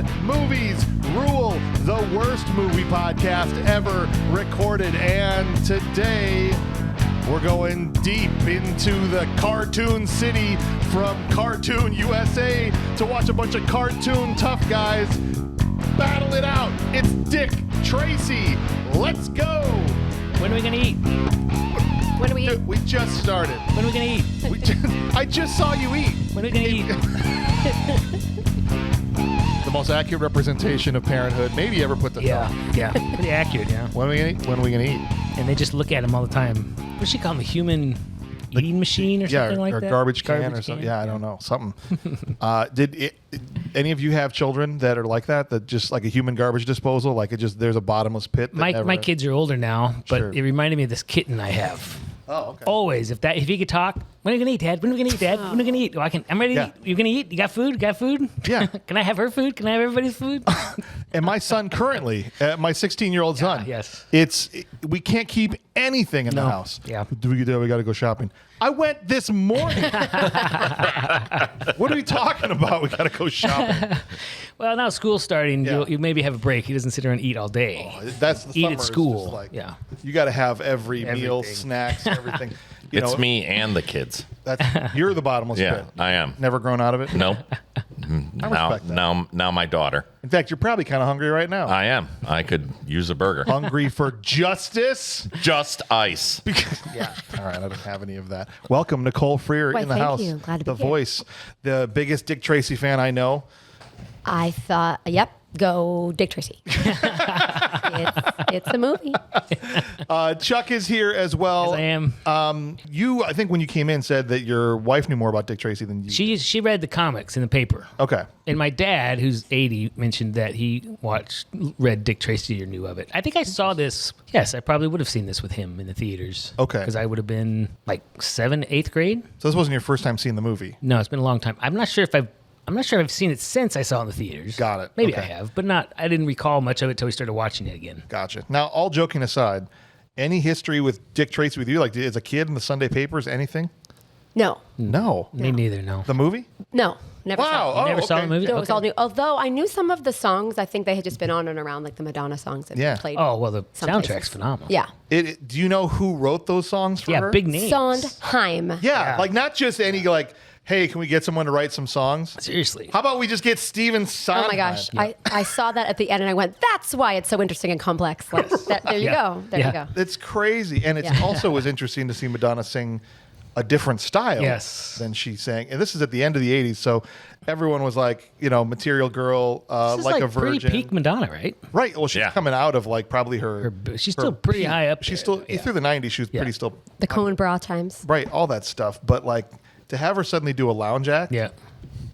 Bad movies rule, the worst movie podcast ever recorded. And today we're going deep into the cartoon city from Cartoon USA to watch a bunch of cartoon tough guys battle it out. It's Dick Tracy. Let's go. When are we going to eat? When do we eat? We just started. When are we going to eat? I just saw you eat. When are we going to eat? The most accurate representation of parenthood maybe ever put to film. Yeah. Pretty accurate, yeah. When are we gonna eat? When are we gonna eat? And they just look at him all the time. What does she call him? A human eating machine or something like or that? garbage can or something. Yeah, I don't know. Something. Did any of you have children that are like that? That just like a human garbage disposal? Like there's a bottomless pit. My kids are older now, but Sure. it reminded me of this kitten I have. Oh, okay. Always, if he could talk, when are you gonna eat, Dad? When are we gonna eat, Dad? When are we gonna eat? Oh, I'm ready to eat. You gonna eat? You got food? Got food? Yeah. Can I have her food? Can I have everybody's food? And my son currently, my 16-year-old son, yes. We can't keep anything in the house. Yeah. We got to go shopping. I went this morning. What are we talking about? We got to go shopping. Well, now school's starting. Yeah. You maybe have a break. He doesn't sit around and eat all day. That's the Eat summer at is school. just like, Yeah. You got to have every meal, Everything. snacks, everything. It's me and the kids. You're the bottomless Yeah, pit. I am. Never grown out of it? Nope. respect that. Now my daughter. In fact, you're probably kind of hungry right now. I am. I could use a burger. Hungry for justice? Just ice. Yeah. All right, I don't have any of that. Welcome, Nicole Frier Why, in the thank house. you. Glad to be the here. voice, the biggest Dick Tracy fan I know. I thought, go Dick Tracy. it's a movie. Chuck is here as well. Yes, I am. You, I think when you came in, said that your wife knew more about Dick Tracy than you. She read the comics in the paper. Okay. And my dad, who's 80, mentioned that he read Dick Tracy or knew of it. I think I saw this. Yes, I probably would have seen this with him in the theaters. Okay. Because I would have been like 7th, 8th grade. So this wasn't your first time seeing the movie. No, it's been a long time. I'm not sure if I've seen it since I saw it in the theaters. Got it. Maybe Okay. I have, but not. I didn't recall much of it until we started watching it again. Gotcha. Now, all joking aside, any history with Dick Tracy with you, like as a kid in the Sunday papers, anything? No. No. Me neither. No. The movie? No. Never Wow. saw it. Oh, Never saw okay. the movie. No, it was Okay. all new. Although I knew some of the songs, I think they had just been on and around, like the Madonna songs that Yeah. played. Oh well, the some soundtrack's places. phenomenal. Yeah. Do you know who wrote those songs for Yeah, her? big names. Sondheim. Yeah, like not just any like, hey, can we get someone to write some songs? Seriously. How about we just get Steven Oh Sondheim? my gosh. I saw that at the end and I went, that's why it's so interesting and complex. Like, there you Yeah. go. There Yeah. you go. It's crazy, and it's Yeah. also was interesting to see Madonna sing a different style Yes. than she sang. And this is at the end of the '80s, so everyone was like, Material Girl, This is like a pretty virgin. peak Madonna, right? Right. Well, she's Yeah. coming out of like probably her. She's still pretty peak. high up She's there. still Yeah. through the '90s. She was Yeah. pretty still The Cohen bra times. right. All that stuff, but like to have her suddenly do a lounge act. Yeah.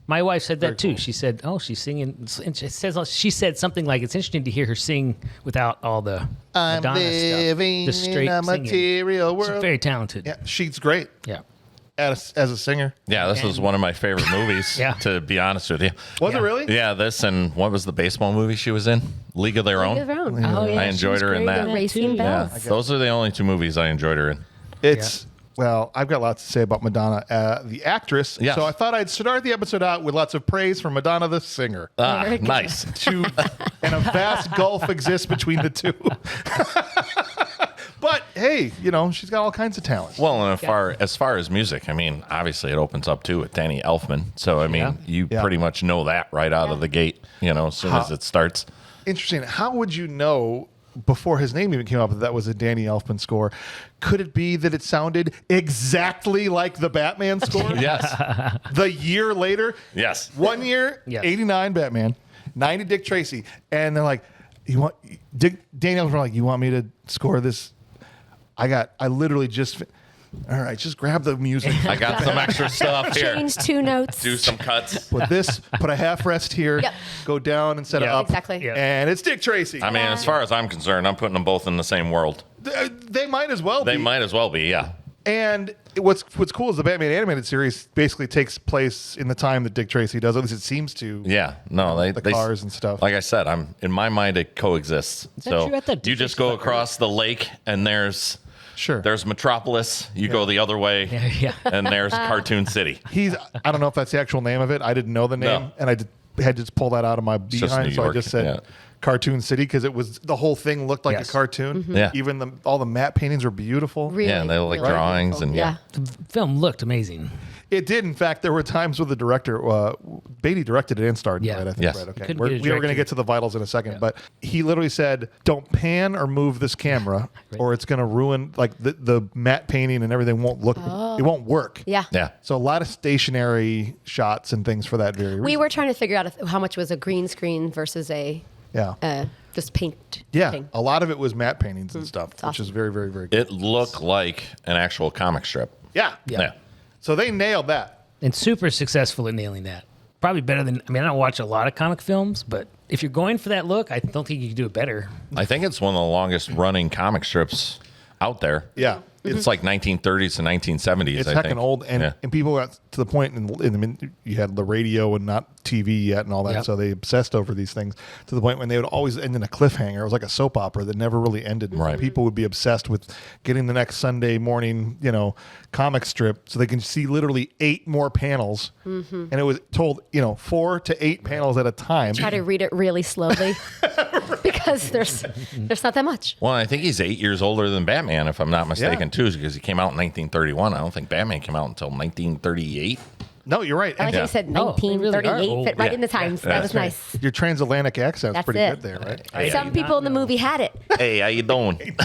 My wife said that Very too. cool. She said, "Oh, she's singing." And she said something like, "It's interesting to hear her sing without all the I'm Madonna living stuff, the straight in a singing." material She's world. very talented. Yeah, she's great Yeah. as a singer. Yeah, this was one of my favorite movies, Yeah. to be honest with you. Was Yeah. it really? Yeah, this and what was the baseball movie she was in? League of Their Own. League of Their Own. Oh, yeah. I enjoyed she was her in great that. Racing too. Bells. Yeah, those are the only two movies I enjoyed her in. It's well, I've got lots to say about Madonna, the actress. Yes. So I thought I'd start the episode out with lots of praise for Madonna, the singer. Very good. Nice. And a vast gulf exists between the two. But hey, she's got all kinds of talent. Well, and as far as music, I mean, obviously it opens up too with Danny Elfman. So I mean, you Yeah. pretty much know that right out of the gate. As soon as it starts. Interesting. How would you know before his name even came up that was a Danny Elfman score? Could it be that it sounded exactly like the Batman score? Yes. The year later? Yes. 1 year, Yes. 89 Batman, 90 Dick Tracy. And they're like, Danny Elfman were like, you want me to score this? I literally just, all right, just grab the music. I got some extra stuff here. Change 2 notes. Do some cuts. Put a half rest here, Yep. go down and set it Yeah. up. Exactly. Yeah. And it's Dick Tracy. I mean, as far as I'm concerned, I'm putting them both in the same world. They might as well They be. might as well be, yeah. And what's cool is the Batman animated series basically takes place in the time that Dick Tracy does. At least it seems to. Yeah, no, The cars and stuff. Like I said, in my mind it coexists. that So true? I thought you just go Disney's across the lake and there's Sure. There's Metropolis. You go the other way, Yeah. and there's Cartoon City. I don't know if that's the actual name of it. I didn't know the name, No. and I did had to just pull that out of my just behind, New so I York, just said Cartoon City because it was the whole thing looked like Yes. a cartoon. Yeah. Even all the matte paintings were beautiful. Really, Yeah, and they look like really drawings beautiful. and The film looked amazing. It did. In fact, there were times where the director, Beatty directed it and starred in it, Yes. right? I think, Yes. right? Okay. Couldn't We get a were going to director. get to the vitals in a second, but he literally said, don't pan or move this camera or it's going to ruin, like, the matte painting and everything won't look, it won't work. Yeah. Yeah. So a lot of stationary shots and things for that very reason. We were trying to figure out how much was a green screen versus just paint. Yeah. thing. A lot of it was matte paintings and stuff, which awesome. is very, very, very good. It looked like an actual comic strip. Yeah. Yeah. So they nailed that. And super successful at nailing that. Probably better than, I don't watch a lot of comic films, but if you're going for that look, I don't think you can do it better. I think it's one of the longest running comic strips out there. Yeah. It's like 1930s to 1970s. It's I heckin' think. old, and people got to the point you had the radio and not TV yet and all that, Yep. so they obsessed over these things to the point when they would always end in a cliffhanger. It was like a soap opera that never really ended. Right. People would be obsessed with getting the next Sunday morning, comic strip so they can see literally 8 more panels, and it was told, 4 to 8 panels at a time. Try to read it really slowly because there's not that much. Well, I think he's 8 years older than Batman, if I'm not mistaken, too, because he came out in 1931. I don't think Batman came out until 1938. No, you're right. I like And how you said Oh, they really are 1938, old. fit right Yeah. in the times. Yeah. That was That's right. nice. your transatlantic accent's That's pretty it. good there, right? I Some did people not in the know. movie had it. Hey, how you doing?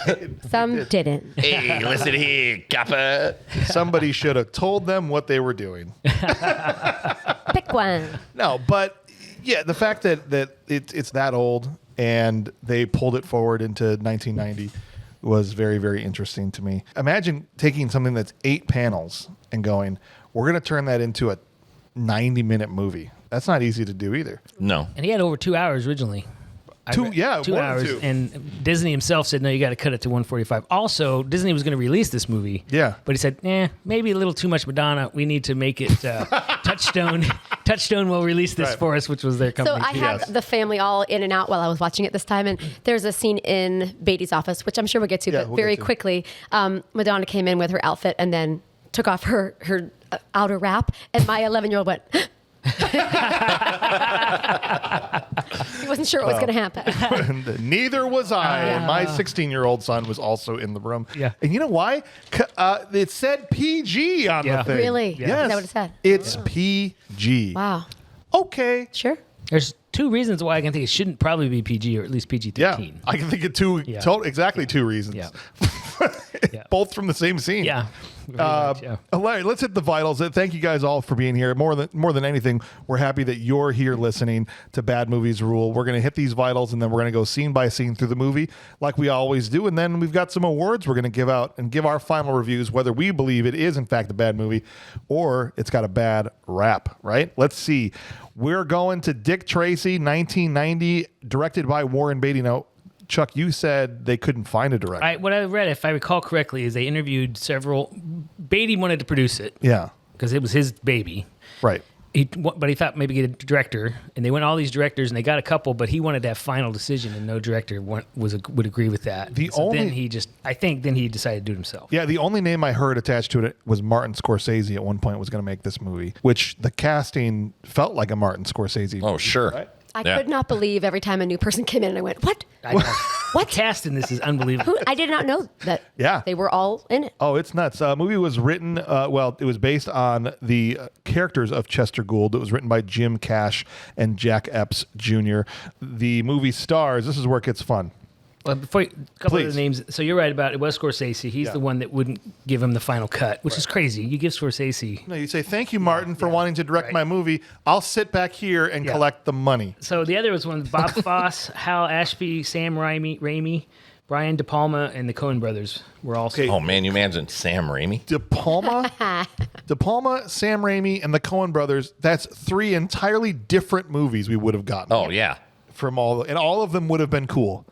Some didn't. Hey, listen here, Kappa. Somebody should have told them what they were doing. Pick one. No, but yeah, the fact that it's that old and they pulled it forward into 1990 was very, very interesting to me. Imagine taking something that's 8 panels and going, we're going to turn that into a 90-minute movie. That's not easy to do either. No. And he had over 2 hours originally. Two more than hours. 2. And Disney himself said, no, you got to cut it to 145. Also, Disney was going to release this movie. Yeah. But he said, maybe a little too much Madonna. We need to make it Touchstone. Touchstone will release this Right. for us, which was their So company. I too. had the family all in and out while I was watching it this time, and there's a scene in Beatty's office, which I'm sure we'll get to, Yeah, but we'll very get to. quickly, Madonna came in with her outfit and then took off her outer wrap, and my 11-year-old went. He wasn't sure what was going to happen. And neither was I. And my 16-year-old son was also in the room. Yeah. And you know why? It said PG on Yeah. the thing. Really? Yes. Is that what it said? It's PG. Wow. Okay. Sure. There's 2 reasons why I can think it shouldn't probably be PG or at least PG-13. Yeah. I can think of exactly two reasons. Yeah. Yeah. Both from the same scene. Yeah. Very much, yeah. Larry, let's hit the vitals. Thank you guys all for being here. More than anything, we're happy that you're here listening to Bad Movies Rule. We're going to hit these vitals, and then we're going to go scene by scene through the movie like we always do. And then we've got some awards we're going to give out and give our final reviews, whether we believe it is, in fact, a bad movie or it's got a bad rap, right? Let's see. We're going to Dick Tracy, 1990, directed by Warren Beatty. Now, Chuck, you said they couldn't find a director. What I read, if I recall correctly, is they interviewed several. Beatty wanted to produce it Yeah. because it was his baby. Right. But he thought maybe get a director, and they went all these directors, and they got a couple, but he wanted to have final decision, and no director would agree with that. Then he decided to do it himself. Yeah, the only name I heard attached to it was Martin Scorsese at one point was going to make this movie, which the casting felt like a Martin Scorsese. Oh, sure. I Yeah. could not believe every time a new person came in and I went, what? I know. What? Cast in this is unbelievable. I did not know that Yeah. they were all in it. Oh, it's nuts. Movie was written, it was based on the characters of Chester Gould. It was written by Jim Cash and Jack Epps Jr. The movie stars, this is where it gets fun. Well, before a couple of Please. the names. So you're right about it. Was Scorsese. He's Yeah. the one that wouldn't give him the final cut, which is crazy. You give Scorsese. No, you say, thank you, Martin, for wanting to direct my movie. I'll sit back here and Yeah. collect the money. So the other was one Bob Fosse, Hal Ashby, Sam Raimi, Brian De Palma, and the Coen brothers were all. Okay. Oh, man, you imagine Sam Raimi? De Palma, Sam Raimi, and the Coen brothers, that's 3 entirely different movies we would have gotten. Oh, yeah. And all of them would have been cool,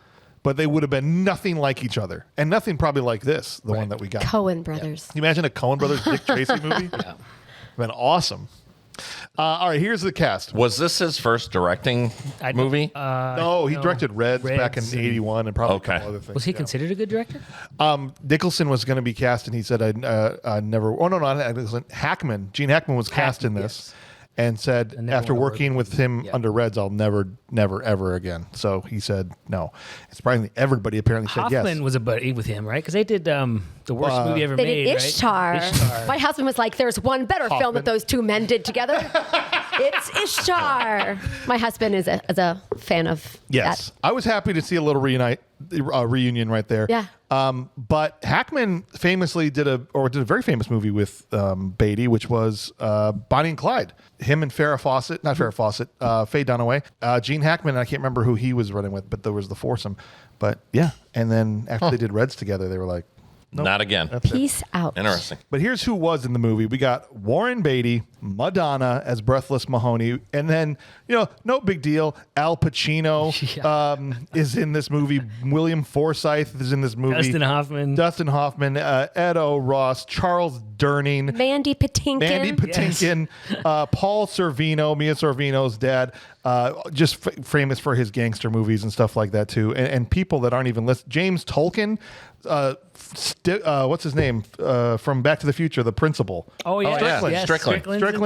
but they would have been nothing like each other, and nothing probably like this, the one that we got. Coen brothers. Can you imagine a Coen brothers Dick Tracy movie? Yeah, been awesome. All right, here's the cast. Was this his first directing movie? No, he directed Reds back in Reds and- '81 and probably a Okay. couple other things. Was he yeah. considered a good director? Nicholson was going to be cast, and he said, "I never." Oh no, not Nicholson. Hackman. Gene Hackman was cast in this, and said I never after wanna work working with him under Reds, I'll never, ever again. So he said no. Surprisingly, everybody apparently said yes. Hoffman was a buddy with him, right? Because they did the worst movie ever They made, did right? Ishtar. My husband was like, there's one better film that those two men did together. It's Ishtar. My husband is a fan of Yes, that. I was happy to see a little reunion right there. Yeah. But Hackman famously did a very famous movie with Beatty, which was Bonnie and Clyde. Him and Faye Dunaway, Gene Hackman. I can't remember who he was running with, but there was the foursome. But yeah, and then after they did Reds together, they were like, nope, not again. Peace out. Interesting. But here's who was in the movie. We got Warren Beatty, Madonna as Breathless Mahoney, and then, no big deal, Al Pacino is in this movie. William Forsythe is in this movie. Dustin Hoffman, Ed O. Ross, Charles Durning. Mandy Patinkin. Paul Sorvino, Mia Sorvino's dad, just famous for his gangster movies and stuff like that too. And people that aren't even listed. James Tolkien, what's his name from Back to the Future, the principal. Oh yeah, Strickland.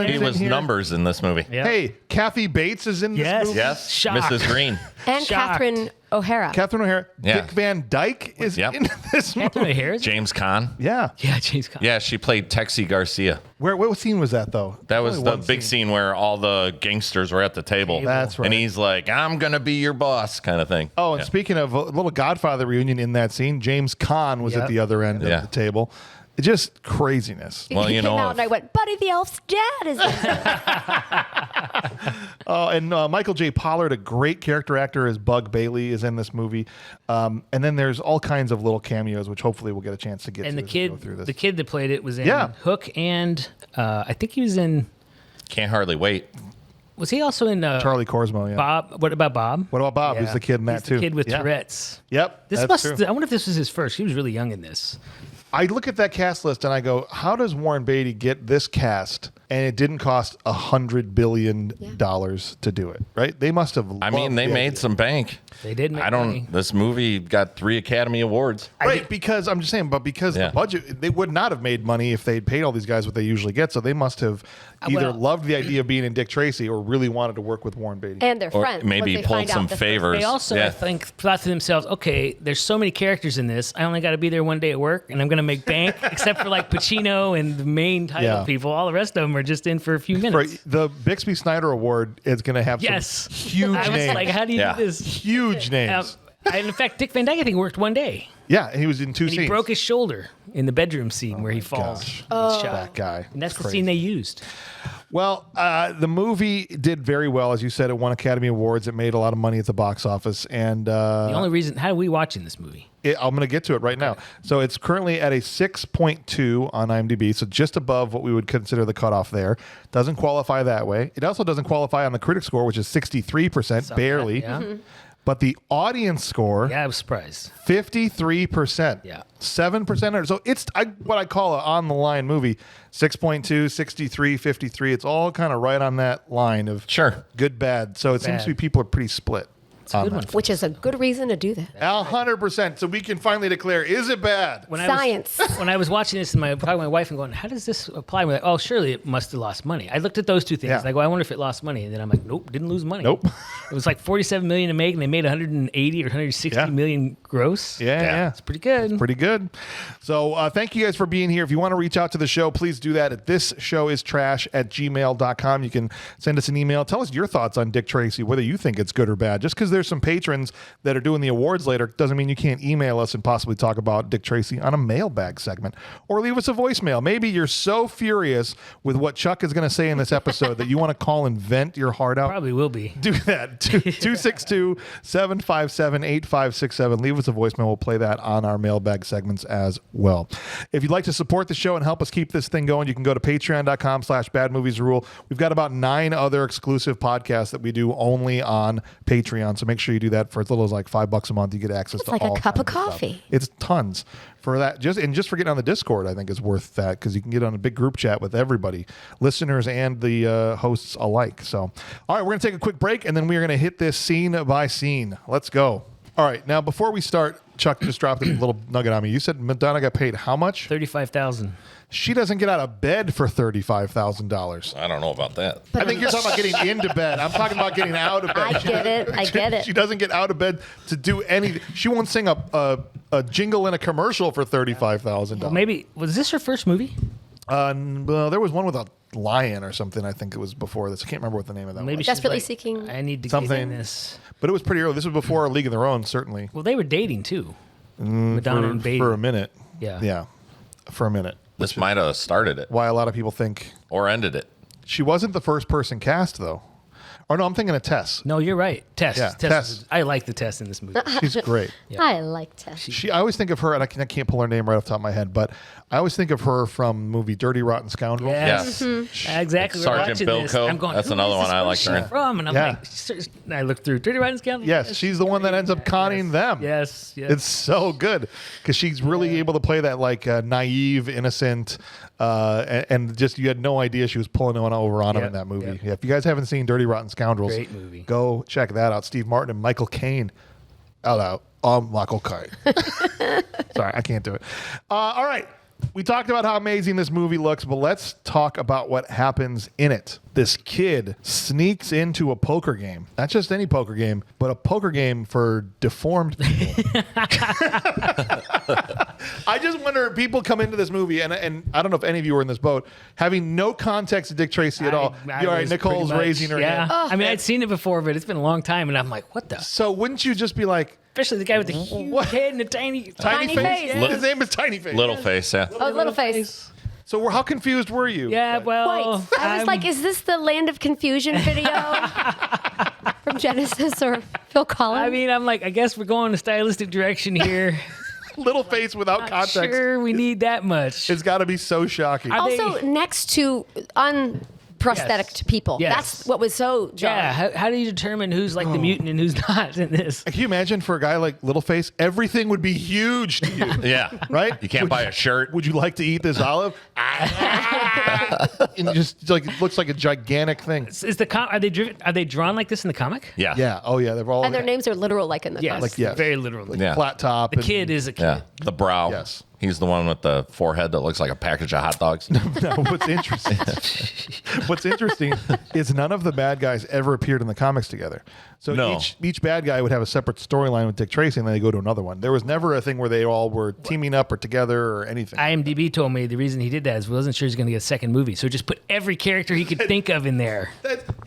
He was Numbers in this movie. Yeah. Hey, Kathy Bates is in this movie. Yes. Shocked. Mrs. Green. And Catherine O'Hara. Yeah. Dick Van Dyke is in this movie. Catherine O'Hara. James Caan. Yeah. Yeah, James Caan. Yeah, she played Texie Garcia. What scene was that though? That was the big scene where all the gangsters were at the table. That's right. And he's like, I'm going to be your boss kind of thing. Oh, and speaking of a little Godfather reunion in that scene, James Caan was at the other end of the table. Just craziness. Well, he came out and I went, Buddy the Elf's dad is in there. And Michael J. Pollard, a great character actor as Bug Bailey, is in this movie. And then there's all kinds of little cameos, which hopefully we'll get a chance to get And to the go through this. the kid that played it was in Hook, and I think he was in. Can't Hardly Wait. Was he also in Charlie Korsmo, yeah. Bob? What about Bob? What about Bob? Who's the kid in that He's too? The kid with Tourette's. Yep. I wonder if this was his first. He was really young in this. I look at that cast list and I go, how does Warren Beatty get this cast? And it didn't cost $100 billion to do it, right? They must have. They made some bank. They did make money. This movie got 3 Academy Awards. Right, because I'm just saying, because the budget, they would not have made money if they'd paid all these guys what they usually get. So they must have either loved the idea of being in Dick Tracy or really wanted to work with Warren Beatty. And their friends. Maybe pulled some favors. They also, I think, thought to themselves, okay, there's so many characters in this. I only got to be there one day at work, and I'm going to make bank, except for like Pacino and the main title people. All the rest of them are just in for a few minutes. Right. The Bixby Snyder Award is going to have some huge names. I was like, how do you do this? Huge names. And in fact, Dick Van Dyke, I think, worked one day. Yeah, he was in 2 scenes. He broke his shoulder in the bedroom scene where he falls. That guy. And that's the scene they used. Well, the movie did very well. As you said, it won Academy Awards. It made a lot of money at the box office. And the only reason, how are we watching this movie? I'm going to get to it right now. So it's currently at a 6.2 on IMDb, so just above what we would consider the cutoff there. Doesn't qualify that way. It also doesn't qualify on the critic score, which is 63%, barely. But the audience score, I was surprised. 53%. Yeah. 7%. So it's what I call an on-the-line movie. 6.2, 63, 53. It's all kind of right on that line of good, bad. So it seems to be people are pretty split. Which is a good reason to do that. 100%. So we can finally declare, is it bad? Science. When I was watching this, and talking to my wife and going, how does this apply? We're like, oh, surely it must have lost money. I looked at those two things. I go, I wonder if it lost money. And then I'm like, nope, didn't lose money. Nope. It was like $47 million to make, and they made 180 or 160 million gross. Yeah. It's pretty good. Pretty good. So thank you guys for being here. If you want to reach out to the show, please do that at thisshowis.trash@gmail.com. You can send us an email. Tell us your thoughts on Dick Tracy, whether you think it's good or bad. Just because there's some patrons that are doing the awards later doesn't mean you can't email us and possibly talk about Dick Tracy on a mailbag segment, or leave us a voicemail. Maybe you're so furious with what Chuck is going to say in this episode that you want to call and vent your heart out. Probably will be. Do that. 262-757-8567. Leave us a voicemail. We'll play that on our mailbag segments as well. If you'd like to support the show and help us keep this thing going, you can go to patreon.com/badmoviesrule. We've got about 9 other exclusive podcasts that we do only on Patreon. So make sure you do that for as little as like $5 a month. You get access to like all a cup of kinds coffee. Stuff. It's tons for that. Just for getting on the Discord, I think is worth that, because you can get on a big group chat with everybody, listeners and the hosts alike. So, all right, we're going to take a quick break, and then we are going to hit this scene by scene. Let's go. All right, now before we start, Chuck just dropped a little nugget on me. You said Madonna got paid how much? $35,000. She doesn't get out of bed for $35,000. I don't know about that. I think you're talking about getting into bed. I'm talking about getting out of bed. I get it. She doesn't get out of bed to do anything. She won't sing a jingle in a commercial for $35,000. Well, maybe was this her first movie? Well, there was one with a lion or something. I think it was before this. I can't remember what the name of that Maybe was. she's Desperately like, Seeking. I need to Something. get in this. But it was pretty early. This was before League of Their Own, certainly. Well, they were dating too. Madonna and Beatty. For a minute. Yeah. Yeah. For a minute. This might have started it Why a lot of people think or ended it. she wasn't the first person cast, though. Or no, I'm thinking of Tess. No, you're right. Tess. Yeah, Tess. I like the Tess in this movie. She's great. I like Tess. I always think of her, and I can't pull her name right off the top of my head, but I always think of her from the movie Dirty Rotten Scoundrels. Yes. Yes. Exactly. We're Sergeant watching this. Bilko. I'm going, That's who another is one this? I Where's like she her. from? And I'm Yeah. like, and I look through Dirty Rotten Scoundrels. Yes, she's the one that ends up conning them. Yes. It's so good because she's really able to play that like naive, innocent, and just you had no idea she was pulling one over on him in that movie. Yep. Yeah, if you guys haven't seen Dirty Rotten Scoundrels, Great movie. Go check that out. Steve Martin and Michael Caine. Hello, I'm Michael Caine. Sorry, I can't do it. All right. We talked about how amazing this movie looks, but let's talk about what happens in it. This kid sneaks into a poker game. Not just any poker game, but a poker game for deformed people. I just wonder if people come into this movie, and I don't know if any of you were in this boat, having no context to Dick Tracy at all. I You're right, was Nicole's pretty much- raising her yeah. hand. I mean, I'd seen it before, but it's been a long time, and I'm like, what the? So wouldn't you just be like, Especially the guy with the huge head and the tiny Tiny face. Yeah. His name is Tiny Face. Little face, yeah. Oh, little face. So how confused were you? Yeah, well, Wait, I was like, is this the Land of Confusion video from Genesis or Phil Collins? I mean, I'm like, I guess we're going a stylistic direction here. Little face without context. Sure, we need that much. It's got to be so shocking. also, next to unprosthetic Yes. to people. Yes. That's what was so jarring. Yeah, how do you determine who's like the mutant and who's not in this? Can you imagine for a guy like Littleface, everything would be huge to you, Yeah. right? You can't buy a shirt. Would you like to eat this olive? And just like it looks like a gigantic thing. Is the are they drawn like this in the comic? Yeah. Yeah. Oh yeah. They're all And their names are literal, like in the Yes, comics. yes. very literally. Yeah. flat top. The kid is a kid. Yeah. The brow. Yes. He's the one with the forehead that looks like a package of hot dogs. No, what's interesting is none of the bad guys ever appeared in the comics together. So No. each bad guy would have a separate storyline with Dick Tracy, and then they go to another one. There was never a thing where they all were teaming up or together or anything. IMDb told me the reason he did that is he wasn't sure he's going to get a second movie, so just put every character he could think of in there.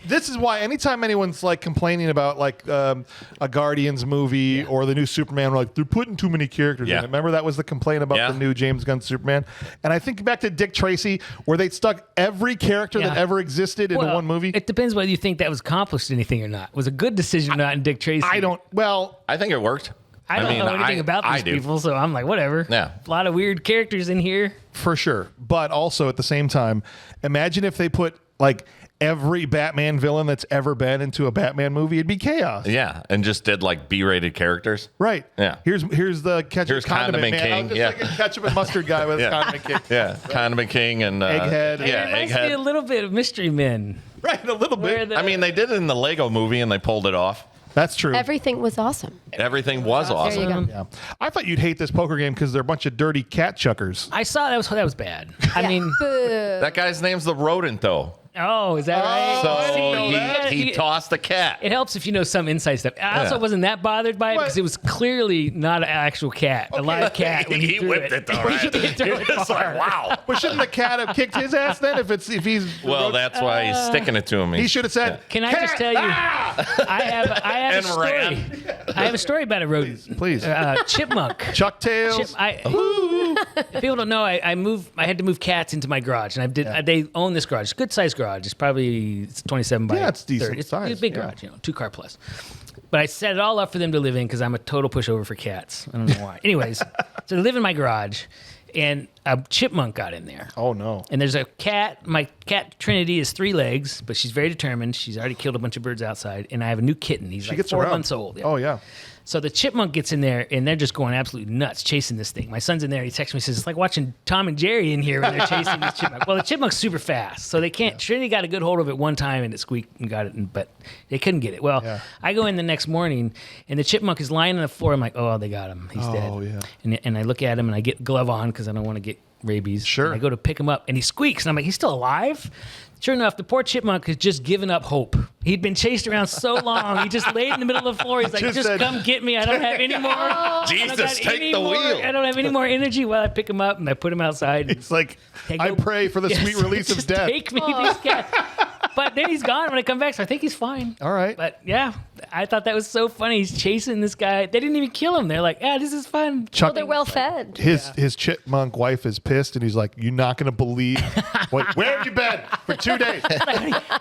This is why anytime anyone's like complaining about like a Guardians movie or the new Superman, we're like they're putting too many characters in Yeah. it. Remember that was the complaint about Yeah. the new James Gunn Superman? And I think back to Dick Tracy where they stuck every character that Yeah. ever existed into one movie. It depends whether you think that was accomplished anything or not. It was a good decision not in Dick Tracy. I don't. Well, I think it worked. I don't know anything about these do. people, so I'm like, whatever. Yeah. A lot of weird characters in here. for sure. But also at the same time, imagine if they put like every Batman villain that's ever been into a Batman movie. It'd be chaos. Yeah, and just did like B-rated characters. Right. Yeah. Here's the ketchup Here's condiment Condiment man. I was King, just yeah. like a ketchup and mustard guy with Yeah. condiment king. Yeah, Condiment King and Egghead. Yeah, It reminds me a Egghead. little bit of Mystery Men. Right, a little Where bit. I mean, they did it in the Lego movie and they pulled it off. That's true. Everything was awesome. Everything was There awesome. you go. Yeah. I thought you'd hate this poker game because they're a bunch of dirty cat chuckers. I saw that was bad. I mean, That guy's name's the Rodent, though. oh, is that right? So he tossed the cat. It helps if you know some inside stuff. I also wasn't that bothered by it because it was clearly not an actual cat, a live cat. When he threw whipped it, though, right? He threw it It's far. like, wow. But shouldn't the cat have kicked his ass then if he's Well, that's why he's sticking it to him. he should have said Can I "Cat!" just tell you? I have a And story. ran. I have a story about a rodent. Please. Chipmunk. Chuck Tails. If people don't know, I had to move cats into my garage, and they own this garage. Good sized garage. It's 27 by Yeah, it's decent 30. It's size, a big yeah. garage, 2-car plus. But I set it all up for them to live in because I'm a total pushover for cats. I don't know why. Anyways, so they live in my garage, and a chipmunk got in there. Oh no. And there's a cat. My cat Trinity is 3 legs, but she's very determined. She's already killed a bunch of birds outside. And I have a new kitten. He's like gets 4 around. months old. Yeah. Oh yeah. So the chipmunk gets in there, and they're just going absolutely nuts chasing this thing. My son's in there. He texts me, says, it's like watching Tom and Jerry in here when they're chasing this chipmunk. Well, the chipmunk's super fast, so they can't. Trinity got a good hold of it one time, and it squeaked and got it, but they couldn't get it. Well, I go in the next morning, and the chipmunk is lying on the floor. I'm like, oh, they got him. He's dead. Yeah. And I look at him, and I get a glove on because I don't want to get rabies. Sure. And I go to pick him up, and he squeaks, and I'm like, he's still alive? Sure enough, the poor chipmunk has just given up hope. He'd been chased around so long. He just laid in the middle of the floor. He's like, just come get me. I don't have any more. Jesus, take the wheel. I don't have any more energy. Well, I pick him up and I put him outside. It's like, I pray for the sweet release of just death. Take me, these cats. But then he's gone when I come back, so I think he's fine. All right. But yeah, I thought that was so funny. He's chasing this guy. They didn't even kill him. They're like, this is fun. Well, they're well fed. His chipmunk wife is pissed, and he's like, "You're not going to believe where have you been for 2 days?"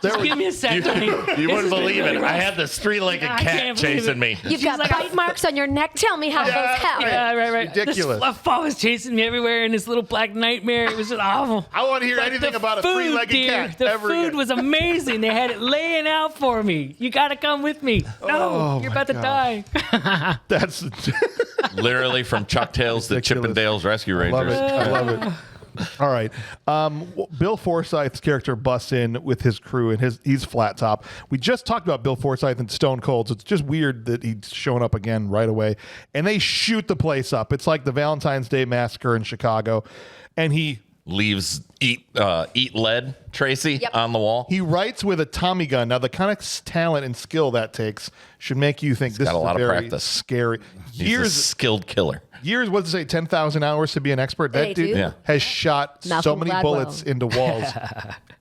Just give me a second. You wouldn't believe it. I had this 3-legged cat chasing me. You've got bite marks on your neck. Tell me how those happened. Yeah, right. Ridiculous. This fluffball was chasing me everywhere in this little black nightmare. It was just awful. I want to hear anything about a 3-legged cat. The ever food again. was amazing. They had it laying out for me. You got to come with me. No, you're about to die. That's Literally from Chuck Tales to Ridiculous. Chippendales Rescue love Rangers. it. I love it. All right. Bill Forsyth's character busts in with his crew, and he's flat top. We just talked about Bill Forsyth and Stone Cold, so it's just weird that he's showing up again right away. And they shoot the place up. It's like the Valentine's Day Massacre in Chicago. And he Leaves eat lead, Tracy, on the wall. He writes with a Tommy gun. Now, the kind of talent and skill that takes should make you think this got is a lot of very practice. Scary. He's a skilled killer. Years, what does it say, 10,000 hours to be an expert? That dude has shot so many bullets into walls.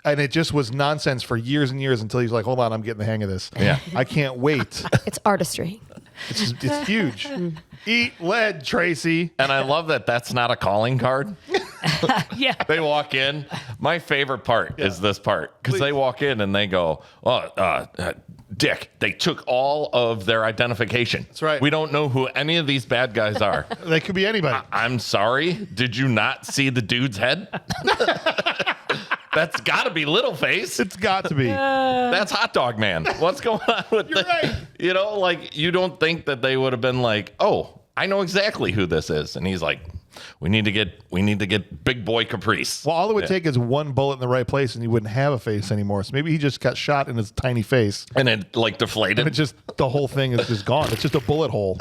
And it just was nonsense for years and years until he's like, hold on, I'm getting the hang of this. Yeah. I can't wait. It's artistry. It's huge. Eat lead, Tracy. And I love that that's not a calling card. Yeah. They walk in. My favorite part is this part because they walk in and they go, Dick, they took all of their identification. That's right. We don't know who any of these bad guys are. They could be anybody. I'm sorry. Did you not see the dude's head? That's got to be Littleface. It's got to be. That's Hot Dog Man. What's going on with You're right. You know, like, you don't think that they would have been like, oh, I know exactly who this is. And he's like, we need to get Big Boy Caprice. Well, all it would take is one bullet in the right place and he wouldn't have a face anymore. So maybe he just got shot in his tiny face. And it like deflated. And it just, the whole thing is just gone. It's just a bullet hole.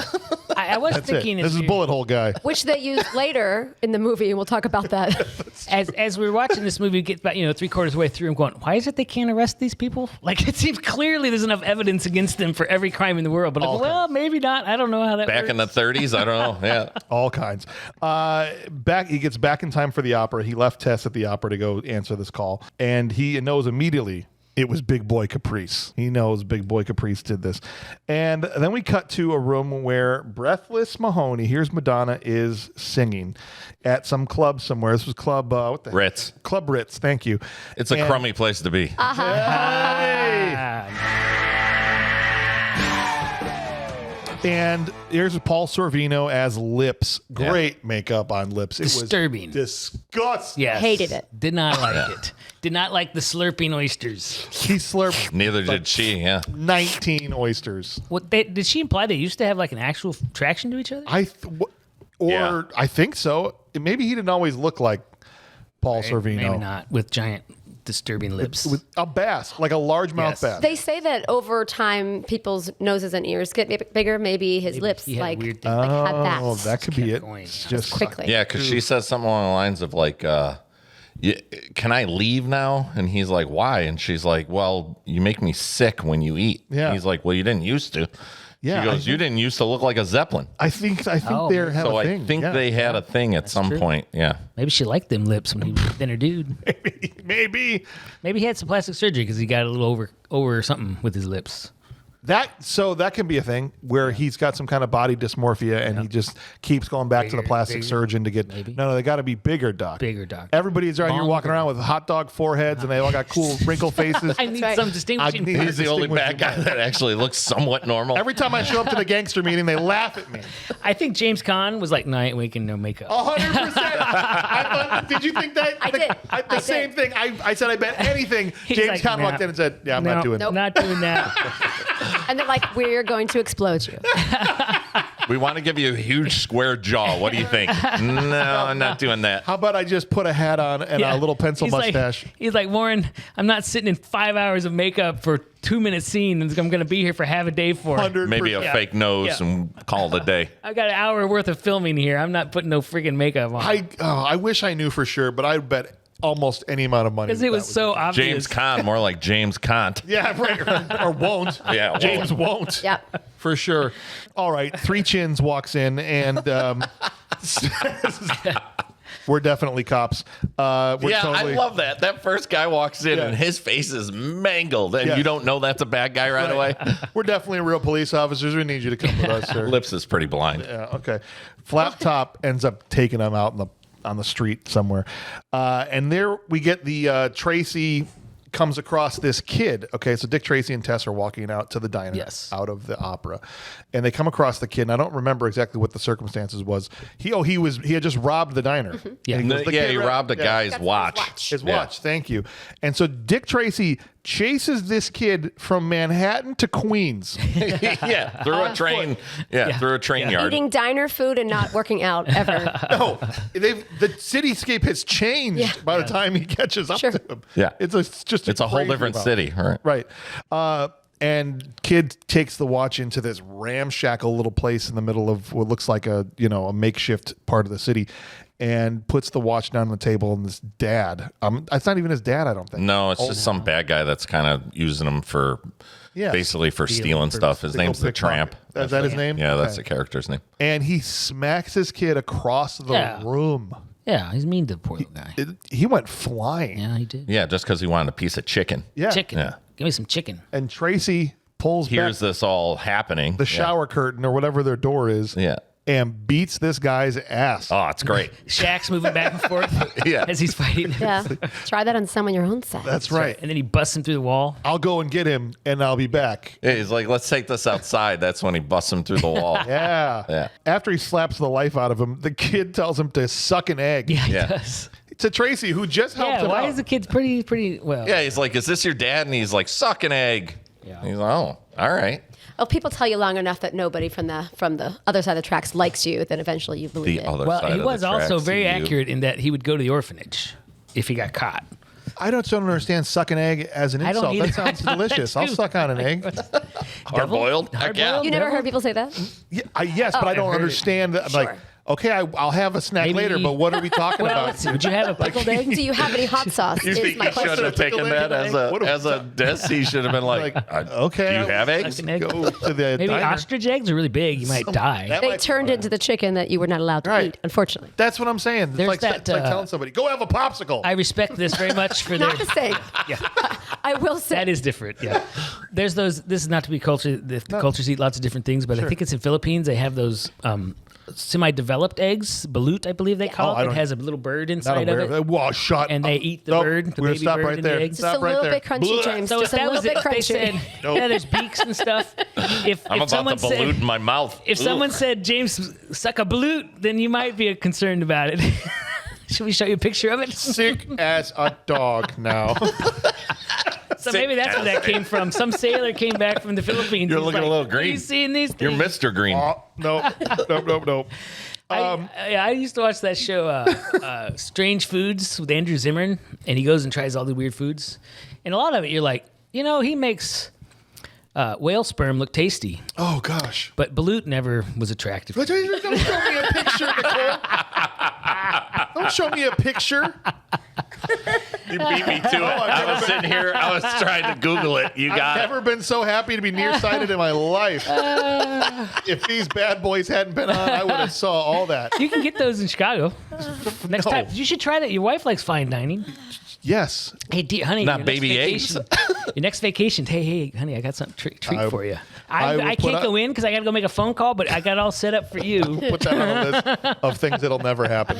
I was That's thinking it. This is bullet hole guy. Which they used later in the movie, and we'll talk about that. as we were watching this movie, get about 3/4 way through, and going, why is it they can't arrest these people? Like, it seems clearly there's enough evidence against them for every crime in the world. But well, maybe not. I don't know how that Back works. in the 30s, I don't know. Yeah. All kinds. He gets back in time for the opera. He left Tess at the opera to go answer this call, and he knows immediately it was Big Boy Caprice. He knows Big Boy Caprice did this. And then we cut to a room where Breathless Mahoney, here's Madonna, is singing at some club somewhere. This was Club Ritz. Club Ritz, thank you. It's a crummy place to be. Hey! And here's Paul Sorvino as Lips. Great makeup on Lips. It Disturbing. was disgusting. Yes. Hated it. Did not like it. Did not like the slurping oysters. He slurped Neither did she, yeah. 19 oysters. Did she imply they used to have like an actual attraction to each other? I think so. Maybe he didn't always look like Paul Sorvino. Maybe not, with giant disturbing lips. With a bass, like a largemouth bass. They say that over time, people's noses and ears get bigger. Maybe his lips he had like weird had that. Oh, that could be it. going. It's just Quickly. Yeah, because she says something along the lines of like, can I leave now? And he's like, why? And she's like, well, you make me sick when you eat. Yeah. He's like, well, you didn't used to. Yeah, She goes, you didn't used to look like a Zeppelin. I think they have So a thing. I think Yeah. they had a thing at some point. Yeah. Maybe she liked them lips when he was a thinner dude. Maybe Maybe he had some plastic surgery because he got a little over something with his lips. that can be a thing where he's got some kind of body dysmorphia and he just keeps going back to the plastic bigger, surgeon to get. maybe. No, they got to be bigger, Doc. Bigger, Doc. Everybody's around here walking Longer. around with hot dog foreheads and they all got cool wrinkle faces. I need right. some distinguishing. I need- He's the only bad guy that actually looks somewhat normal. Every time I show up to the gangster meeting, they laugh at me. I think James Caan was like, night waking, no makeup. 100%. Did you think that? I did. The same thing. I said I bet anything. He's James like, Caan nah. walked in and said, "Yeah, I'm No, not doing that." Not doing that. And they're like, we're going to explode you. We want to give you a huge square jaw. What do you think? No, I'm not doing that. How about I just put a hat on and a little pencil mustache? He's like, Warren, I'm not sitting in 5 hours of makeup for 2-minute scene, and I'm going to be here for half a day for it. 100%. Maybe a fake nose and call it a day. I got an hour worth of filming here. I'm not putting no freaking makeup on. I wish I knew for sure, but I bet almost any amount of money. Because it was so obvious. James Caan, more like James Cont. Yeah, right. Or won't. Yeah, James won't. Yep. For sure. All right. Three Chins walks in and we're definitely cops. I love that. That first guy walks in and his face is mangled, and you don't know that's a bad guy right away. We're definitely real police officers. We need you to come with us, sir. Lips is pretty blind. Yeah, okay. Flap Top ends up taking him out on the street somewhere. And there we get the Tracy comes across this kid. Okay, so Dick Tracy and Tess are walking out to the diner out of the opera. And they come across the kid, and I don't remember exactly what the circumstances was. He had just robbed the diner. Mm-hmm. Yeah, He robbed a guy's watch. His watch, thank you. And so Dick Tracy chases this kid from Manhattan to Queens. Through a train. Through a train yard. Eating diner food and not working out ever. No, the cityscape has changed by the time he catches up to him. Yeah. It's a whole different city, right? And kid takes the watch into this ramshackle little place in the middle of what looks like a makeshift part of the city, and puts the watch down on the table. And this dad, it's not even his dad, I don't think. No, it's just some bad guy that's kind of using him for basically for stealing stuff. His name's the Tramp. Is that his name? Yeah, that's the character's name. And he smacks his kid across the room. Yeah, he's mean to the poor little guy. He went flying. Yeah, he did. Yeah, just because he wanted a piece of chicken. Yeah. Chicken. Yeah. Give me some chicken. And Tracy pulls Hears back this all happening. the shower curtain or whatever their door is. Yeah. And beats this guy's ass. Oh, it's great. Shaq's moving back and forth as he's fighting. Yeah. Try that on someone your own size. That's right. And then he busts him through the wall. I'll go and get him, and I'll be back. Yeah, he's like, let's take this outside. That's when he busts him through the wall. Yeah. After he slaps the life out of him, the kid tells him to suck an egg. Yeah, he does. To Tracy, who just helped him why out. is the kid pretty well? Yeah, he's like, is this your dad? And he's like, suck an egg. Yeah. He's like, oh, all right. Well, people tell you long enough that nobody from the other side of the tracks likes you, then eventually you believe The it. other Well, side he of was the also tracks, very you. accurate in that he would go to the orphanage if he got caught. I don't understand suck an egg as an I don't insult. either. That sounds I thought that delicious. I'll too. suck on an egg. Hard-boiled? Heck yeah. You never heard people say that? Yeah, yes, but I don't heard it. understand. I'm Sure. like, okay, I'll have a snack Maybe- later, but what are we talking Well, about? let's see. Would you have a pickled egg? Do you have any hot sauce? You is think my he should question. have taken that as a diss? He should have been like, okay, do you have eggs? An egg? Go to the Maybe diner. ostrich eggs are really big. You might die. They turned into the chicken that you were not allowed to Right. eat, unfortunately. That's what I'm saying. It's There's like, that, it's like telling somebody, go have a popsicle. I respect this very much for their. Not the same. Yeah, I will say. that is different. Yeah, there's those. This is not to be culture. The cultures eat lots of different things, but I think it's in Philippines. They have those semi-developed eggs, balut, I believe they call I it. It don't- has a little bird Not inside aware of of it. it. Whoa, shut And up. they eat the Nope. bird, the We're gonna baby stop bird right and the there. eggs. Just Stop a right little there. bit crunchy, James. So if Just a that little was bit it, they crunchy. said, yeah, there's beaks and stuff. If I'm about someone to balut in my mouth. If Ugh. someone said, James, suck a balut, then you might be concerned about it. Should we show you a picture of it? Sick as a dog now. So maybe that's where that came from. Some sailor came back from the Philippines. You're He's looking a little "Are green. you seeing these You're things?" Mr. Green. Oh, no. I used to watch that show, Strange Foods with Andrew Zimmern, and he goes and tries all the weird foods. And a lot of it, you're like, he makes whale sperm look tasty, Oh, gosh. but balut never was attractive. Don't show me a picture, Nicole. Don't show me a picture. You beat me to it. I was sitting here. I was trying to Google it. You I've got it. never been so happy to be nearsighted in my life. If these bad boys hadn't been on, I would have saw all that. You can get those in Chicago. Next No. time, you should try that. Your wife likes fine dining. Yes. Hey, honey, Not your baby next eggs. vacation, your next vacation. Hey, honey, I got something treat for you. I will I put can't up- go in because I got to go make a phone call, but I got it all set up for you. Put that on a list of things that'll never happen.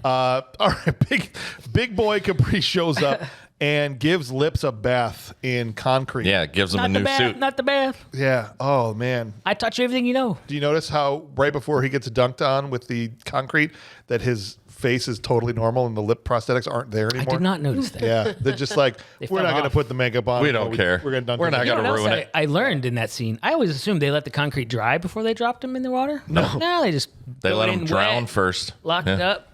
All right, Big Boy Caprice shows up and gives Lips a bath in concrete. Yeah, it gives him a Not the new bath, suit. not the bath. Yeah. Oh, man. I taught you everything you know. Do you notice how right before he gets dunked on with the concrete that his face is totally normal and the lip prosthetics aren't there I anymore. did not notice that. Yeah, they're just like, we're fell not going to off. put the makeup on. We don't care. We're not We're not You know gonna what ruin else it. I learned in that scene? I always assumed they let the concrete dry before they dropped him in the water. No, they just They throw let it him in drown wet, first. locked it up.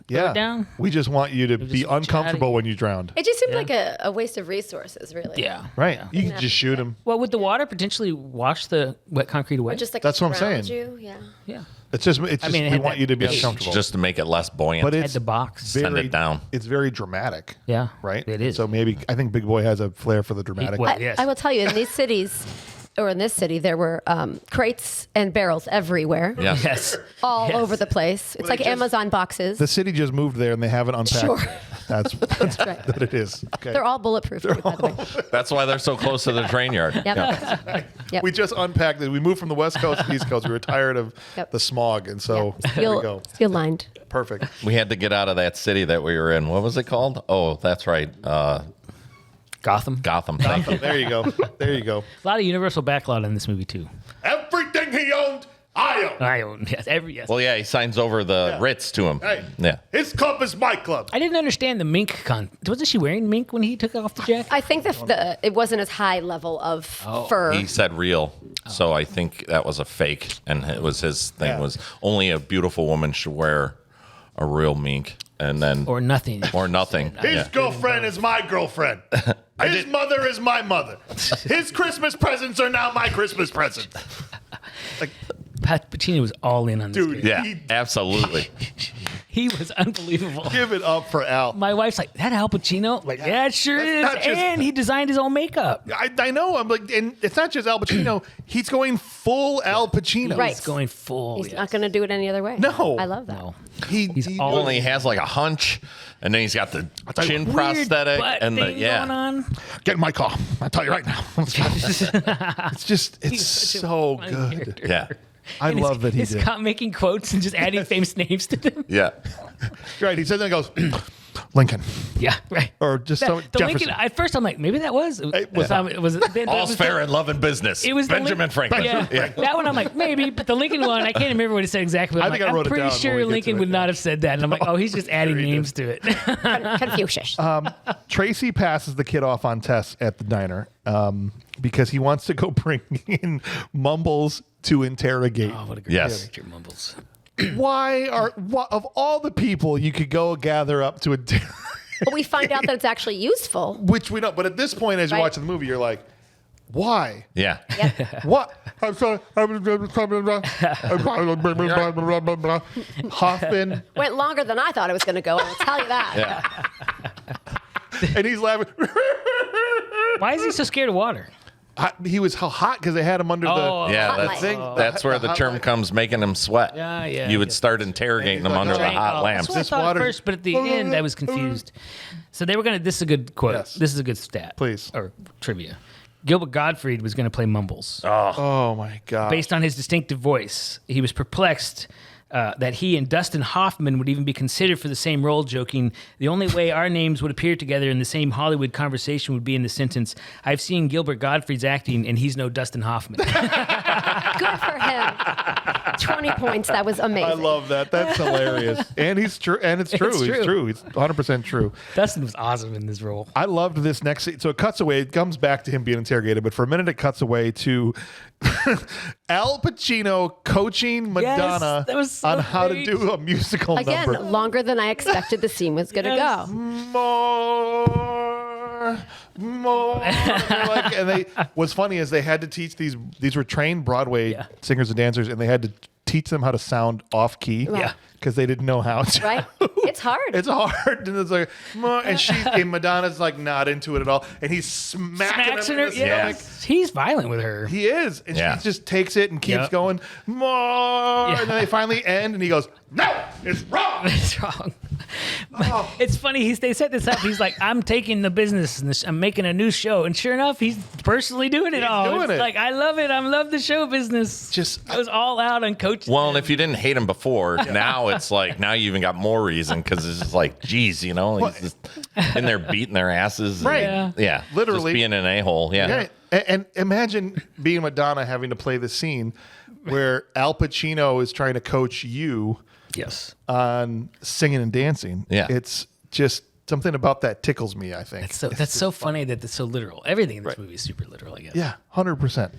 Yeah, it down. we just want you to be just uncomfortable chatty. when you drowned. It just seemed like a waste of resources, really. Yeah. Right, you can just shoot him. Well, would the water potentially wash the wet concrete away? Or just like That's what I'm ground saying. You. Yeah. yeah. It's just mean, it we had want that you to be base. uncomfortable. Just to make it less buoyant. but Had it's the box. Send it down. It's very dramatic. Yeah. Right. It is. So maybe I think Big Boy has a flair for the dramatic. Well, yes. I will tell you, in these cities, or in this city, there were crates and barrels everywhere, Yeah. Yes. all Yes. over the place. It's like just- Amazon boxes. The city just moved there and they haven't unpacked. Sure. That's right. what it is. Okay. They're all bulletproof, too, by the way. That's why they're so close to the train yard. Yep. Yeah. Yep. We just unpacked it. We moved from the West Coast to the East Coast. We were tired of Yep. the smog, and so Yep. there we go. Steel lined. Perfect. We had to get out of that city that we were in. What was it called? Oh, that's right. Gotham. Gotham. Thank you. There you go. There you go. A lot of Universal backlot in this movie too. Everything he owned, I own. I own yes. Well, yeah, he signs over the Ritz to him. Hey. Yeah. His club is my club. I didn't understand the mink Wasn't she wearing mink when he took off the jacket? I think it wasn't as high level of fur. He said real. So I think that was a fake. And it was his thing Yeah. was only a beautiful woman should wear a real mink. And then Or nothing. or nothing. His Yeah. girlfriend is my girlfriend. His mother is my mother. His Christmas presents are now my Christmas presents. Pat Pacino was all in on this. Dude, Dude. Yeah, absolutely. He was unbelievable. give it up for Al. My wife's like, that Al Pacino? Like, yeah, it sure is. not just- And he designed his own makeup. I know. I'm like, and it's not just Al Pacino. He's going full Al Pacino. Right. He's going full. He's yes. not going to do it any other way. No. I love that. No. He all- Only has like a hunch, and then he's got the chin Weird prosthetic butt and the thing going on. get in my car. I'll tell you right now. It's just, it's Such a so funny good. character. Yeah. I And love that he he's did. caught making quotes and just adding famous names to them. Yeah. Right. He says that and goes, Lincoln. Yeah, right. Or just the Jefferson. Lincoln. At first, I'm like, maybe that was. was- Was it? Then, All's fair in love and business. It was the Benjamin Lin- Franklin. Yeah. That one I'm like, maybe, but the Lincoln one, I can't remember what it said exactly. But I I'm, think like, I wrote it I'm pretty down when sure we get to Lincoln it, would yeah. not have said that. And I'm like, oh, he's just adding he names to it. Confucius. Tracy passes the kid off on tests at the diner because he wants to go bring in Mumbles to interrogate. Oh, what a great Yes. character, Mumbles. Why of all the people you could go gather up to interrogate, But we find out that it's actually useful. which we don't. But at this point, as you're Right. watching the movie, you're like, why? Yeah. What? I'm sorry. Hoffman, Went longer than I thought it was going to go. I'll tell you that. Yeah. and he's laughing. Why is he so scared of water? He was hot because they had him under Oh. the. Yeah, Hot that's, light. that's where the hot term light. comes, making him sweat. Yeah, yeah, You would yeah. start interrogating And him he's under like, the hot lamps. That's what I This thought water- at first, but at the end, I was confused. So they were going to, this is a good quote. Yes. This is a good stat. Please. Or trivia. Gilbert Gottfried was going to play Mumbles. Oh my god! Based on his distinctive voice, he was perplexed that he and Dustin Hoffman would even be considered for the same role, joking, the only way our names would appear together in the same Hollywood conversation would be in the sentence, I've seen Gilbert Gottfried's acting and he's no Dustin Hoffman. Good for him. 20 points. That was amazing. I love that. That's hilarious. And he's true. And it's true. It's He's true. true. He's 100% true. Dustin was awesome in this role. I loved this next scene. So it cuts away. It comes back to him being interrogated, but for a minute it cuts away to Al Pacino coaching Madonna that was so on how to great. do a musical Again, number. longer than I expected the scene was going to Yes. go. More. And they what's funny is they had to teach these were trained Broadway Yeah. singers and dancers, and they had to teach them how to sound off key. Yeah. Because they didn't know how to. Right? It's hard. It's hard. And it's like, "More," and Madonna's like not into it at all. And he's smacking Smacks him her. in the Yeah. stomach. He's violent with her. He is. And Yeah. she just takes it and keeps Yep. going, more. And then they finally end, and he goes, no, it's wrong. It's wrong. But Oh. it's funny. They set this up. He's like, I'm taking the business and I'm making a new show. And sure enough, he's personally doing it all. doing It's it. like, I love it. I love the show business. Just- goes all out on coaching. Well, and if you didn't hate him before, now it's like, now you even got more reason because it's just like, geez, you know, he's just in there beating their asses. and- Right. Yeah. Yeah. Literally. Just being an a-hole. Yeah. Yeah. And imagine being Madonna having to play the scene where Al Pacino is trying to coach you Yes. on singing and dancing. Yeah. It's just something about that tickles me, I think. That's so funny that it's so literal. Everything in this movie is super literal, I guess. Yeah, 100%.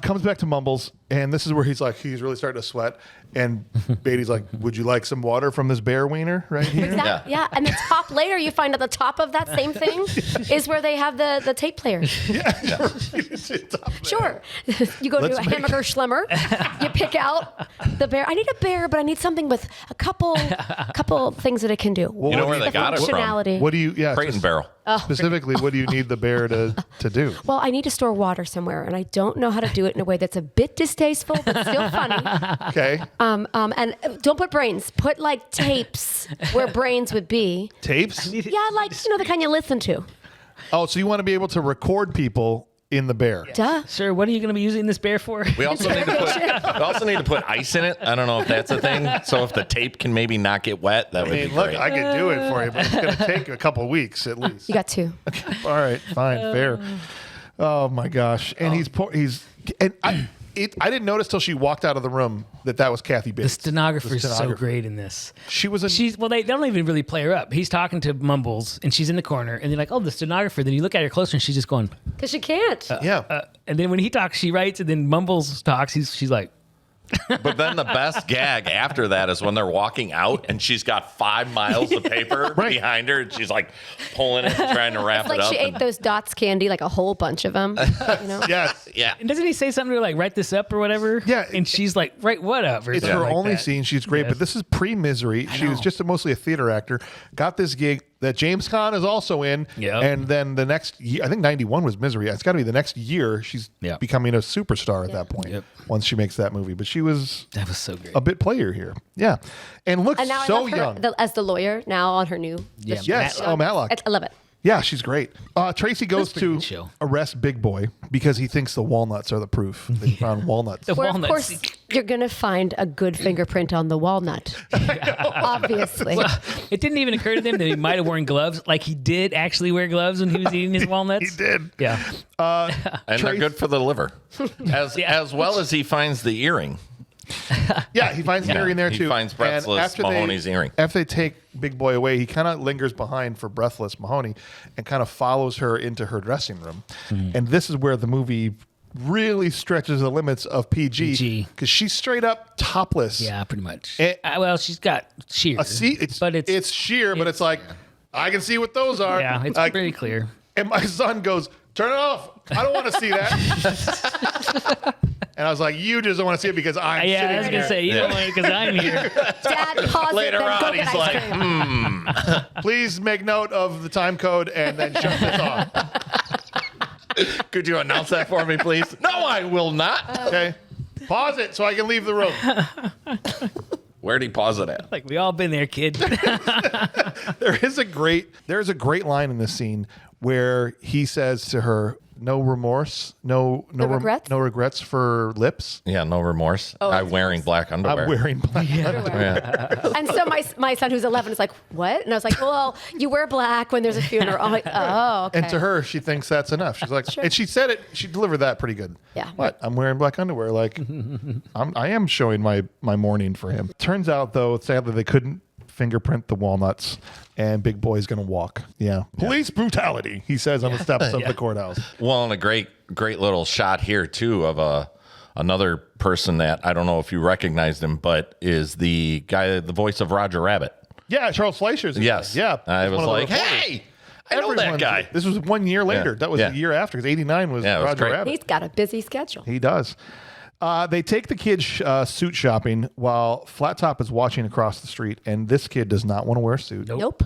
Comes back to Mumbles, and this is where he's really starting to sweat. And Beatty's like, would you like some water from this bear wiener right here? Exactly. Yeah. And the top later, you find at the top of that same thing is where they have the tape player. Sure. You go to a hamburger schlemmer. You pick out the bear. I need a bear, but I need something with a couple things that it can do. You know where they got it from? Functionality. What do you, Crate and Barrel. Specifically, what do you need the bear to do? Well, I need to store water somewhere, and I don't know how to do it in a way that's a bit distasteful, but still funny. Okay. And don't put brains. Put like tapes where brains would be. Tapes? Yeah, like the kind you listen to. Oh, so you want to be able to record people in the bear? Duh. Sir, what are you going to be using this bear for? We also need to put ice in it. I don't know if that's a thing. So if the tape can maybe not get wet, that would be Look, great. I could do it for you, but it's going to take a couple weeks at least. You got two. All right, fine, fair. Oh my gosh! And I didn't notice till she walked out of the room that was Kathy The Bates. stenographer is so great in this. She was They don't even really play her up. He's talking to Mumbles, and she's in the corner, and they're like, "Oh, the stenographer." Then you look at her closer, and she's just going. Because she can't. And then when he talks, she writes, and then Mumbles talks. She's like, But then the best gag after that is when they're walking out and she's got 5 miles of paper behind her and she's like pulling it and trying to wrap It's like it up. she ate those Dots candy, like a whole bunch of them. Yes. Yeah. and doesn't he say something to her like, "Write this up" or whatever? Yeah. And she's like, "Write what up?" Or It's something her like only that. scene. She's great, but this is pre-Misery. She was just mostly a theater actor. Got this gig that James Caan is also in. Yep. And then the next year, I think 91 was Misery. It's got to be the next year. She's becoming a superstar at that point once she makes that movie. But she was That was so great. a bit player here. Yeah. And looks And now so I love her young. as the lawyer now on her new. Yes. Matlock. I love it. Yeah, she's great. Tracy goes That's a pretty to good show. arrest Big Boy because he thinks the walnuts are the proof. They found walnuts. The Where, of walnuts. course, you're going to find a good fingerprint on the walnut. Obviously. It didn't even occur to them that he might have worn gloves. Like he did actually wear gloves when he was eating his walnuts. He did. Yeah. And they're good for the liver. As well as he finds the earring. Yeah, he finds the earring there he too. finds And Breathless after Mahoney's earring. After they take Big Boy away, he kind of lingers behind for Breathless Mahoney and kind of follows her into her dressing room. And this is where the movie really stretches the limits of PG because she's straight up topless. Yeah, pretty much. And- Well, she's got shears. It's sheer, but it's like I can see what those are. Yeah, it's Like, pretty clear. And my son goes, "Turn it off! I don't want to see that." And I was like, "You just don't want to see it because I'm Yeah, sitting I was here. gonna say you don't want it because I'm here. Dad, pause Later it, then go on, get he's ice like, cream. Please make note of the time code and then shut this off." Could you announce that for me, please? No, I will not. Okay, pause it so I can leave the room. Where'd he pause it at? Like we all been there, kid. There's a great line in this scene where he says to her, "No remorse, no regrets? no regrets for lips." Yeah, no remorse. I'm wearing black underwear. I'm wearing black underwear. And so my son, who's 11, is like, "What?" And I was like, "Well, you wear black when there's a funeral." I'm like, "Oh, okay." And to her, she thinks that's enough. She's like, and she said it. She delivered that pretty good. Yeah. What? I'm wearing black underwear. Like, I am showing my mourning for him. Turns out, though, sadly, they couldn't fingerprint the walnuts, and Big Boy's gonna walk. Yeah. Police brutality, he says on the steps of the courthouse. Well, and a great little shot here too of another person that I don't know if you recognized him, but is the guy, the voice of Roger Rabbit. Yeah, Charles Fleischer's. Yes. Yeah. I He's was one of the like, reporters. hey, I know that guy. This was 1 year later. Yeah. That was Yeah. the year after, because 89 was Yeah, it was Roger great. Rabbit. He's got a busy schedule. He does. They take the kid suit shopping while Flat Top is watching across the street, and this kid does not want to wear a suit. Nope.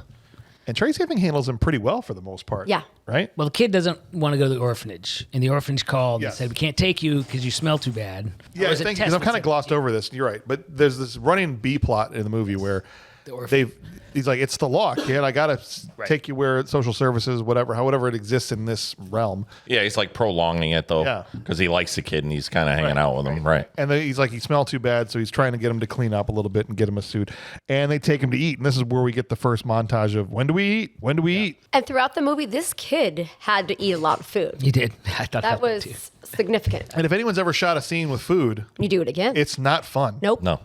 And Tracy, I think, handles him pretty well for the most part. Yeah. Right? Well, the kid doesn't want to go to the orphanage, and the orphanage called Yes. and said, "We can't take you because you smell too bad." Yeah, Or I was it think Tess because I've that kind said- of glossed over this. You're right, but there's this running B plot in the movie where orphan- he's like, "It's the law, kid. I gotta take you where social services, whatever it exists in this realm." Yeah, he's like prolonging it though, Yeah. because he likes the kid and he's kind of hanging out with him, right? And then he's like, he smelled too bad, so he's trying to get him to clean up a little bit and get him a suit. And they take him to eat, and this is where we get the first montage of when do we eat? When do we eat? And throughout the movie, this kid had to eat a lot of food. He did. I thought That was too. significant. And if anyone's ever shot a scene with food, You do it again. it's not fun. Nope. No,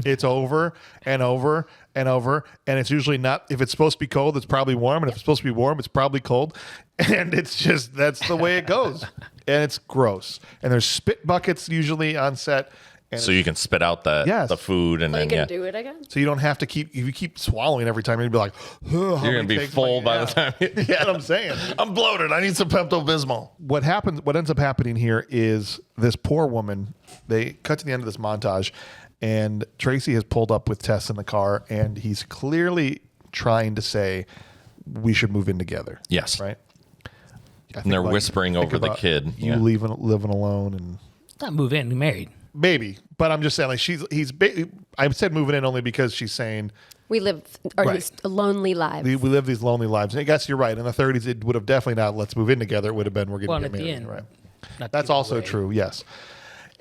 It's over and over and over. And it's usually not, if it's supposed to be cold, it's probably warm. And if it's supposed to be warm, it's probably cold. And it's just, that's the way it goes. And it's gross. And there's spit buckets usually on set. And So you can spit out the food and So you then can do it again. so you don't have to keep, if you keep swallowing every time, you're going to be like, you're going to be full by the time. Yeah, what I'm saying. I'm bloated. I need some Pepto-Bismol. What ends up happening here is this poor woman, they cut to the end of this montage, and Tracy has pulled up with Tess in the car, and he's clearly trying to say, we should move in together. Yes. Right? And they're whispering over the kid. You Yeah. living alone, and Not move in, be married. maybe. But I'm just saying, like, I said moving in only because she's saying, We live these lonely lives. we live these lonely lives. And I guess you're right. In the 30s, it would have definitely not, let's move in together. It would have been, we're going to Well, get at the married. end, Right. not That's give it also away. true, yes.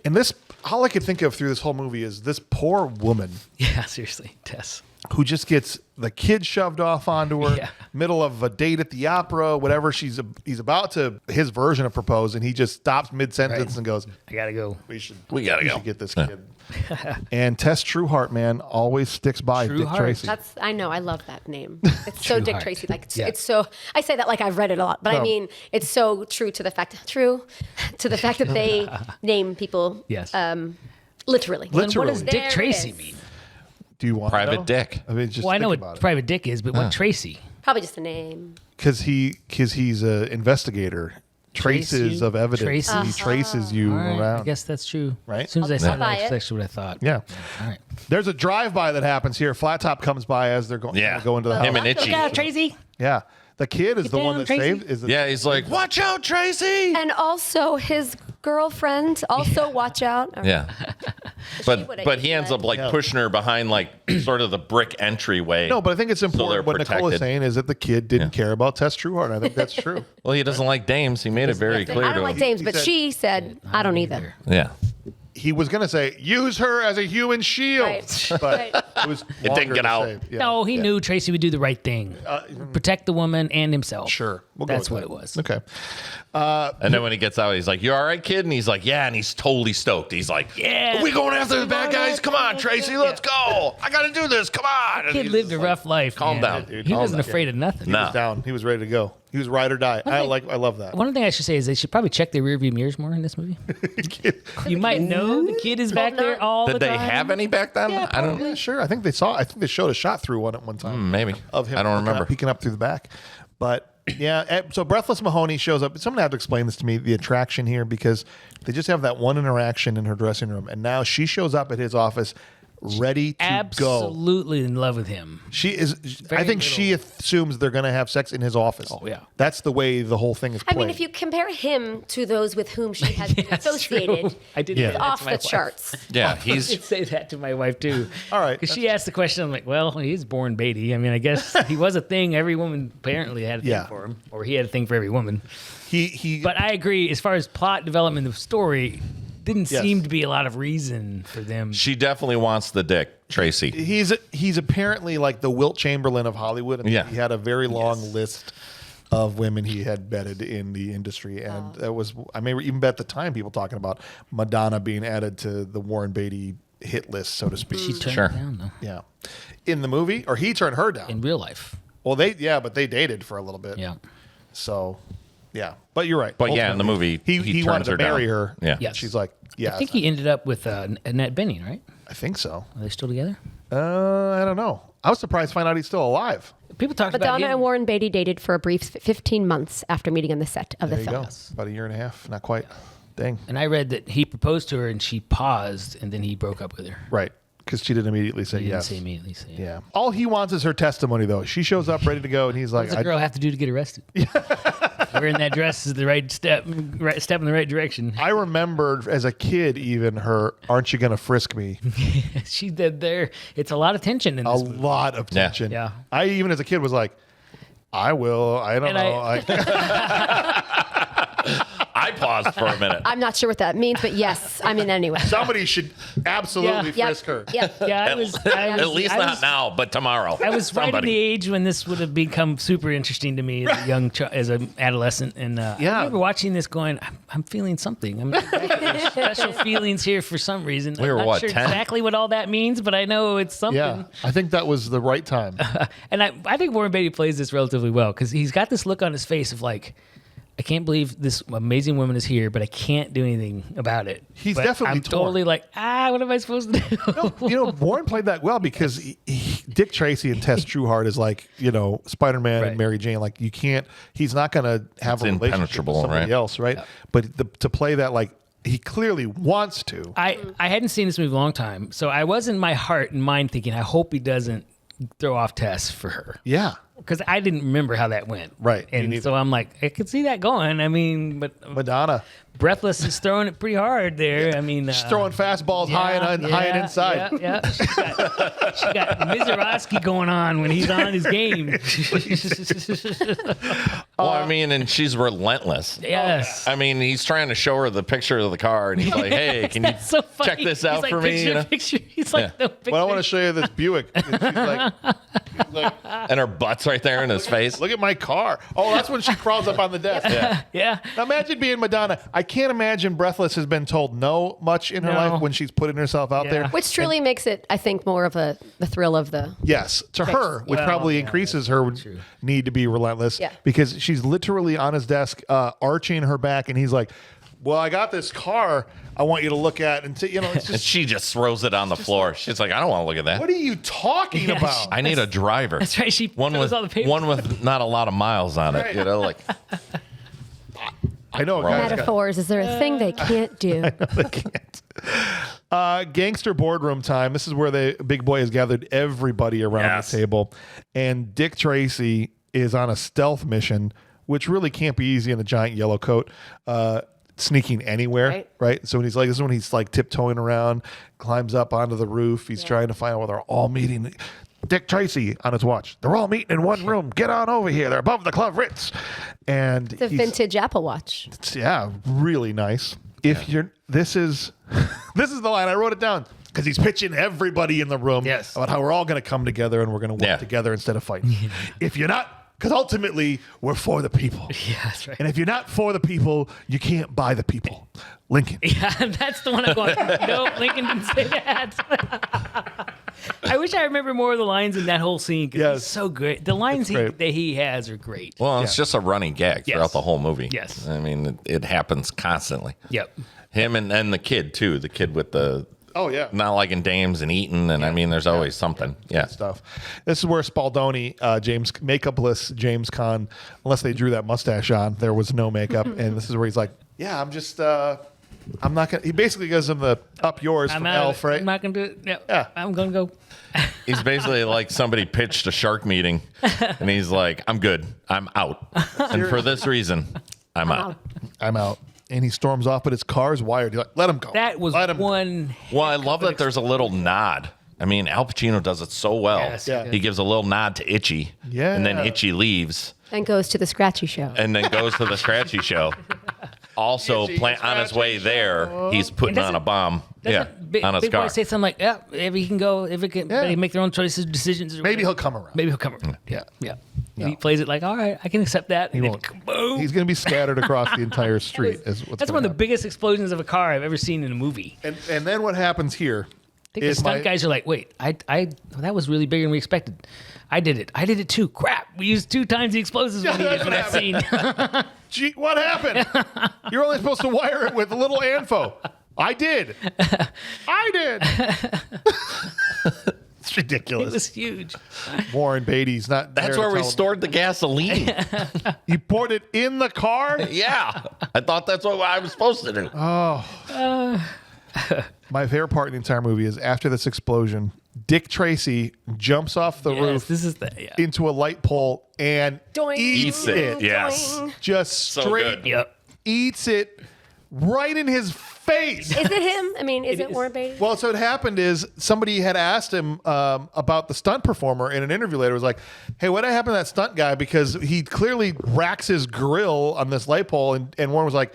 And this, all I could think of through this whole movie is this poor woman Yeah, seriously, Tess. who just gets the kid shoved off onto her, Yeah. middle of a date at the opera, whatever. He's about to, his version of propose, and he just stops mid-sentence Right. and goes, I gotta go. we should gotta go. get this kid. And Tess Trueheart, man, always sticks by Dick Trueheart. Tracy. I know. I love that name. It's so Dick Heart. Tracy. Like Yeah. it's so. I say that like I've read it a lot, but I No. mean it's so true to the fact that they name people. Yes. Literally. Then what does Literally. Dick There it Tracy is. mean? Do you want Private to know? Dick. I mean, just Well, I know think what about Private Dick is, but what Tracy? Probably just a name. because he's an investigator. Traces you? of evidence. Traces? He traces you All right, around. I guess that's true. Right? As soon as I I'll said buy that, it. that's actually what I thought. Yeah. All right. There's a drive-by that happens here. Flat Top comes by as they're going Yeah. into the Him house. and Itchy. Look out, Tracy. Yeah. The kid is the one down, that Tracy. saved. Is the, Yeah, he's like, watch out, Tracy. And also his girlfriend. Also watch out. Yeah. would've But he ends up like Yeah. pushing her behind like sort of the brick entryway. No, but I think it's they're important. What Nicole is protected. saying is that the kid didn't care about Tess Trueheart. I think that's true. Well, he doesn't like dames. He made it very clear I to don't like him. James, He but said- she said, I don't either. Yeah. He was going to say, use her as a human shield. Right. But Right. it was It didn't longer get to out. say. Yeah. No, he knew Tracy would do the right thing. Protect the woman and himself. Sure. We'll go That's with what that. it was. Okay. And then when he gets out, he's like, "You all right, kid?" And he's like, "Yeah." And he's totally stoked. He's like, Yeah. Are we going after the bad guys? Come on, Tracy, let's go. I got to do this. Come on." And Kid he's lived a just like, rough life. Calm man. down, dude. He Calm wasn't down. afraid of nothing. No. He was down. He was ready to go. He was ride or die. I love that. One thing I should say is they should probably check their rearview mirrors more in this movie. You might know the kid is back there all Did the they time. have any back then? I don't know. Yeah, sure. I think they showed a shot through one at one time. Maybe. Of him I don't remember. peeking up through the back. But yeah, so Breathless Mahoney shows up. Someone had to explain this to me, the attraction here, because they just have that one interaction in her dressing room. And now she shows up at his office ready to go. Absolutely in love with him. She is. I think she assumes they're going to have sex in his office. Oh, yeah. That's the way the whole thing is I played. mean, if you compare him to those with whom she has been That's associated, true. I did Yeah. say that to off my the wife. charts. Yeah, I he's did say that to my wife too. All right, because she asked the question. I'm like, well, he's born Beatty. I mean, I guess he was a thing. Every woman apparently had a thing Yeah. for him, or he had a thing for every woman. he. But I agree. As far as plot development of story, didn't Yes. seem to be a lot of reason for them. she definitely wants the dick, Tracy. He's apparently like the Wilt Chamberlain of Hollywood. And Yeah. he had a very long list of women he had betted in the industry, and that was, I may even bet at the time people talking about Madonna being added to the Warren Beatty hit list, so to speak. She turned Sure. it down though. Yeah, in the movie, or he turned her down. In real life, Well, but they dated for a little bit. yeah. So, yeah, but you're right. But yeah, in the Ultimately, movie, he turns wanted to her down. marry her. Yeah. Yes. She's like, yeah, I think he ended up with Annette Bening, right? I think so. Are they still together? I don't know. I was surprised to find out he's still alive. People talked about Madonna him. and Warren Beatty dated for a brief 15 months after meeting on the set of There the you film. go. About a year and a half. Not quite. Dang. And I read that he proposed to her and she paused and then he broke up with her. Right. Because she didn't immediately say He didn't yes. say immediately. Say yes. Yeah. All he wants is her testimony, though. She shows up ready to go, and he's What like, does a girl have to do to get arrested? Wearing that dress is the right step in the right direction. I remembered as a kid, even her, aren't you going to frisk me? She did there. It's a lot of tension in A this movie. lot of Yeah. tension. Yeah. I, even as a kid, was like, I will. I don't And know. I I paused for a minute. I'm not sure what that means, but yes, I mean, anyway. Somebody should absolutely Yep. frisk her. Yep. Yeah, At least not now, but tomorrow. I was right in the age when this would have become super interesting to me as a young as an adolescent, and I remember watching this, going, "I'm feeling something. There's special feelings here for some reason. We were, I'm not what, sure 10? exactly what all that means, but I know it's something." Yeah, I think that was the right time. And I think Warren Beatty plays this relatively well because he's got this look on his face of like, I can't believe this amazing woman is here, but I can't do anything about it. He's But definitely I'm torn. totally like, what am I supposed to do? Warren played that well because Dick Tracy and Tess Trueheart is like, Spider-Man Right. and Mary Jane. Like, you can't, he's not going to have It's a relationship with impenetrable, somebody right? else, right? But to play that, like, he clearly wants to. I hadn't seen this movie in a long time, so I was in my heart and mind thinking, I hope he doesn't throw off Tess for her. Yeah. Because I didn't remember how that went. Right, me And neither. so I'm like, I could see that going. I mean, but Madonna. Breathless is throwing it pretty hard there. I mean, She's throwing fastballs high and inside. Yeah. She got Mizerowski going on when he's on his game. Well, I mean, and she's relentless. Yes. I mean, he's trying to show her the picture of the car, and he's like, "Hey, can you That's so funny. check this out He's like, for me?" picture, You know? picture. He's like, Yeah. no, picture. Well, I want to show you this Buick. And she's like, And her butt's right there in his face. look at my car. Oh, that's when she crawls up on the desk. Yeah. Now imagine being Madonna. I can't imagine Breathless has been told no much in her No. life when she's putting herself out Yeah. there. Which truly makes it, I think, more of the thrill of the. Yes, to her, which Well, probably yeah, increases her need to be relentless. Yeah. Because she's literally on his desk, arching her back, and he's like, "Well, I got this car. I want you to look at." And it's And just, she just throws it on the floor. She's like, "I don't want to look at that. what are you talking Yeah, about? I need a driver." That's right. She One fills with all the papers. one with not a lot of miles on it. Right. You know, like I know a guy's got- Metaphors. Is there a thing they can't do? They can't. Gangster boardroom time. This is where the Big Boy has gathered everybody around Yes. the table, and Dick Tracy is on a stealth mission, which really can't be easy in a giant yellow coat. Sneaking anywhere, right? So when this is when he's like tiptoeing around, climbs up onto the roof. He's trying to find out where they're all meeting. Dick Tracy on his watch. They're all meeting in one room. Get on over here. They're above the Club Ritz. And It's a vintage Apple Watch. really nice. This is the line. I wrote it down because he's pitching everybody in the room Yes. about how we're all going to come together and we're going to work together instead of fighting. If you're not, because ultimately we're for the people. Yeah, that's right. And if you're not for the people, you can't buy the people. Lincoln. Yeah, that's the one I'm going, no, Lincoln didn't say that. I wish I remember more of the lines in that whole scene because Yes. it's so great. The lines great. that he has are great. well, it's just a running gag Yes. throughout the whole movie. Yes. I mean, it happens constantly. Yep. Him and the kid too. The kid with the Oh, yeah. not liking dames and eating, and I mean, there's always something. Yeah. Stuff. This is where Spaldoni, makeupless James Caan, unless they drew that mustache on, there was no makeup. And this is where he's like, yeah, I'm just, I'm not going to, he basically gives him the up yours I'm from out of Elf, it. right? I'm not going to do it. No, Yeah. I'm going to go. He's basically like somebody pitched a shark meeting, and he's like, "I'm good. I'm out. And for this reason, I'm out." I'm out. And he storms off, but his car's wired. He's like, let him go. That was Let him go. one. Well, I love that there's a little nod. I mean, Al Pacino does it so well. Yes, Yeah. He gives a little nod to Itchy. Yeah. And then Itchy leaves And goes to the Scratchy Show. and then goes to the Scratchy Show. Also, Itchy, on his way Scratchy there, he's putting doesn't- on a bomb. Big, on his Big Boy car. say something like, "Yeah, if he can go, if it can, Yeah. they make their own choices, decisions. Or Maybe whatever. he'll come around. Maybe he'll come around. Yeah. And he plays it like, all right, I can accept that. He And then won't. boom. He's going to be scattered across the entire street. Is what's That's gonna one of the happen. biggest explosions of a car I've ever seen in a movie. And then what happens here I think the is stunt guys are like, wait, that was really bigger than we expected. I did it too. Crap. We used 2 times the explosives we needed for that scene. Gee, what happened? You're only supposed to wire it with a little ANFO. I did. It's It ridiculous. was huge. Warren Beatty's not. That's there where to we tell him. stored the gasoline. You poured it in the car. Yeah. I thought that's what I was supposed to do. My favorite part in the entire movie is after this explosion, Dick Tracy jumps off the Yes, roof this is the into a light pole and Doink. eats it. Yes. Doink. Just So straight good. Yep. eats it right in his face. Is it him? I mean, is it is. Warren Beatty? Well, so what happened is somebody had asked him about the stunt performer in an interview later. It was like, hey, what happened to that stunt guy? Because he clearly racks his grill on this light pole. And Warren was like,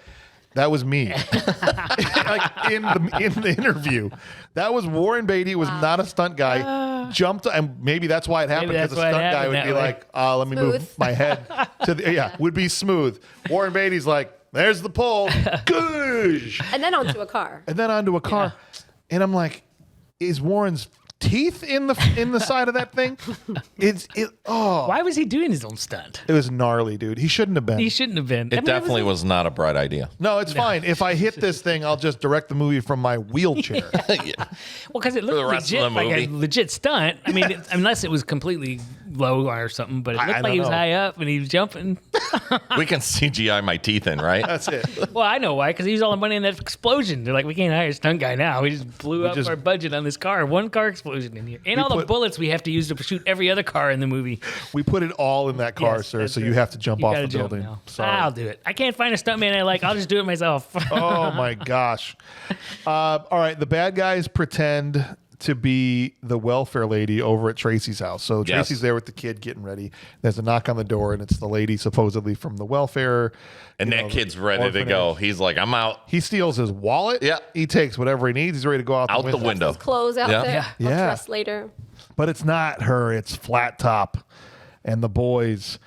That was me. Like in the interview. That was Warren Beatty. Was not a stunt guy. Jumped, and maybe that's why it happened, because a stunt guy would be like, let me move my head to the, would be smooth. Warren Beatty's like, there's the pole. Goosh. And then onto a car. And I'm like, is Warren's teeth in the side of that thing? Why was he doing his own stunt? It was gnarly, dude. He shouldn't have been. He shouldn't have been. It definitely was not a bright idea. No, it's fine. If I hit this thing, I'll just direct the movie from my wheelchair. Well, because it looked legit, like a legit stunt. I mean, unless it was completely low or something, but it looked like he was high up and he was jumping. We can CGI my teeth in, right? That's it. Well, I know why, because he used all the money in that explosion. They're like, we can't hire a stunt guy now. We just blew up our budget on this car. One car explosion in here. And all the bullets we have to use to shoot every other car in the movie. We put it all in that car, sir, so you have to jump off the building. Sorry. I'll do it. I can't find a stuntman I like. I'll just do it myself. Oh, my gosh. All right, the bad guys pretend to be the welfare lady over at Tracy's house. So Tracy's there with the kid getting ready. There's a knock on the door, and it's the lady supposedly from the welfare. And that kid's ready to go. He's like, I'm out. He steals his wallet. Yeah. He takes whatever he needs. He's ready to go out the window. His clothes out there. I'll Yeah. dress later. But it's not her. It's Flat Top and the boys.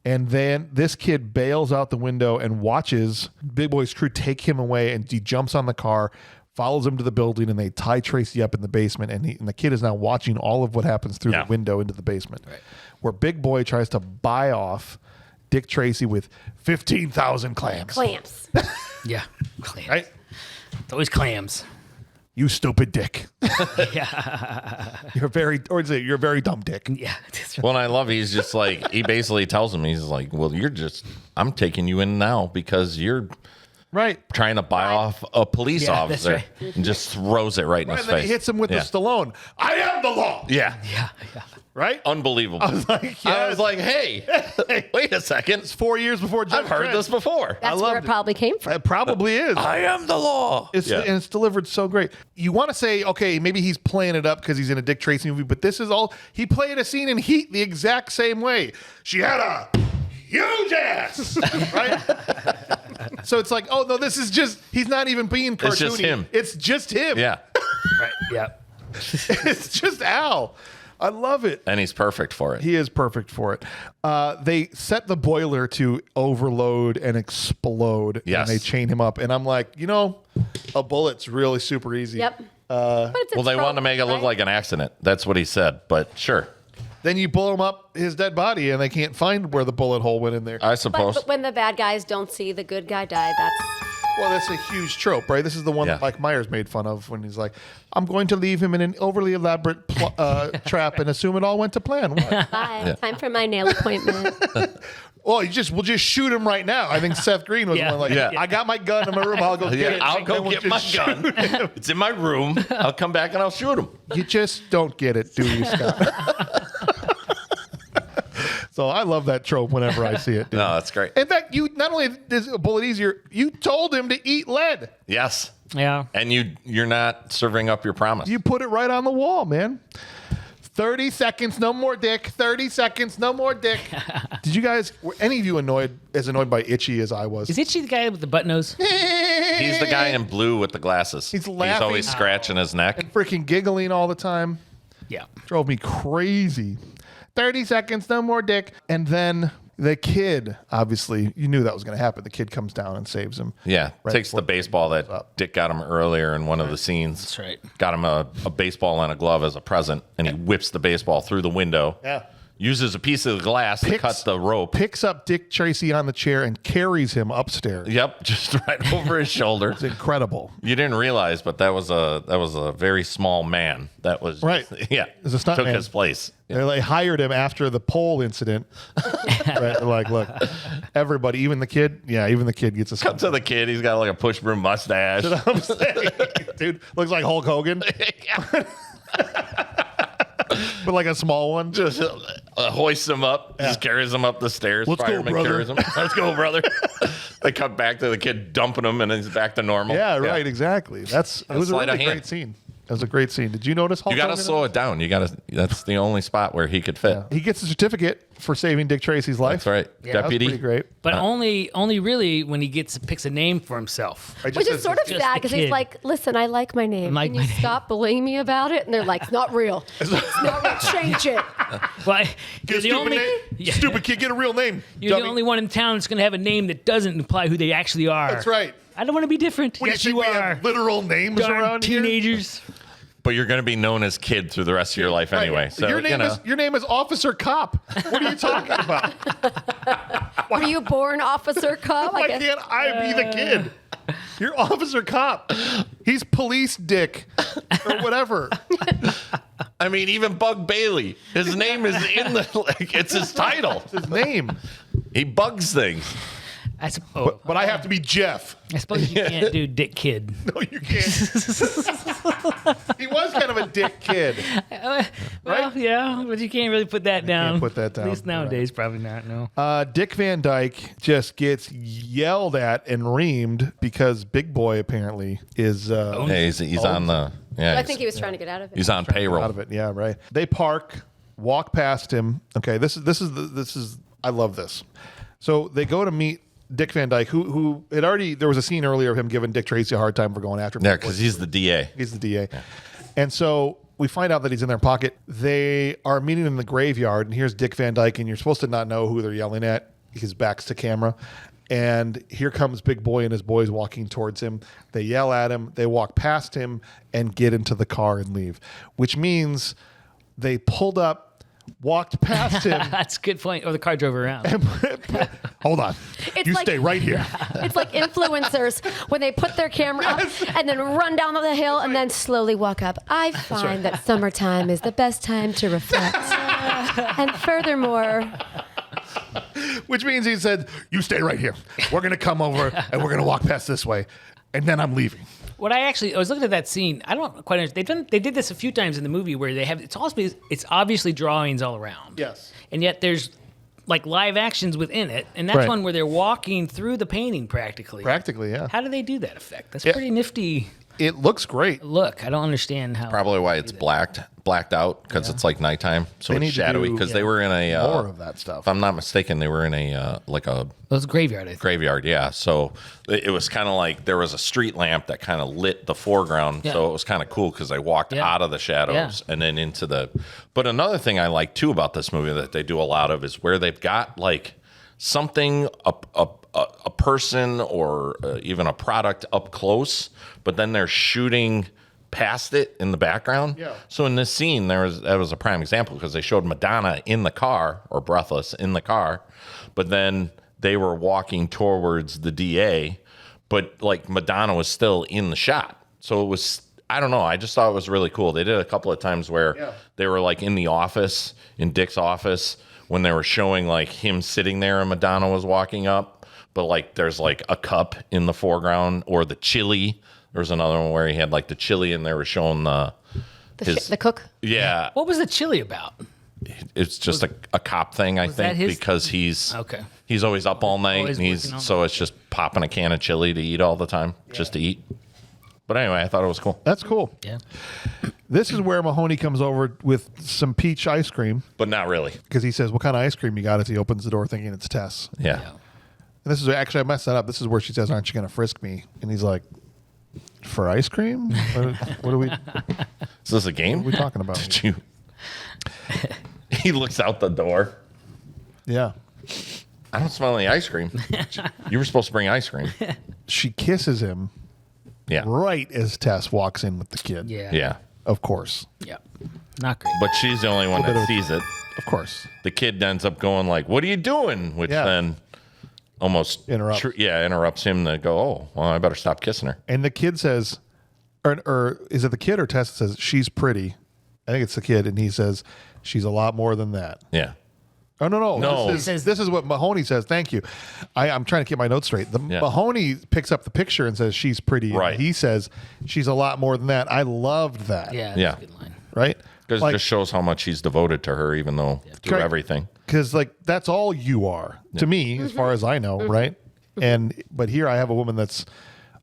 And then this kid bails out the window and watches Big Boy's crew take him away, and he jumps on the car, follows him to the building, and they tie Tracy up in the basement. And the kid is now watching all of what happens through the window into the basement, where Big Boy tries to buy off Dick Tracy with 15,000 clams. Clamps. Yeah. Clams. Right? It's always clams. You stupid dick. Yeah. You're a very dumb dick. Yeah. That's right. Well, and I love he's just like, he basically tells him, he's like, well, I'm taking you in now because you're trying to buy off a police officer, and just throws it right in his And then face. he hits him with the Stallone. I am the law. Yeah. Right? Unbelievable. I was like, hey, wait a second. It's 4 years before Judge I've heard Dredd. this before. That's where it probably came from. It probably is. I am the law. And it's delivered so great. You want to say, okay, maybe he's playing it up because he's in a Dick Tracy movie, but this is all, he played a scene in Heat the exact same way. She had a huge ass, right? So it's like, oh, no, this is just, he's not even being cartoony. It's just him. It's just him. Yeah. Right. Yeah. It's just Al. I love it. And he's perfect for it. He is perfect for it. They set the boiler to overload and explode. Yes. And they chain him up. And I'm like, a bullet's really super easy. Yep. But it's a Well, they trope, wanted to make it look like an accident. That's what he said, but sure. Then you blow him up his dead body, and they can't find where the bullet hole went in there. I suppose. But when the bad guys don't see the good guy die, That's a huge trope, right? This is the one that Mike Myers made fun of when he's like, I'm going to leave him in an overly elaborate trap and assume it all went to plan. What? bye. Time for my nail appointment. Well, we'll just shoot him right now. I think Seth Green was the one like, I got my gun in my room. I'll go get it. I'll go get my gun. It's in my room. I'll come back and I'll shoot him. You just don't get it, do you, Scott? So I love that trope whenever I see it. Dude. No, that's great. In fact, you not only is a bullet easier, you told him to eat lead. Yes. Yeah. And you're not serving up your promise. You put it right on the wall, man. 30 seconds, no more dick. 30 seconds, no more dick. Did you guys, were any of you annoyed by Itchy as I was? Is Itchy the guy with the butt nose? He's the guy in blue with the glasses. He's laughing. He's always scratching his neck. And freaking giggling all the time. Yeah. Drove me crazy. 30 seconds, no more dick. And then the kid, obviously, you knew that was going to happen. The kid comes down and saves him. Yeah. Takes the baseball that Dick got him earlier in one of the scenes. That's right. Got him a baseball and a glove as a present, and he whips the baseball through the window. Yeah. Uses a piece of glass to cut the rope. Picks up Dick Tracy on the chair and carries him upstairs. Yep, just right over his shoulder. It's incredible. You didn't realize, but that was a very small man. That was Yeah, As a stunt took man. his place. They hired him after the pole incident. Right? They're like, look, everybody, even the kid. Yeah, even the kid gets a Cut to the kid. He's got like a push broom mustache. I'm saying, dude, looks like Hulk Hogan, but like a small one. Just hoists him up. Just carries him up the stairs. Let's go, Fireman brother. carries him. Let's go, brother. They cut back to the kid dumping him, and he's back to normal. Yeah, right, exactly. It was a sleight of really hand. great scene. It was a great scene. Did you notice Hulk You got to Hogan? slow it down. That's the only spot where he could fit. He gets the certificate. for saving Dick Tracy's life. That's right. Yeah. That was Deputy. pretty great. But only really when he picks a name for himself. Which is sort of just sad the because he's kid. like, listen, I like my name. like Can you my name." stop bullying me about it? And they're like, it's not real. It's not real. Change it. Well, Get a stupid name. Stupid kid, get a real name. You're dummy. the only one in town that's going to have a name that doesn't imply who they actually are. That's right. I don't want to be different. What Yes, do you think we are. have literal names Darn around here? teenagers. But you're going to be known as Kid through the rest of your life anyway. So your name is Officer Cop. What are you talking about? Were you born Officer Cop? Why can't I be the kid? You're Officer Cop. He's Police Dick or whatever. I mean, even Bug Bailey, his name is in the it's his title. It's his name. He bugs things. But I have to be Jeff. I suppose you can't do Dick Kid. No, you can't. He was kind of a dick kid. Well, yeah, but you can't really put that down. can't put that down. At least nowadays, probably not. No. Dick Van Dyke just gets yelled at and reamed because Big Boy apparently is Yeah, he's on the. Yeah, I think he was trying to get out of it. he's on payroll. out of it. Yeah, right. They park, walk past him. Okay, this is I love this. So they go to meet Dick Van Dyke, who had already, there was a scene earlier of him giving Dick Tracy a hard time for going after him. Yeah, because he's the DA. He's the DA. Yeah. And so we find out that he's in their pocket. They are meeting in the graveyard, and here's Dick Van Dyke, and you're supposed to not know who they're yelling at. His back's to camera. And here comes Big Boy and his boys walking towards him. They yell at him. They walk past him and get into the car and leave, which means they pulled up, walked past him. That's a good point. Or the car drove around. Hold on. It's you like- stay right here. It's like influencers when they put their camera up and then run down the hill and then slowly walk up. I find that summertime is the best time to reflect. And furthermore, Which means he said, you stay right here. We're going to come over and we're going to walk past this way. And then I'm leaving. What I was looking at that scene. I don't quite understand. They did this a few times in the movie where they have it's obviously drawings all around. Yes. And yet there's like live actions within it, and that's Right. one where they're walking through the painting practically. Practically, yeah. How do they do that effect? That's Yeah. pretty nifty. It looks great. Look, I don't understand how. Probably why it's blacked out because it's like nighttime, so They need it's to shadowy. do Because they were in a More of that stuff. If I'm not mistaken, they were in a like a Those graveyard, I think. graveyard. Yeah, so it was kind of like there was a street lamp that kind of lit the foreground, Yeah. so it was kind of cool because they walked Yeah. out of the shadows and then into the. But another thing I like too about this movie that they do a lot of is where they've got like something a person or even a product up close, but then they're shooting past it in the background. Yeah. So in this scene, that was a prime example because they showed Madonna in the car or Breathless in the car, but then they were walking towards the DA, but like Madonna was still in the shot. So it was, I don't know. I just thought it was really cool. They did a couple of times where they were like in the office, in Dick's office, when they were showing like him sitting there and Madonna was walking up, but like there's like a cup in the foreground or the chili. There was another one where he had like the chili and they were showing the cook. Yeah. What was the chili about? It's just a cop thing, I that think, his- because he's Okay. he's always up all night. Always And working all so it's just popping a can of chili to eat all the time, just to eat. But anyway, I thought it was cool. That's cool. Yeah. This is where Mahoney comes over with some peach ice cream But not really. because he says, what kind of ice cream you got as he opens the door thinking it's Tess. Yeah. And this is actually, I messed that up. This is where she says, aren't you going to frisk me? And he's like, for ice cream? What are we Is this a game? we talking about? Did you? He looks out the door. Yeah. I don't smell any ice cream. You were supposed to bring ice cream. She kisses him Yeah. right as Tess walks in with the kid. Yeah. Yeah. Of course. Yeah. Not great. But she's the only one bit that of- sees it. Of course. The kid ends up going like, "What are you doing?" Which Yeah. then almost Interrupts. interrupts him to go, "Oh, well, I better stop kissing her." And the kid says, or is it the kid or Tess that says, she's pretty? I think it's the kid. And he says, she's a lot more than that. Yeah. Oh, no. No. This is what Mahoney says. Thank you. I'm trying to keep my notes straight. Mahoney picks up the picture and says, she's pretty. Right. And he says, she's a lot more than that. I loved that. Yeah. That's Yeah. a good line. Right? Because it just shows how much he's devoted to her, even though through Correct. everything. Because like that's all you are to me, as far as I know, right? But here I have a woman that's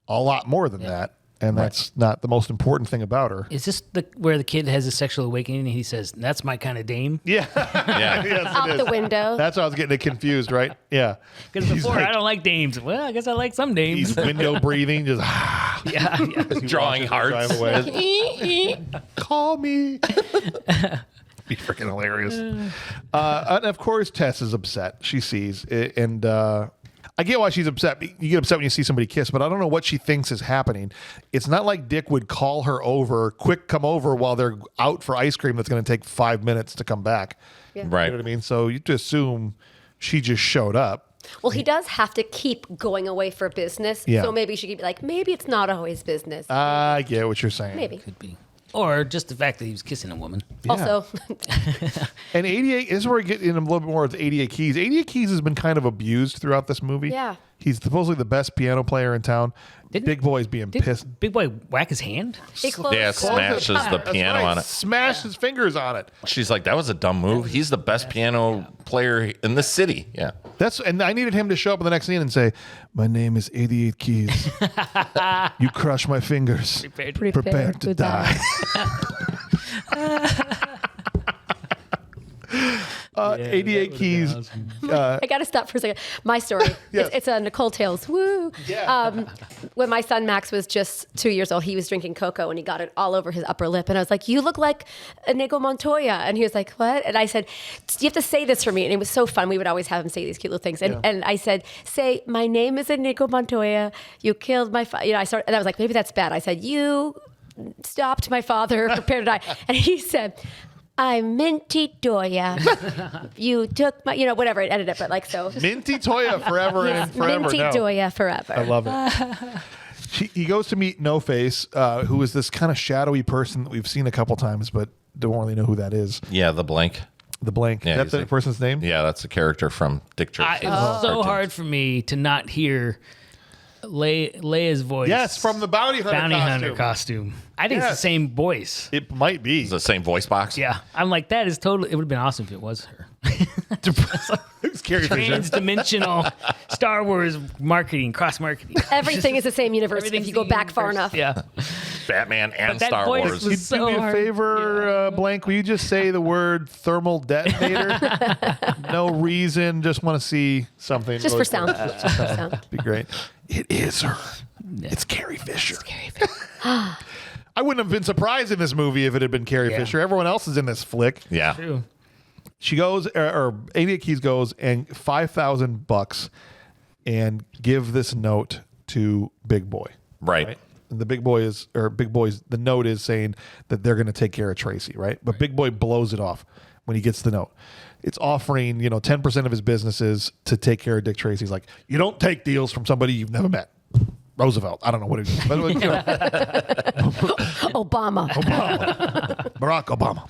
a lot more than that, And that's not the most important thing about her. Is this where the kid has a sexual awakening and he says, "That's my kind of dame"? Yeah. Yeah. Yes, Out it the is. window. That's why I was getting it confused, right? Yeah. Because He's before, like- I don't like dames. Well, I guess I like some dames. He's window breathing, just yeah. Drawing hearts. drive away. Call me. Be freaking hilarious. And of course, Tess is upset. She sees it, and I get why she's upset. You get upset when you see somebody kiss, but I don't know what she thinks is happening. It's not like Dick would call her over, quick, come over while they're out for ice cream. That's going to take 5 minutes to come back. Yeah. Right. You know what I mean? So you have to assume she just showed up. Well, he does have to keep going away for business. Yeah. So maybe she could be like, maybe it's not always business. I get what you're saying. Maybe. Could be. Or just the fact that he was kissing a woman. Also, And 88, this is where we get in a little bit more with 88 Keys. 88 Keys has been kind of abused throughout this movie. Yeah. He's supposedly the best piano player in town. Big Boy's being pissed. Big Boy whack his hand? he closed Yeah, smashes the That's piano right. on it. Smashed his fingers on it. She's like, that was a dumb move. He's the best piano player in the city. Yeah. And I needed him to show up in the next scene and say, "My name is 88 Keys. You crush my fingers. Prepare to die." 88 Keys. I got to stop for a second. My story. Yes. It's a Nicole Tales. Woo. Yeah. When my son Max was just 2 years old, he was drinking cocoa and he got it all over his upper lip. And I was like, "You look like Inigo Montoya." And he was like, "What?" And I said, "You have to say this for me." And it was so fun. We would always have him say these cute little things. And I said, "Say, my name is Inigo Montoya. You killed my father." I started, and I was like, maybe that's bad. I said, "You stopped my father, prepare to die." And he said, "I'm Minty Doya. You took my," whatever. I edited it, but like so. Minty Toya forever and forever. Minty No. Doya forever. I love it. He goes to meet No Face, who is this kind of shadowy person that we've seen a couple times, but don't really know who that is. Yeah, the blank. The blank. Yeah, That's the he's like- person's name? Yeah, that's the character from Dick Tracy. It's so hard for me to not hear Leia's voice. Yes, from the Bounty Hunter Hunter costume. I think it's Yes. the same voice. It might be. It's the same voice box. Yeah. I'm like, that is totally, it would have been awesome if it was her. It's Carrie Fisher. Trans-dimensional Star Wars marketing, cross-marketing. Everything is the same universe if Everything's you go the back far universe. enough. Yeah. Batman and that Star voice Wars. was- Could you so do me a hard. favor, Blank? Will you just say the word thermal detonator? No reason. Just want to see something. Just really for sound. quick. Just for sound. Be great. It is her. It's Carrie Fisher. I wouldn't have been surprised in this movie if it had been Carrie Fisher. Everyone else is in this flick. Yeah. True. She goes, or 88 Keys goes, and $5,000 and give this note to Big Boy. Right. And the Big Boy's, the note is saying that they're going to take care of Tracy, right? But Big Boy blows it off when he gets the note. It's offering, 10% of his businesses to take care of Dick Tracy. He's like, you don't take deals from somebody you've never met. Roosevelt. I don't know what it is. But, Obama. Barack Obama.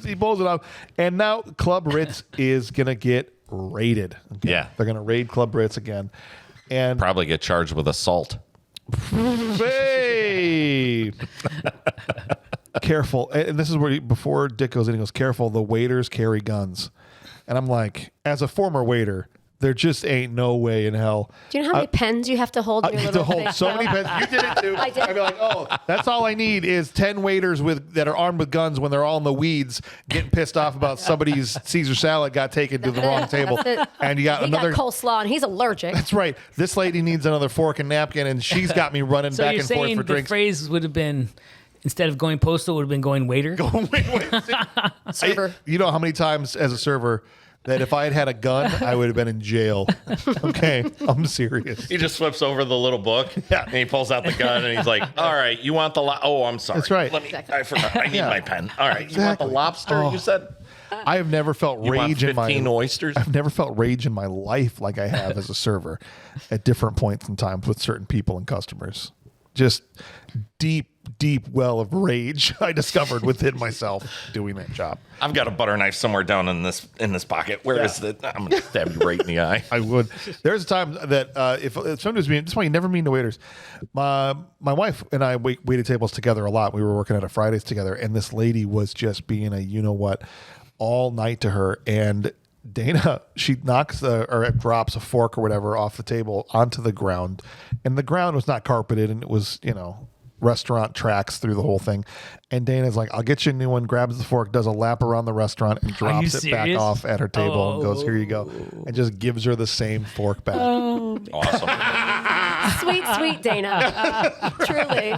He blows it off. And now Club Ritz is going to get raided. Okay? Yeah. They're going to raid Club Ritz again. And Probably get charged with assault. hey, careful. And this is where, before Dick goes in, he goes, careful, the waiters carry guns. And I'm like, as a former waiter, there just ain't no way in hell. Do you know how many pens you have to hold in You your have to little hold thing? so many pens. You did it too. I did. I'd be like, oh, that's all I need is 10 waiters that are armed with guns when they're all in the weeds getting pissed off about somebody's Caesar salad got taken to the wrong table. That's it. And you got He another. got coleslaw and he's allergic. That's right. This lady needs another fork and napkin, and she's got me running So back you're and forth saying for the drinks. phrase would have been, instead of going postal, would have been going waiter? Server. You know how many times as a server that if I had had a gun, I would have been in jail. Okay, I'm serious. He just flips over the little book Yeah. and he pulls out the gun and he's like, all right, you want the oh, I'm sorry. That's right. Let me, I forgot. I need Yeah. my pen. All right. You want the Exactly. lobster, Oh. you said? I have never felt You want rage in 15 my oysters? I've never felt rage in my life like I have as a server at different points in times with certain people and customers. Just deep well of rage I discovered within myself doing that job. I've got a butter knife somewhere down in this pocket. Where is it? I'm gonna stab you right in the eye. I would. There's a time that if somebody's being, this is why you never mean to waiters. My wife and I waited tables together a lot. We were working at a Fridays together, and this lady was just being a you know what all night to her, and Dana, she knocks or drops a fork or whatever off the table onto the ground, and the ground was not carpeted, and it was, restaurant tracks through the whole thing. And Dana's like, I'll get you a new one, grabs the fork, does a lap around the restaurant, and drops it back off at her table and goes, here you go. And just gives her the same fork back. Awesome. Sweet, sweet Dana. Truly.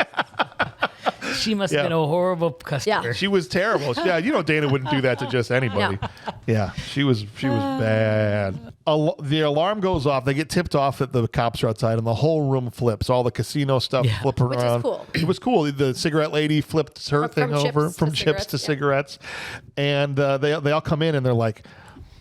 She must have been a horrible customer. Yeah. She was terrible. Yeah, Dana wouldn't do that to just anybody. No. Yeah, she was bad. The alarm goes off. They get tipped off that the cops are outside, and the whole room flips. All the casino stuff flipping Which is around. cool. It was cool. The cigarette lady flipped her thing over from chips to cigarettes, and they all come in and they're like,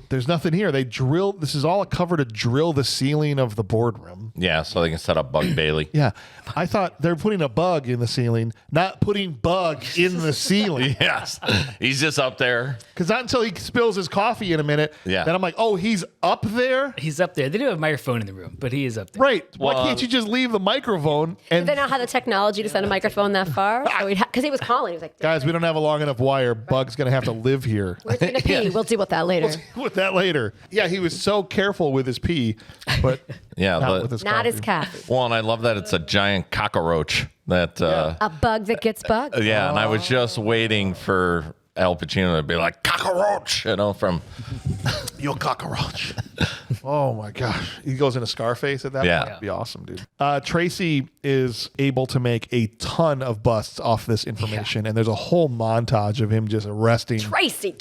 there's nothing here. They drill. This is all a cover to drill the ceiling of the boardroom. Yeah, so they can set up Bug Bailey. Yeah. I thought they're putting a bug in the ceiling, not putting bug in the ceiling. Yes. He's just up there. Because not until he spills his coffee in a minute, then I'm like, oh, he's up there? He's up there. They do have a microphone in the room, but he is up there. Right. Why can't you just leave the microphone? And Did they not have the technology to send a microphone that far? Because he was calling. He was like, guys, we don't have a long enough wire. Bug's going to have to live here. where's he going to pee? We'll deal with that later. With that later. Yeah, he was so careful with his pee, but not with his Not coffee. his coffee. Well, and I love that it's a giant cockroach that A bug that gets bugged. yeah, and I was just waiting for Al Pacino to be like cockroach, from Yo, cockroach. Oh my gosh. He goes into Scarface at that Yeah. point. That'd be awesome, dude. Tracy is able to make a ton of busts off this information, and there's a whole montage of him just arresting. Tracy.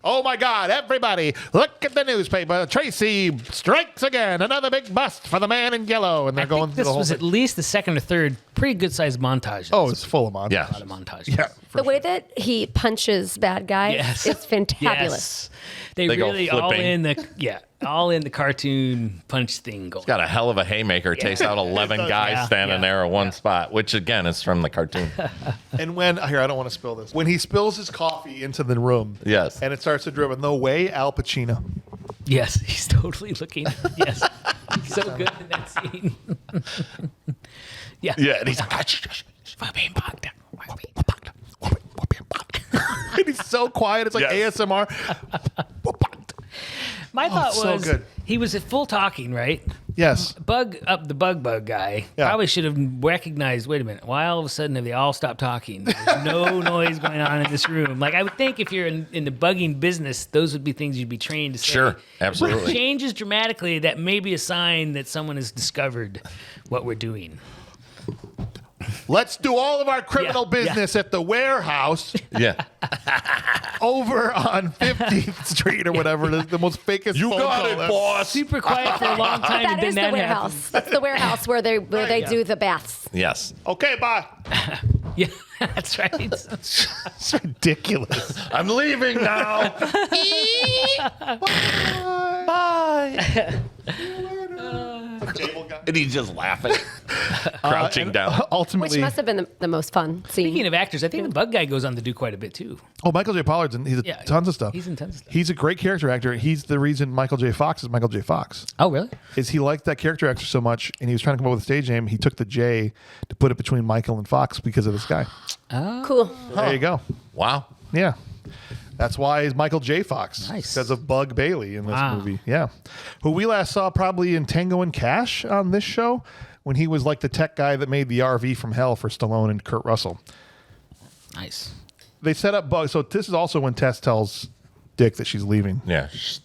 Oh my God, everybody, look at the newspaper. Tracy strikes again. Another big bust for the man in yellow. And they're going through This the whole was thing. at least the second or third pretty good sized montage. Oh, it's full of montage. Yeah. A lot of montage. Yeah. The way that he punches bad guys Yes. is fantabulous. Yes. They go really all flipping. in the cartoon punch thing going. got a hell of a haymaker. Takes out 11 guys standing there at one spot, which again is from the cartoon. And when, here, I don't want to spill this. When he spills his coffee into the room. Yes. And it starts to drip. No way, Al Pacino. Yes, he's totally looking. Yes. He's so good in that scene. Yeah. Yeah, and he's We're being bugged. And he's so quiet. It's like Yes. ASMR. My thought so was good. he was at full talking, right? Yes. The bug guy probably should have recognized, wait a minute, why all of a sudden have they all stopped talking? There's no noise going on in this room. Like, I would think if you're in the bugging business, those would be things you'd be trained to say. Sure, absolutely. If it changes dramatically, that may be a sign that someone has discovered what we're doing. Let's do all of our criminal Yeah, yeah. business at the warehouse yeah. over on 15th Street or whatever. The most fakest You phone got call it, ever. boss. Super quiet for a long time, and That then is the that warehouse. happens. That's the warehouse where they do the baths. Yes. Okay, bye. Yeah, that's right. It's ridiculous. I'm leaving now. Bye. And he's just laughing, crouching down. Which Ultimately, must have been the most fun scene. Speaking of actors, I think the bug guy goes on to do quite a bit too. Michael J. Pollard's in. He's in tons of stuff. He's in tons of stuff. He's a great character actor. He's the reason Michael J. Fox is Michael J. Fox. Oh, really? Is he liked that character actor so much, and he was trying to come up with a stage name. He took the J to put it between Michael and Fox because of this guy. Cool. There you go. Wow. Yeah. That's why he's Michael J. Fox. Nice. Because of Bug Bailey in this Wow. movie. Yeah. Who we last saw probably in Tango and Cash on this show when he was like the tech guy that made the RV from hell for Stallone and Kurt Russell. Nice. They set up Bug. So this is also when Tess tells Dick that she's leaving. Yeah. Just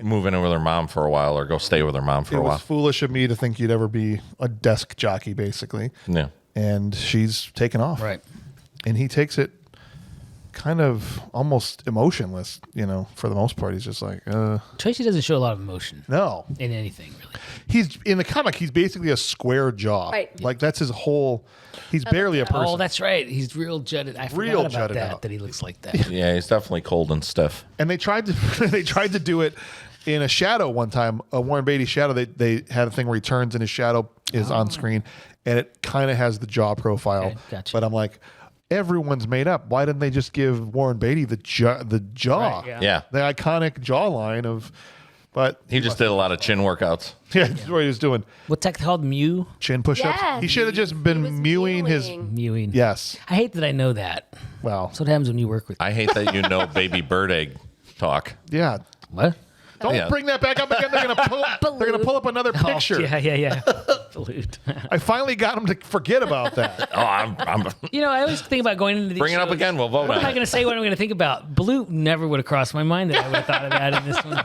move in with her mom for a while or go stay with her mom for It a was while. foolish of me to think you'd ever be a desk jockey, basically. Yeah. And she's taken off. Right. And he takes it kind of almost emotionless, for the most part. He's just like, Tracy doesn't show a lot of emotion no. in anything, really. He's in the comic, he's basically a square jaw. Right. Like that's his whole, he's barely a person. Oh, that's right. He's real jutted. I Real forgot about jutted out. that he looks like that. Yeah, he's definitely cold and stiff. And they tried to do it in a shadow one time, a Warren Beatty shadow. They had a thing where he turns and his shadow is on screen, and it kind of has the jaw profile. Okay, gotcha. But I'm like, everyone's made up. Why didn't they just give Warren Beatty the jaw, Right, yeah. Yeah. the iconic jawline of? But He just did a lot of chin workouts. yeah, that's what he was doing. What's that called? Mew? Chin push-ups. Yes. He should have just He was been mewing his. Mewing. Yes. I hate that I know that. Well. That's what happens when you work with I hate that you know baby bird egg talk. Yeah. What? Don't bring that back up again. They're gonna pull up another picture. Yeah. Balut. I finally got him to forget about that. Oh, I'm I always think about going into these bring it up shows. again. We'll vote What on am I it. going to say? What I'm going to think about? Balut never would have crossed my mind that I would have thought of that in this one.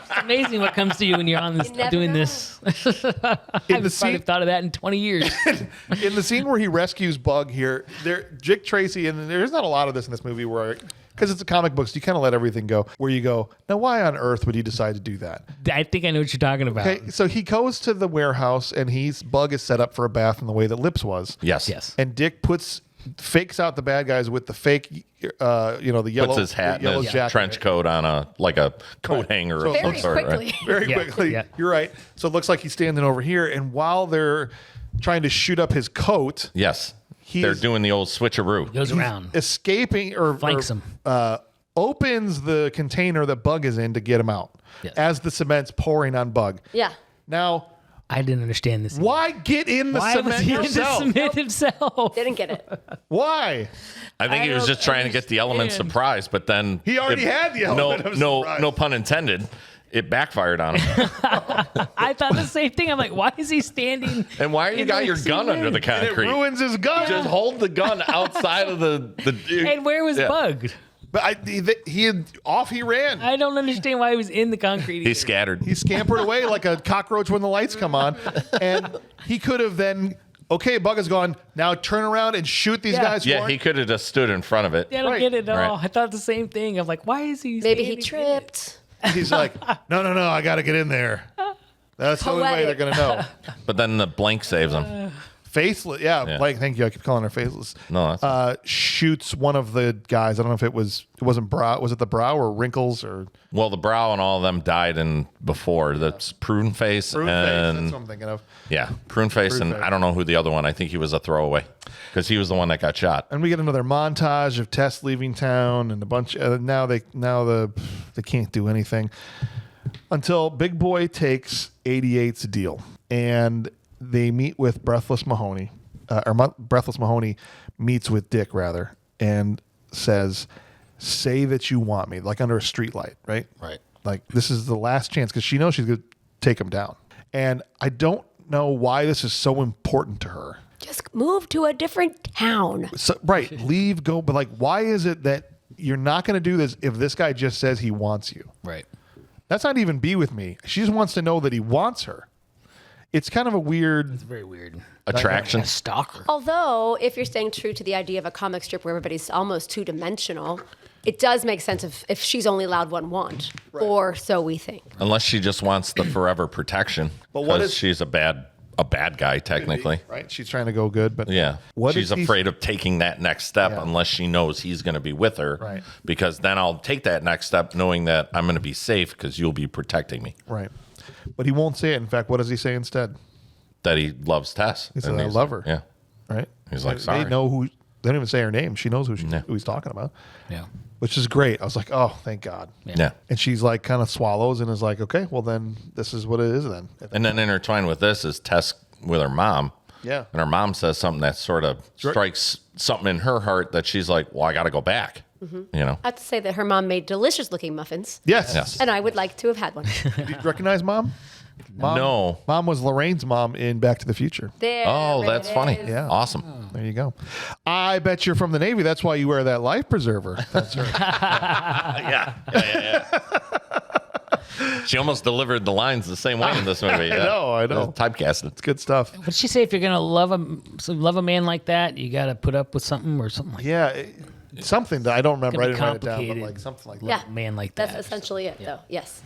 It's amazing what comes to you when you're on this, never doing know. this. I the haven't scene- probably thought of that in 20 years. In the scene where he rescues Bug here, Dick Tracy, and there's not a lot of this in this movie where, because it's a comic book, so you kind of let everything go, where you go, now why on earth would he decide to do that? I think I know what you're talking about. Okay, so he goes to the warehouse, and Bug is set up for a bath in the way that Lips was. Yes. And Dick fakes out the bad guys with the fake, the yellow, Puts his hat the yellow and his jacket. trench coat on a coat hanger So- of some Very sort. quickly. Right? Very Yeah, quickly. yeah. You're right. So it looks like he's standing over here, and while they're trying to shoot up his coat, Yes. He's- They're doing the old switcheroo. Goes around. escaping Flanks him. Opens the container that Bug is in to get him out Yes. as the cement's pouring on Bug. Yeah. Now, I didn't understand this. why get in the Why was cement he in the yourself? cement himself? Didn't get it. Why? I think I he was don't just trying to get the element understand. surprise, but then He already had the element of surprise. No pun intended. It backfired on him. I thought the same thing. I'm like, why is he standing? And why you in got the your gun cement? under the And it concrete? ruins his gun. Just hold the gun outside of the. And where was Yeah. Bug? But he ran. I don't understand why he was in the concrete. He either. scattered. He scampered away like a cockroach when the lights come on. And he could have then, okay, Bug is gone. Now turn around and shoot these Yeah. guys Yeah, for he it. could have just stood in front of it. I don't Right. get it at all. Right. I thought the same thing. I'm like, why is he? Maybe he standing in it? tripped. He's like, no, I got to get in there. That's the only way they're Poetic. going to know. But then the blank saves him. Faceless. Yeah, Blake, thank you. I keep calling her Faceless. No, that's Shoots one of the guys. I don't know if it wasn't Brow. Was it the Brow or Wrinkles or Well, the Brow and all of them died in before. That's Prune Face Prune Face? That's and what I'm thinking of. yeah, Prune Face Prune and Face. I don't know who the other one. I think he was a throwaway because he was the one that got shot. And we get another montage of Tess leaving town and a bunch. Now they can't do anything until Big Boy takes 88's deal, and they meet with Breathless Mahoney. Breathless Mahoney meets with Dick rather and says, "Say that you want me," like under a street light, right? Right. Like this is the last chance because she knows she's going to take him down, and I don't know why this is so important to her. Just move to a different town. So, right, leave, go, but like, why is it that you're not going to do this if this guy just says he wants you? Right. That's not even be with me. She just wants to know that he wants her. It's kind of a weird. It's very weird. Attraction. A stalker. Although, if you're staying true to the idea of a comic strip where everybody's almost two-dimensional, it does make sense if she's only allowed one want, or so we think. Unless she just wants the forever protection. But what 'cause is- she's a bad guy technically. Right, she's trying to go good, but Yeah. what She's is he- afraid of taking that next step Yeah. unless she knows he's going to be with her. Right. Because then I'll take that next step knowing that I'm going to be safe because you'll be protecting me. Right, but he won't say it. In fact, what does he say instead? That he loves Tess. He said, And "I he's love like, her." Yeah. Right, He's like, They sorry. know who. They don't even say her name. She knows who he's talking about, Yeah. which is great. I was like, oh, thank God. Yeah. And she's like, kind of swallows and is like, okay, well then this is what it is then. And then intertwined with this is Tess with her mom. Yeah. And her mom says something that sort of strikes something in her heart that she's like, well, I got to go back. You know? I have to say that her mom made delicious-looking muffins, Yes. Yes. and I would like to have had one. Do you recognize Mom? No. Mom was Lorraine's mom in Back to the Future. There Oh, it that's funny. is. Yeah. Awesome. There you go. I bet you're from the Navy. That's why you wear that life preserver. That's her. Yeah. She almost delivered the lines the same way in this movie. I know. Typecasted. It's good stuff. What'd she say? If you're gonna love a man like that, you got to put up with something or something like Yeah. Something that I don't remember. I Gonna didn't be write it down, but complicated. like something like that. Yeah, a man like that. that's essentially it, though. Yes.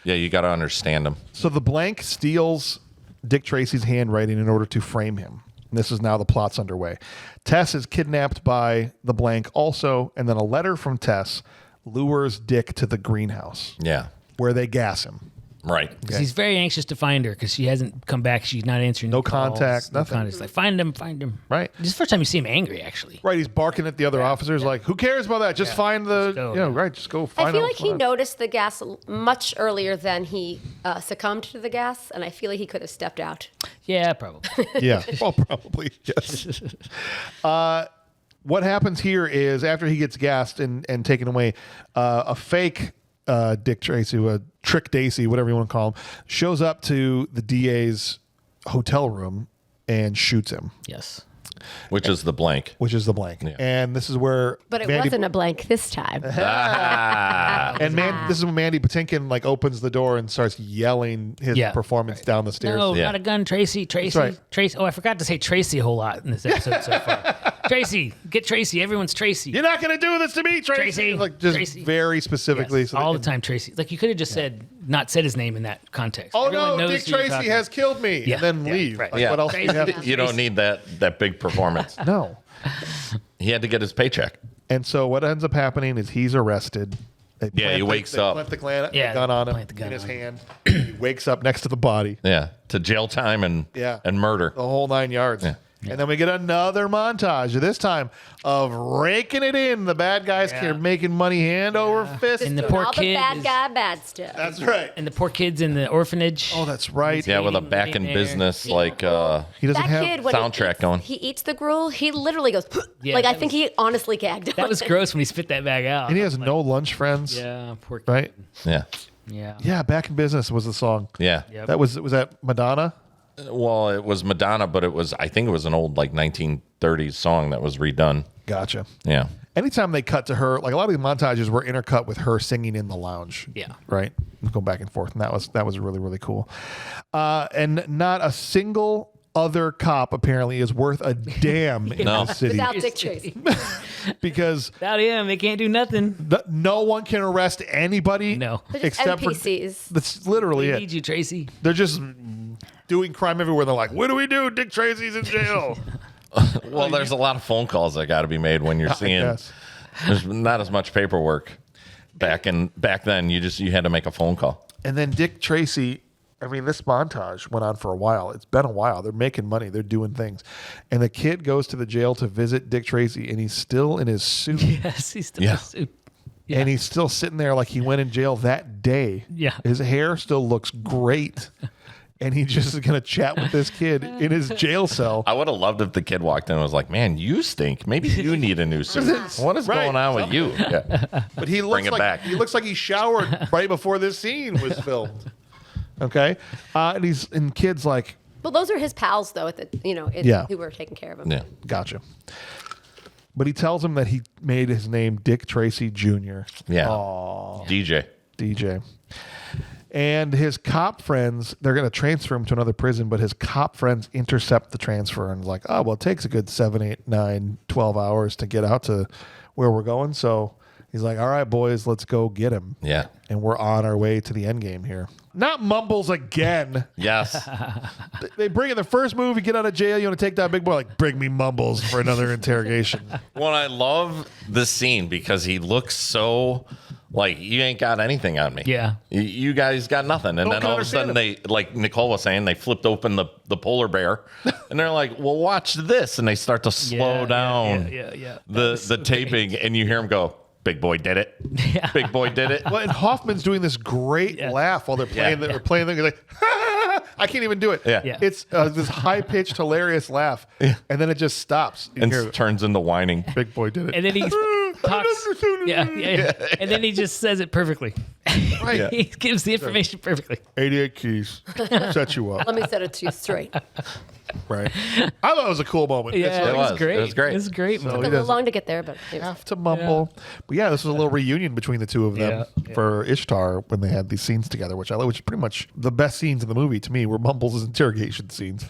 Yeah, you got to understand him. So the blank steals Dick Tracy's handwriting in order to frame him. And this is now the plot's underway. Tess is kidnapped by the blank also, and then a letter from Tess lures Dick to the greenhouse Yeah. where they gas him. Right. He's very anxious to find her because she hasn't come back. She's not answering. No the calls, contact, no nothing. contact. It's like find him. Right. This is the first time you see him angry, actually. Right, he's barking at the other officers like, who cares about that? Just find the, go. right, just go find I feel out like what's he going on. noticed the gas much earlier than he succumbed to the gas, and I feel like he could have stepped out. Yeah, probably. Yeah, well, probably, yes. What happens here is after he gets gassed and taken away, a fake Dick Tracy, Trick Dacy, whatever you want to call him, shows up to the DA's hotel room and shoots him, Yes. Which is the blank. which is the blank. Yeah. And this is where But it Mandy, wasn't a blank this time. this is when Mandy Patinkin like opens the door and starts yelling his performance down the stairs. No, Yeah. not a gun, Tracy. Tracy. right. Tracy. Oh, I forgot to say Tracy a whole lot in this episode so far. Tracy. Get Tracy. Everyone's Tracy. You're not going to do this to me, Tracy. Tracy. Like just Tracy. very specifically. Yes, so all they the can- time, Tracy. Like you could have just not said his name in that context. Oh Everyone no, knows Dick who you're Tracy talking has killed me, Yeah, and then yeah, leave. right. Like, Yeah. what else do you have? Crazy. You don't need that big performance. No. He had to get his paycheck. And so what ends up happening is he's arrested. They Yeah, he plant wakes they up. Plant the Yeah, gun on him plant the gun in his on hand. He wakes up next to the body. Yeah, to jail time and murder. The whole 9 yards. Yeah. And then we get another montage, this time of raking it in. The bad guys Yeah. are making money hand over fist. And the Doing poor all the kid bad is- guy, bad stuff. That's right. And the poor kids in the orphanage. Oh, that's right. Yeah, with a Eating back in there. business like He doesn't that have kid, when soundtrack he eats, going. He eats the gruel. He literally goes, Yeah, like I that think he honestly gagged. That was gross when he spit that bag out. and he has no lunch friends. Yeah, poor kid. Right? yeah, Yeah. Yeah, Back in Business was the song. yeah. Yep. That was that Madonna? Well, it was Madonna, but I think it was an old like 1930s song that was redone. Gotcha. Yeah, Anytime they cut to her, like a lot of the montages were intercut with her singing in the lounge. Yeah. Right? Go back and forth. And that was really, really cool. And not a single other cop apparently is worth a damn in No. the city. without Dick Tracy. Because Without him, they can't do nothing. no one can arrest anybody. No. They're just except NPCs. for that's literally We it. need you, Tracy. They're just doing crime everywhere. They're like, what do we do? Dick Tracy's in jail. well, there's a lot of phone calls that got to be made when you're seeing. guess. There's not as much paperwork back then. You had to make a phone call. And then Dick Tracy, I mean, this montage went on for a while. It's been a while. They're making money. They're doing things. And the kid goes to the jail to visit Dick Tracy, and he's still in his suit. Yes, he's still Yeah. in a suit. Yeah. And he's still sitting there like he went in jail that day. Yeah. His hair still looks great. And he just is going to chat with this kid in his jail cell. I would have loved if the kid walked in and was like, "Man, you stink. Maybe you need a new suit. What is Right. going on with you?" Yeah. But he looks it like back. he looks like he showered right before this scene was filmed. Okay? And kid's like, Well, those are his pals, though, Yeah. who were taking care of him. Yeah. gotcha. But he tells him that he made his name Dick Tracy Jr. Yeah. DJ. DJ. And his cop friends, they're going to transfer him to another prison, but his cop friends intercept the transfer and like, oh, well, it takes a good 7, 8, 9, 12 hours to get out to where we're going. So he's like, all right, boys, let's go get him. Yeah. And we're on our way to the end game here. Not Mumbles again. Yes. They bring in the first movie, get out of jail, you want to take down Big Boy, like, bring me Mumbles for another interrogation. Well, I love this scene because he looks so like you ain't got anything on me. Yeah. You guys got nothing. And No one then can all of a sudden understand they, like Nicole was saying, they flipped open the polar bear and they're like, well, watch this. And they start to slow down Yeah. the taping and you hear him go, Big Boy did it. Yeah. Big Boy did it. Well, and Hoffman's doing this great Yeah. laugh while they're playing. Yeah. They're playing. They're like, I can't even do it. Yeah. Yeah. It's this high pitched, hilarious laugh, and then it just stops. You And hear, turns into whining. Big Boy did it. And then he talks. Yeah. And then he just says it perfectly. Right. Yeah. He gives the information perfectly. 88 keys set you up. Let me set it to you straight. Right. I thought it was a cool moment. Yeah, It's it like, was great. It was great. It was great. So man. he Took a little does long to get there, but it was, have to mumble. But yeah, this was a little reunion between the two of them Yeah. for Ishtar when they had these scenes together, which is pretty much the best scenes in the movie to me were Mumbles' interrogation scenes.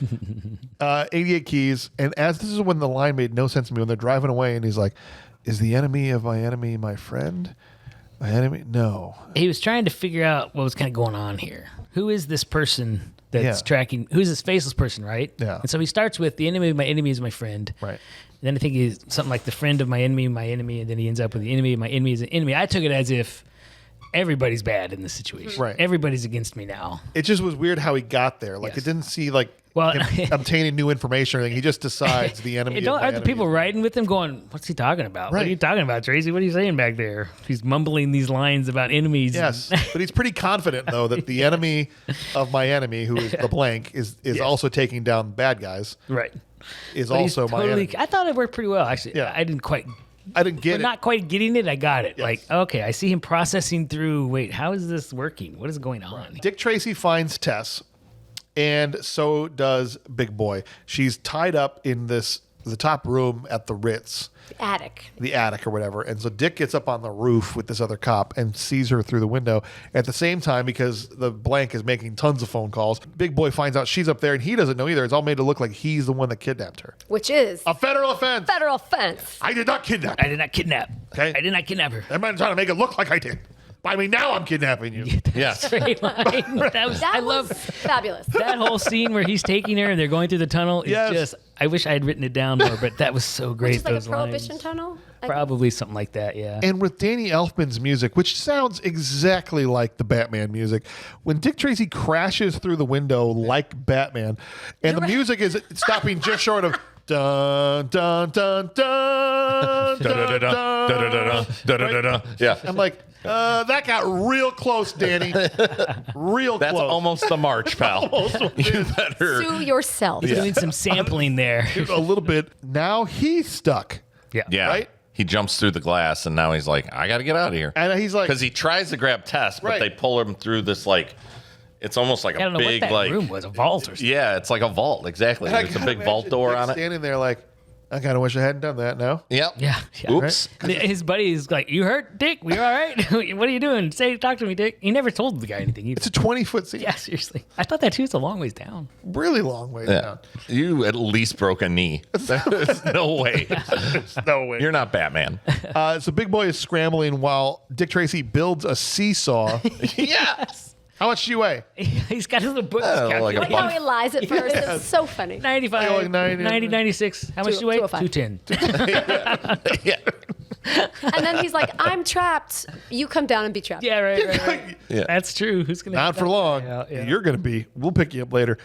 88 keys. And as this is when the line made no sense to me when they're driving away and he's like, is the enemy of my enemy my friend? My enemy? No. He was trying to figure out what was kind of going on here. Who is this person that's Yeah. tracking? Who's this faceless person, right? Yeah. And so he starts with the enemy of my enemy is my friend. Right. Then I think he's something like the friend of my enemy, and then he ends up with the enemy of my enemy is an enemy. I took it as if everybody's bad in this situation. Right. Everybody's against me now. It just was weird how he got there. Like Yes. it didn't see like Well- him obtaining new information or anything. He just decides the enemy. of my Aren't the enemy people is- riding with him going, what's he talking about? What Right. are you talking about, Tracy? What are you saying back there? He's mumbling these lines about enemies. Yes, but he's pretty confident though that the enemy of my enemy, who is the blank, is also taking down bad guys. Right. Is But he's also my totally, enemy. I thought it worked pretty well, actually. Yeah. I didn't quite I didn't get But it. not quite getting it, I got it. Yes. Like, okay, I see him processing through, wait, how is this working? What is going on? Dick Tracy finds Tess, and so does Big Boy. She's tied up in the top room at the Ritz. The attic or whatever. And so Dick gets up on the roof with this other cop and sees her through the window. At the same time, because the blank is making tons of phone calls, Big Boy finds out she's up there and he doesn't know either. It's all made to look like he's the one that kidnapped her. Which is A federal offense. federal offense. I did not kidnap I her. did not kidnap. Okay. I did not kidnap her. That man trying to make it look like I did. I mean, now I'm kidnapping you. Yes. Straight line. I love fabulous. that whole scene where he's taking her and they're going through the tunnel. Is Yes. just, I wish I had written it down more, but that was so great. Just like a those prohibition lines. tunnel. Probably something like that, yeah. And with Danny Elfman's music, which sounds exactly like the Batman music, when Dick Tracy crashes through the window like Batman, and the music is stopping just short of dun dun dun dun dun dun. Yeah. I'm like, that got real close, Danny. Real That's close. almost the march, pal. You better. Sue yourself. Doing some sampling there. A little bit. Now he's stuck. Yeah. Right? He jumps through the glass, and now he's like, I got to get out of here. And he's like, Because he tries to grab Tess, but Right. they pull him through this, like, it's almost like I don't a know big, what that like, room was, a vault or something. yeah, it's like a vault. Exactly. I There's a gotta big vault imagine door Dick on it. standing there like, I kind of wish I hadn't done that now. Yep. Yeah. Oops. His buddy is like, you hurt, Dick? We all right? What are you doing? Talk to me, Dick. He never told the guy anything either. It's a 20-foot scene. Yeah, seriously. I thought that too was a long ways down. Really long way Yeah. down. You at least broke a knee. There's no way. No way. You're not Batman. So Big Boy is scrambling while Dick Tracy builds a seesaw. Yes. How much do you weigh? He's got his little book. like a Like how he lies at first. It's so funny. 95, Like 90. 90, 96. How much do you weigh? 205. 210. Yeah. And then he's like, I'm trapped. You come down and be trapped. Yeah, right. Yeah. That's true. Who's going to Not for long. Yeah. You're going to be. We'll pick you up later.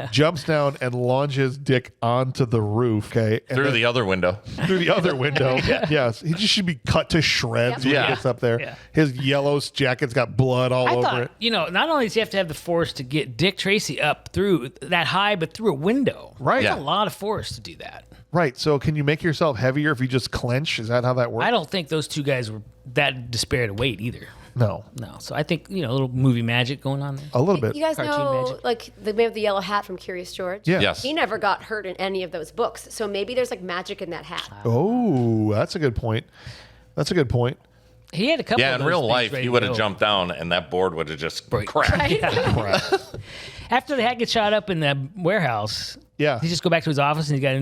Jumps down and launches Dick onto the roof. Okay. And Through then the other window. through the other window. Yes. He just should be cut to shreds when Yeah. he gets up there. Yeah. His yellow jacket's got blood all I over thought, it. not only does he have to have the force to get Dick Tracy up through that high, but through a window. Right. That's Yeah. a lot of force to do that. Right. So can you make yourself heavier if you just clench? Is that how that works? I don't think those two guys were that disparate of weight either. No. No. So I think, a little movie magic going on there. A little bit. You guys Cartoon know, magic. like, the man with the yellow hat from Curious George? Yeah. Yes. He never got hurt in any of those books. So maybe there's, like, magic in that hat. Oh, that's a good point. That's a good point. He had a couple Yeah, of in those real things life, ready he to would have go. jumped down, and that board would have just Right. cracked. Crap. After the hat gets shot up in the warehouse, Yeah. he just go back to his office and he's got I a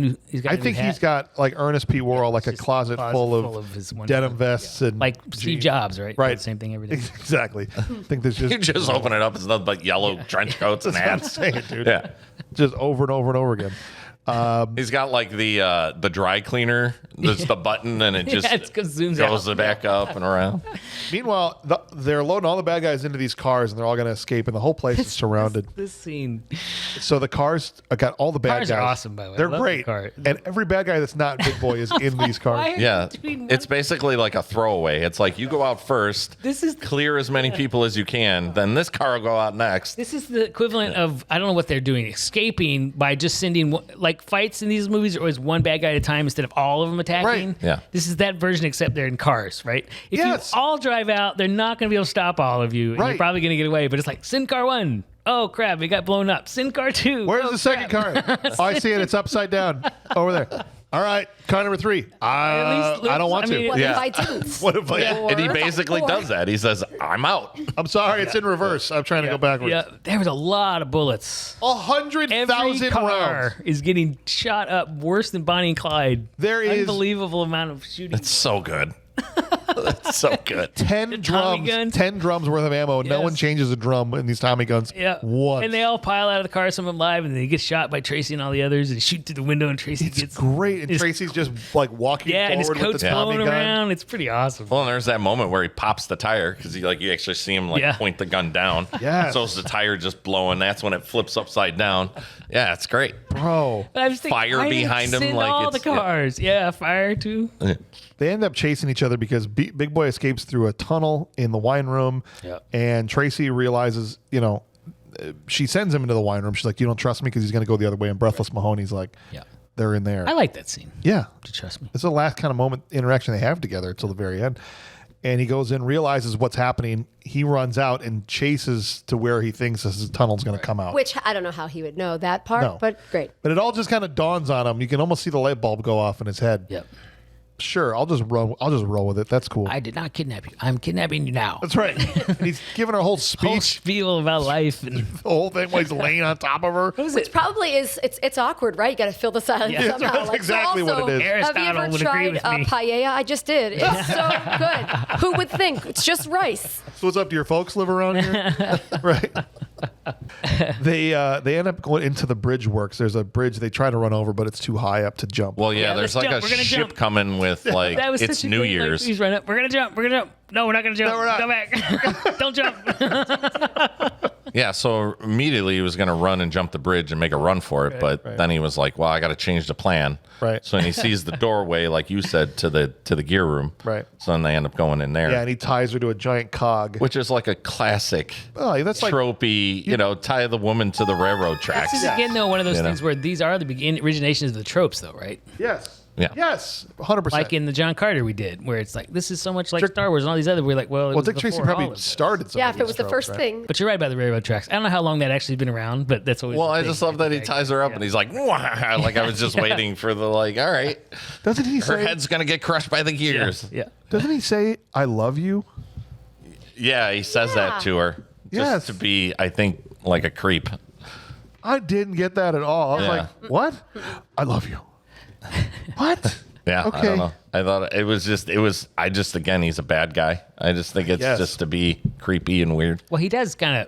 new think hat. he's got like Ernest P. Worrell, like a just closet full of his one- denim vests and like Steve jeans. Jobs, right? Right. Same thing every day. Exactly. I think there's You just just open it up, it's nothing but yellow trench coats and hats. saying, dude. Yeah. Just over and over and over again. He's got like the dry cleaner. There's the button, and it just it zooms goes out. back up and around. Meanwhile, they're loading all the bad guys into these cars, and they're all going to escape, and the whole place is surrounded. This scene. So the cars got all the bad Cars guys. are awesome, by the way. I They're love the great, car. and every bad guy that's not Big Boy is in these cars. Why? Yeah, Between it's basically like a throwaway. It's like you go out first, This is clear as many people as you can, then this car will go out next. This is the equivalent of, I don't know what they're doing, escaping by just sending, like, fights in these movies are always one bad guy at a time instead of all of them attacking. Right. Yeah. This is that version, except they're in cars, right? If Yes. you all drive out, they're not going to be able to stop all of you. And Right. you're probably going to get away, but it's like, send car one. Oh, crap, it got blown up. Send car two. Where's Oh, the second crap. car? Oh, I see it. It's upside down over there. All right, car number 3. I don't want to. What Yeah. if I didn't? What if I? And he basically does that. He says, I'm out. I'm sorry, it's in reverse. I'm trying to go backwards. Yeah, there was a lot of bullets. 100,000 Every car rounds. is getting shot up worse than Bonnie and Clyde. There is- unbelievable amount of shooting. It's so good. It's so good. 10 Tommy drums. guns. 10 drums worth of ammo. No Yes. one changes a drum in these Tommy guns. Yeah. Once. And they all pile out of the car, some of them live, and then he gets shot by Tracy and all the others, and shoot through the window, and Tracy It's gets great. And his- Tracy's just like walking and his forward with coat's the Tommy blowing gun. around. It's pretty awesome. Well, and there's that moment where he pops the tire because you actually see him Yeah. point the gun down. Yes. So is the tire just blowing? That's when it flips upside down. Yeah, it's great. Bro. But I was thinking, Fire why didn't behind him, send like all the it's- yeah. cars. Yeah, fire too. They end up chasing each other because Big Boy escapes through a tunnel in the wine room. Yeah. And Tracy realizes, she sends him into the wine room. She's like, you don't trust me because he's going to go the other way. And Breathless Mahoney's like, Yeah. they're in there. I like that scene. Yeah. Trust me. It's the last kind of moment interaction they have together until the very end. And he goes in, realizes what's happening. He runs out and chases to where he thinks this tunnel's going to come out. Which I don't know how he would know that part, No. but great. But it all just kind of dawns on him. You can almost see the light bulb go off in his head. Yep. Sure, I'll just roll with it. That's cool. I did not kidnap you. I'm kidnapping you now. That's right. And he's giving her a whole Whole speech, spiel about life and the whole thing while he's laying on top of her. Which probably is, it's awkward, right? You got to fill the silence Yeah. somehow. That's exactly what it is. Have you Aristotle ever would agree tried with me. paella? I just did. It's so good. Who would think? It's just rice. So what's up? Do your folks live around here? Right. They end up going into the bridge works. There's a bridge they try to run over, but it's too high up to jump. Well, yeah, Yeah, there's let's like jump. a We're gonna ship jump. coming with like that was it's such a New great, Year's. Like, please run up. We're gonna jump. We're gonna jump. No, we're not gonna jump. No, we're not. Go back. Don't jump. Yeah, so immediately he was going to run and jump the bridge and make a run for it, but then he was like, "Well, I got to change the plan." Right. So then he sees the doorway, like you said, to the gear room. Right. So then they end up going in there, Yeah, and he ties her to a giant cog. which is like a classic, That's like tropey. Tie the woman to the railroad tracks. This is again though one of those You know? things where these are the originations of the tropes, though, right? yes, Yeah. yes, 100%. Like in the John Carter we did, where it's like this is so much like Star Wars and all these other. We're like, well, Dick Tracy probably started. Some Yeah, of if it these was the tropes, first right? thing. But you're right about the railroad tracks. I don't know how long that actually been around, but that's always. Well, the I thing. just love that he ties her up and he's like, "Wah." Like I was just waiting for the like, all right, Doesn't he her say? head's gonna get crushed by the gears. Yeah. Doesn't he say, "I love you"? Yeah, he says Yeah. that to her, just Yes. to be, I think, like a creep. I didn't get that at all. I was Yeah. like, "What? I love you." What? Yeah, Okay. I don't know. I thought I just, again, he's a bad guy. I just think it's Yes. just to be creepy and weird. Well, he does kind of.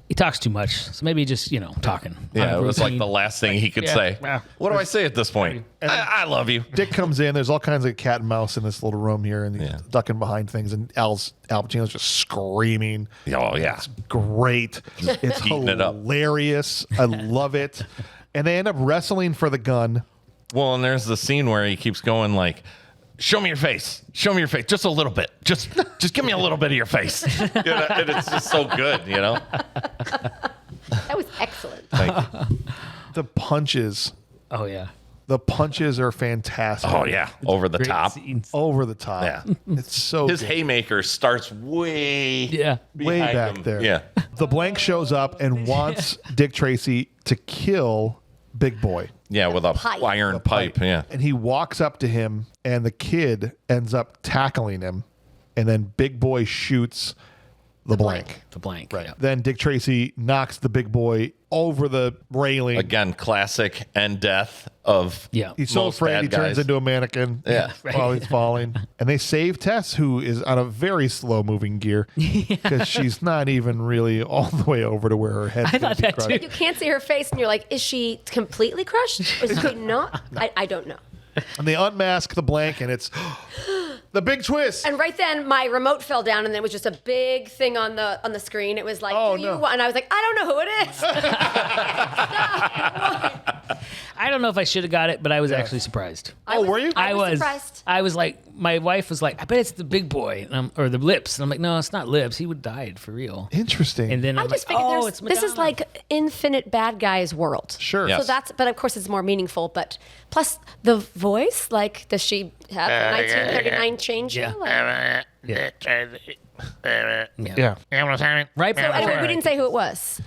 He talks too much, so maybe just talking. Yeah, on it a was like routine. the last thing he could Yeah, say. yeah. What do I say at this point? I love you. Dick comes in. There's all kinds of cat and mouse in this little room here, and he's Yeah. ducking behind things. And Al Pacino's just screaming. Oh, yeah. Great. It's eating it up. hilarious. I love it. And they end up wrestling for the gun. Well, and there's the scene where he keeps going like, show me your face. Show me your face. Just a little bit. Just give me a little bit of your face. And it's just so good, That was excellent. Thank you. The punches. Oh yeah. The punches are fantastic. Oh, yeah. Over the Great top. scenes. Over the top. Yeah. It's so His good. haymaker starts way Yeah. Way behind back him. there. Yeah. The blank shows up and wants Dick Tracy to kill Big Boy. Yeah, with a Pipe. iron pipe. Yeah. And he walks up to him, and the kid ends up tackling him. And then Big Boy shoots the blank. The blank. Right. Yeah. Then Dick Tracy knocks the Big Boy over the railing. Again, classic end death of Yeah. He's so most afraid bad he turns guys. into a mannequin Yeah. while he's falling. And they save Tess, who is on a very slow moving gear because she's not even really all the way over to where her head's I gonna thought be that crushed. too. You can't see her face, and you're like, is she completely crushed? Or is she not? I don't know. And they unmask the blank, and it's the big twist. And right then, my remote fell down, and there was just a big thing on the screen. It was like, Oh, "Do you no. want-" and I was like, I don't know who it is. I don't know if I should have got it, but I was actually surprised. I was- were you? I was surprised. I was like, my wife was like, I bet it's the Big Boy, or the Lips. And I'm like, no, it's not Lips. He would died for real. Interesting. And then I I'm just like, figured oh, there's, it's this is Madonna. like infinite bad guys world. Sure. Yeah. So that's, but of course it's more meaningful. But plus the voice, like, does she have a 1939 change? Yeah. Like, Yeah. Right so before, anyway, we didn't say who it was.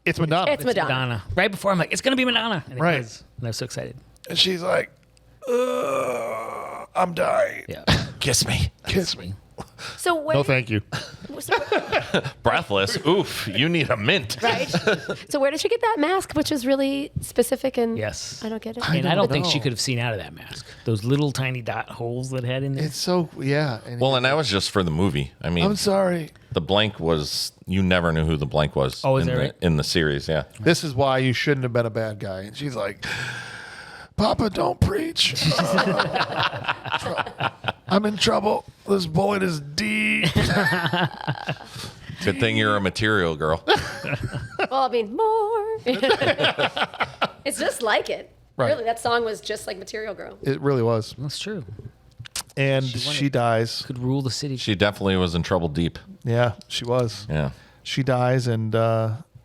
It's Madonna. It's Madonna. Madonna. Right before, I'm like, it's gonna be Madonna. And it Right. was. And I was so excited. And she's like, I'm dying. Yeah. Kiss me. Kiss me. So where, No, thank you. so, Breathless. Oof. You need a mint. right? So where did she get that mask, which is really specific and Yes. I don't get it. And I don't think she know. could have seen out of that mask. Those little tiny dot holes that it had in there. It's so, yeah. And Well, and that was just for the movie. I mean, I'm sorry. the blank was, you never knew who the blank was Oh, is in, that right? in the series. Yeah. This is why you shouldn't have been a bad guy. And she's like, Papa, don't preach. I'm in trouble. This bullet is deep. Good thing you're a material girl. Well, I mean, more. It's just like it. Right. Really, that song was just like Material Girl. It really was. That's true. And she dies. Could rule the city. She definitely was in trouble deep. Yeah, she was. Yeah. She dies, and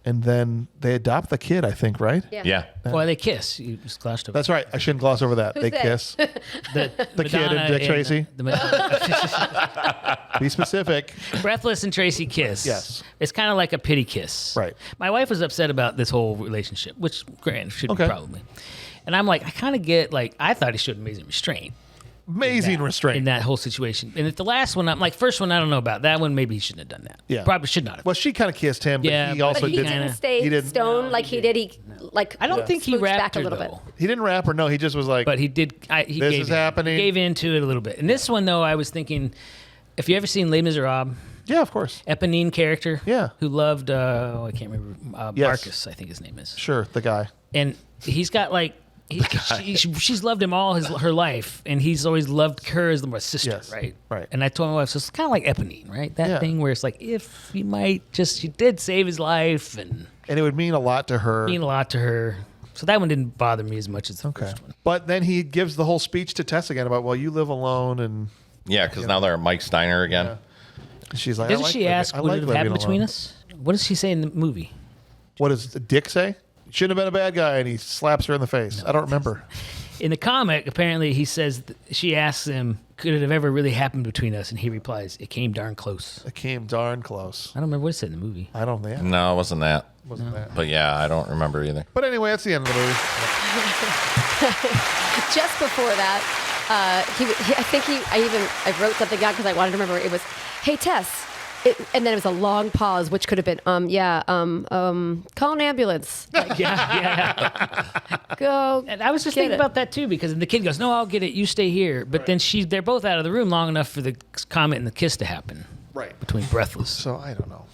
and then they adopt the kid, I think, right? Yeah. Well, they kiss. You just glossed over. That's right. I shouldn't gloss over that. Who's They they? kiss. the kid and Dick Tracy? Be specific. Breathless and Tracy kiss. Yes. It's kind of like a pity kiss. Right. My wife was upset about this whole relationship, which, granted, should Okay. be probably. And I'm like, I kind of get, like, I thought he showed amazing restraint. Amazing restraint. In that whole situation. And at the last one, I'm like, first one, I don't know about. That one, maybe he shouldn't have done that. Yeah. Probably should not have. Well, she kind of kissed him, but Yeah, he but also But he didn't. didn't stay he didn't- stoned like he did. He like I don't think he smooched rapped back a her, little though. bit. He didn't rap or no. He just was like, But he did. He This gave is in. happening. He gave into it a little bit. And this one, though, I was thinking, if you ever seen Les Miserables, yeah, of course. Eponine character, Yeah. who loved, I can't remember, Yes. Marcus, I think his name is. Sure, the guy. And he's got like, she's loved him all her life, and he's always loved her as the sister, Yes, right? right. And I told my wife, so it's kind of like Eponine, right? That Yeah. thing where it's like, if you might just, you did save his life and And it would mean a lot to her. mean a lot to her. So that one didn't bother me as much as the Okay. first one. But then he gives the whole speech to Tess again about, well, you live alone, and Yeah, because now they're at Mike Steiner again. she's like, Doesn't she ask, would it have happened between us? us? What does she say in the movie? What does Dick say? Shouldn't have been a bad guy, and he slaps her in the face. I don't remember. In the comic, apparently he says, she asks him, could it have ever really happened between us? And he replies, it came darn close. It came darn close. I don't remember what it said in the movie. I don't think No, it wasn't that. wasn't that. But yeah, I don't remember either. But anyway, that's the end of the movie. Just before that, I wrote something down because I wanted to remember. It was, hey Tess, and then it was a long pause, which could have been, call an ambulance. Like, Yeah. go. And I was just get thinking it. about that too, because the kid goes, no, I'll get it. You stay here. But then they're both out of the room long enough for the comment and the kiss to happen Right. between Breathless. So I don't know.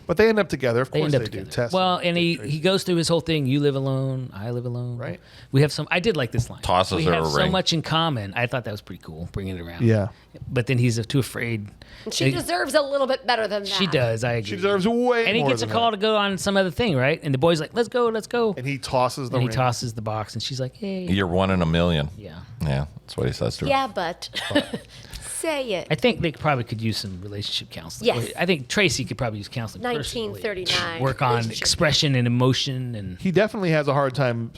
But they end up together. Of They course end up they do. together. Tess Well, and Dick he goes through his whole thing. You live alone. I live alone. Right. We have I did like this line. Tosses we her have a so ring. much in common. I thought that was pretty cool, bringing it around. Yeah. But then he's too afraid. She deserves a little bit better than that. She does. I agree. She deserves way And he more gets a than call that. to go on some other thing, right? And the boy's like, let's go. And he tosses the And he ring. tosses the box, and she's like, hey. You're 1 in a million. Yeah. Yeah, that's what he says to her. Yeah, but say it. I think they probably could use some relationship counseling. Yes. I think Tracy could probably use counseling. personally. 1939. Work on relationship. expression and emotion and He definitely has a hard time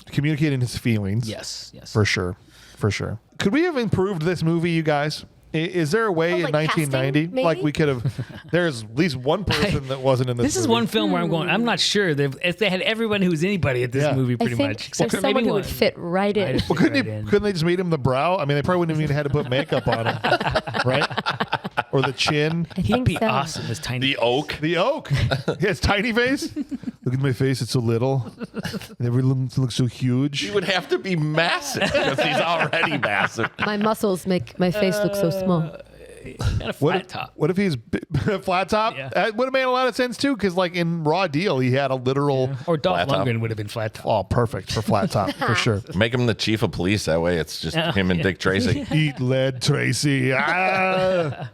communicating his feelings. yes. For sure. For sure. Could we have improved this movie, you guys? Is there a way in like 1990? casting, maybe? Like we could have. There's at least one person that wasn't in this. This is movie. one film where I'm going. I'm not sure if they had everyone who was anybody at this Yeah. movie, I pretty think much. there's for someone maybe who would one. fit right in. I'd Well, fit right in. couldn't they just meet him the brow? I mean, they probably wouldn't even had to put makeup on him, right? Or the chin, I He'd think be so. awesome as Tiny. The oak. the oak. He has tiny face. Look at my face; it's so little. And everyone looks so huge. He would have to be massive because he's already massive. My muscles make my face look so small. Kind of flat top. What if he's flat top? Yeah. That would have made a lot of sense too, because like in Raw Deal, he had a literal. Or Dolph Flat top. Lundgren would have been flat top. Oh, perfect for flat top for sure. Make him the chief of police. That way it's just Yeah. him and Dick Tracy. Eat lead, Tracy. Ah.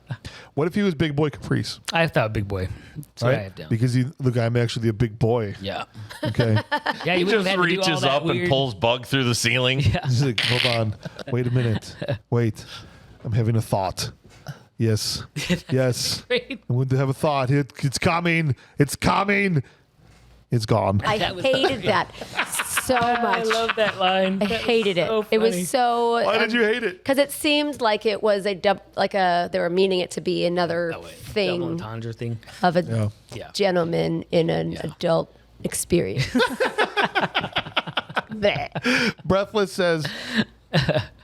What if he was Big Boy Caprice? I thought Big Boy. That's what I have down. Because look, I'm actually a big boy. Yeah. Okay. Yeah, He you wouldn't just have had to do all reaches that up and weird- pulls Bug through the ceiling. He's like, hold on. Wait a minute. Wait. I'm having a thought. Yes. Yes. Great. I'm going to have a thought. It's coming. It's coming. It's gone. I That was hated that so I much. love that line. I hated it. so It was funny. so. Why did you hate it? Because it seemed like it was they were meaning it to be another Double thing entendre thing. of a Yeah. Yeah. gentleman in an adult experience. Bleh. Breathless says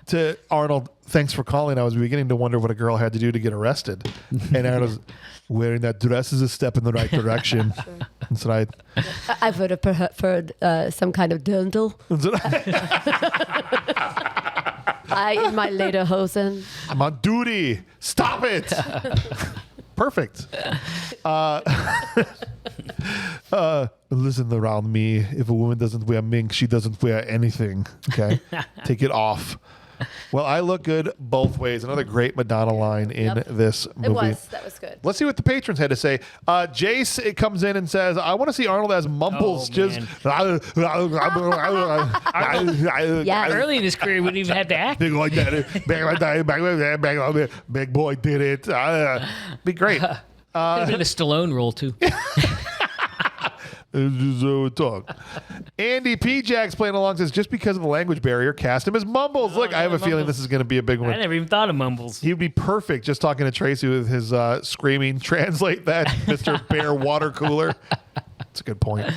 to Arnold, thanks for calling. I was beginning to wonder what a girl had to do to get arrested. And Arnold's wearing that dress is a step in the right direction. That's right. I would have preferred some kind of dirndl. In my lederhosen. I'm on duty. Stop it. Perfect. Listen around me. If a woman doesn't wear mink, she doesn't wear anything. Okay? Take it off. Well, I look good both ways. Another great Madonna line in Yep. this movie. That was good. Let's see what the patrons had to say. Jace comes in and says, I want to see Arnold as Mumbles. Oh, just Yeah. Early in his career, he wouldn't even have to act. big boy did it. Big boy did it. Be great. Could have been a Stallone role too. It's just how we talk. Andy P. Jack's playing along says, just because of the language barrier, cast him as Mumbles. Look, I have a feeling this is going to be a big one. I never even thought of Mumbles. He'd be perfect just talking to Tracy with his screaming, translate that, Mr. Bear Water Cooler. That's a good point.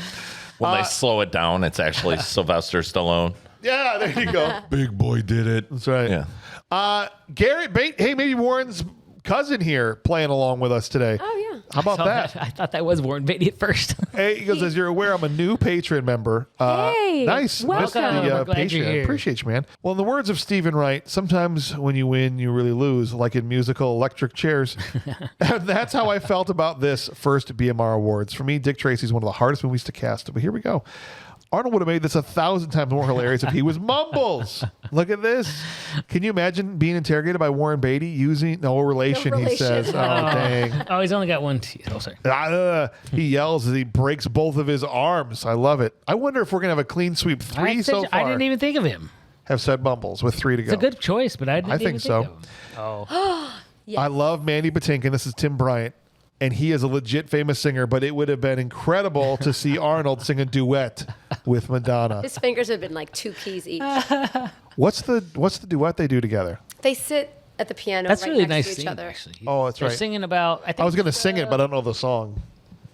When they slow it down, it's actually Sylvester Stallone. Yeah, there you go. Big Boy did it. That's right. Yeah. Garrett Bate, hey, maybe Warren's cousin here playing along with us today. Oh, yeah. How about that? I thought that was Warren Beatty at first. Hey, he goes, as you're aware, I'm a new Patreon member. Hey, nice. welcome. Missed We're glad Patreon. you're here. Appreciate you, man. Well, in the words of Stephen Wright, sometimes when you win, you really lose, like in musical electric chairs. And that's how I felt about this first BMR Awards. For me, Dick Tracy is one of the hardest movies to cast, but here we go. Arnold would have made this 1,000 times more hilarious if he was Mumbles. Look at this. Can you imagine being interrogated by Warren Beatty using no relation, he says. Oh, dang. Oh, he's only got one teeth. Oh, sorry. He yells as he breaks both of his arms. I love it. I wonder if we're going to have a clean sweep. Three so far I didn't even think of him. have said Mumbles with 3 to go. It's a good choice, but I didn't even think so. of him. Oh. Yes. I love Mandy Patinkin. This is Tim Bryant. And he is a legit famous singer, but it would have been incredible to see Arnold sing a duet with Madonna. His fingers have been like 2 keys each. What's the duet they do together? They sit at the piano That's right really next nice to each scene, other. actually. Oh, that's They're right. singing about, I was going to sing it, but I don't know the song.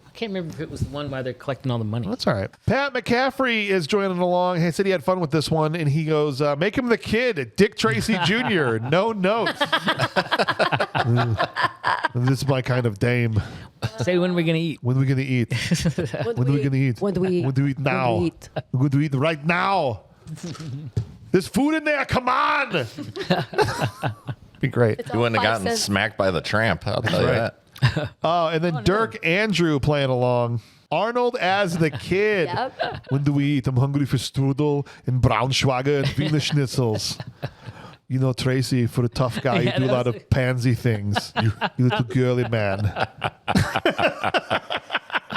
I can't remember if it was the one where they're collecting all the money. That's all right. Pat McCaffrey is joining along. He said he had fun with this one, and he goes, make him the kid, Dick Tracy Jr., no notes. This is my kind of dame. Say when we're going to eat. When are we going to eat? When are we going to eat? When do we eat? When do we eat now? When do we eat? We're going to eat right now. There's food in there. Come on. Be great. It's You all wouldn't have 5 gotten cents. smacked by the tramp. I'll tell you right. that. Oh, and then Dirk Andrew playing along. Arnold as the kid. Yep. When do we eat? I'm hungry for strudel and Braunschweiger and Wiener Schnitzels. You know, Tracy, for a tough guy, you Yeah, do a that lot was of pansy things. You little girly man.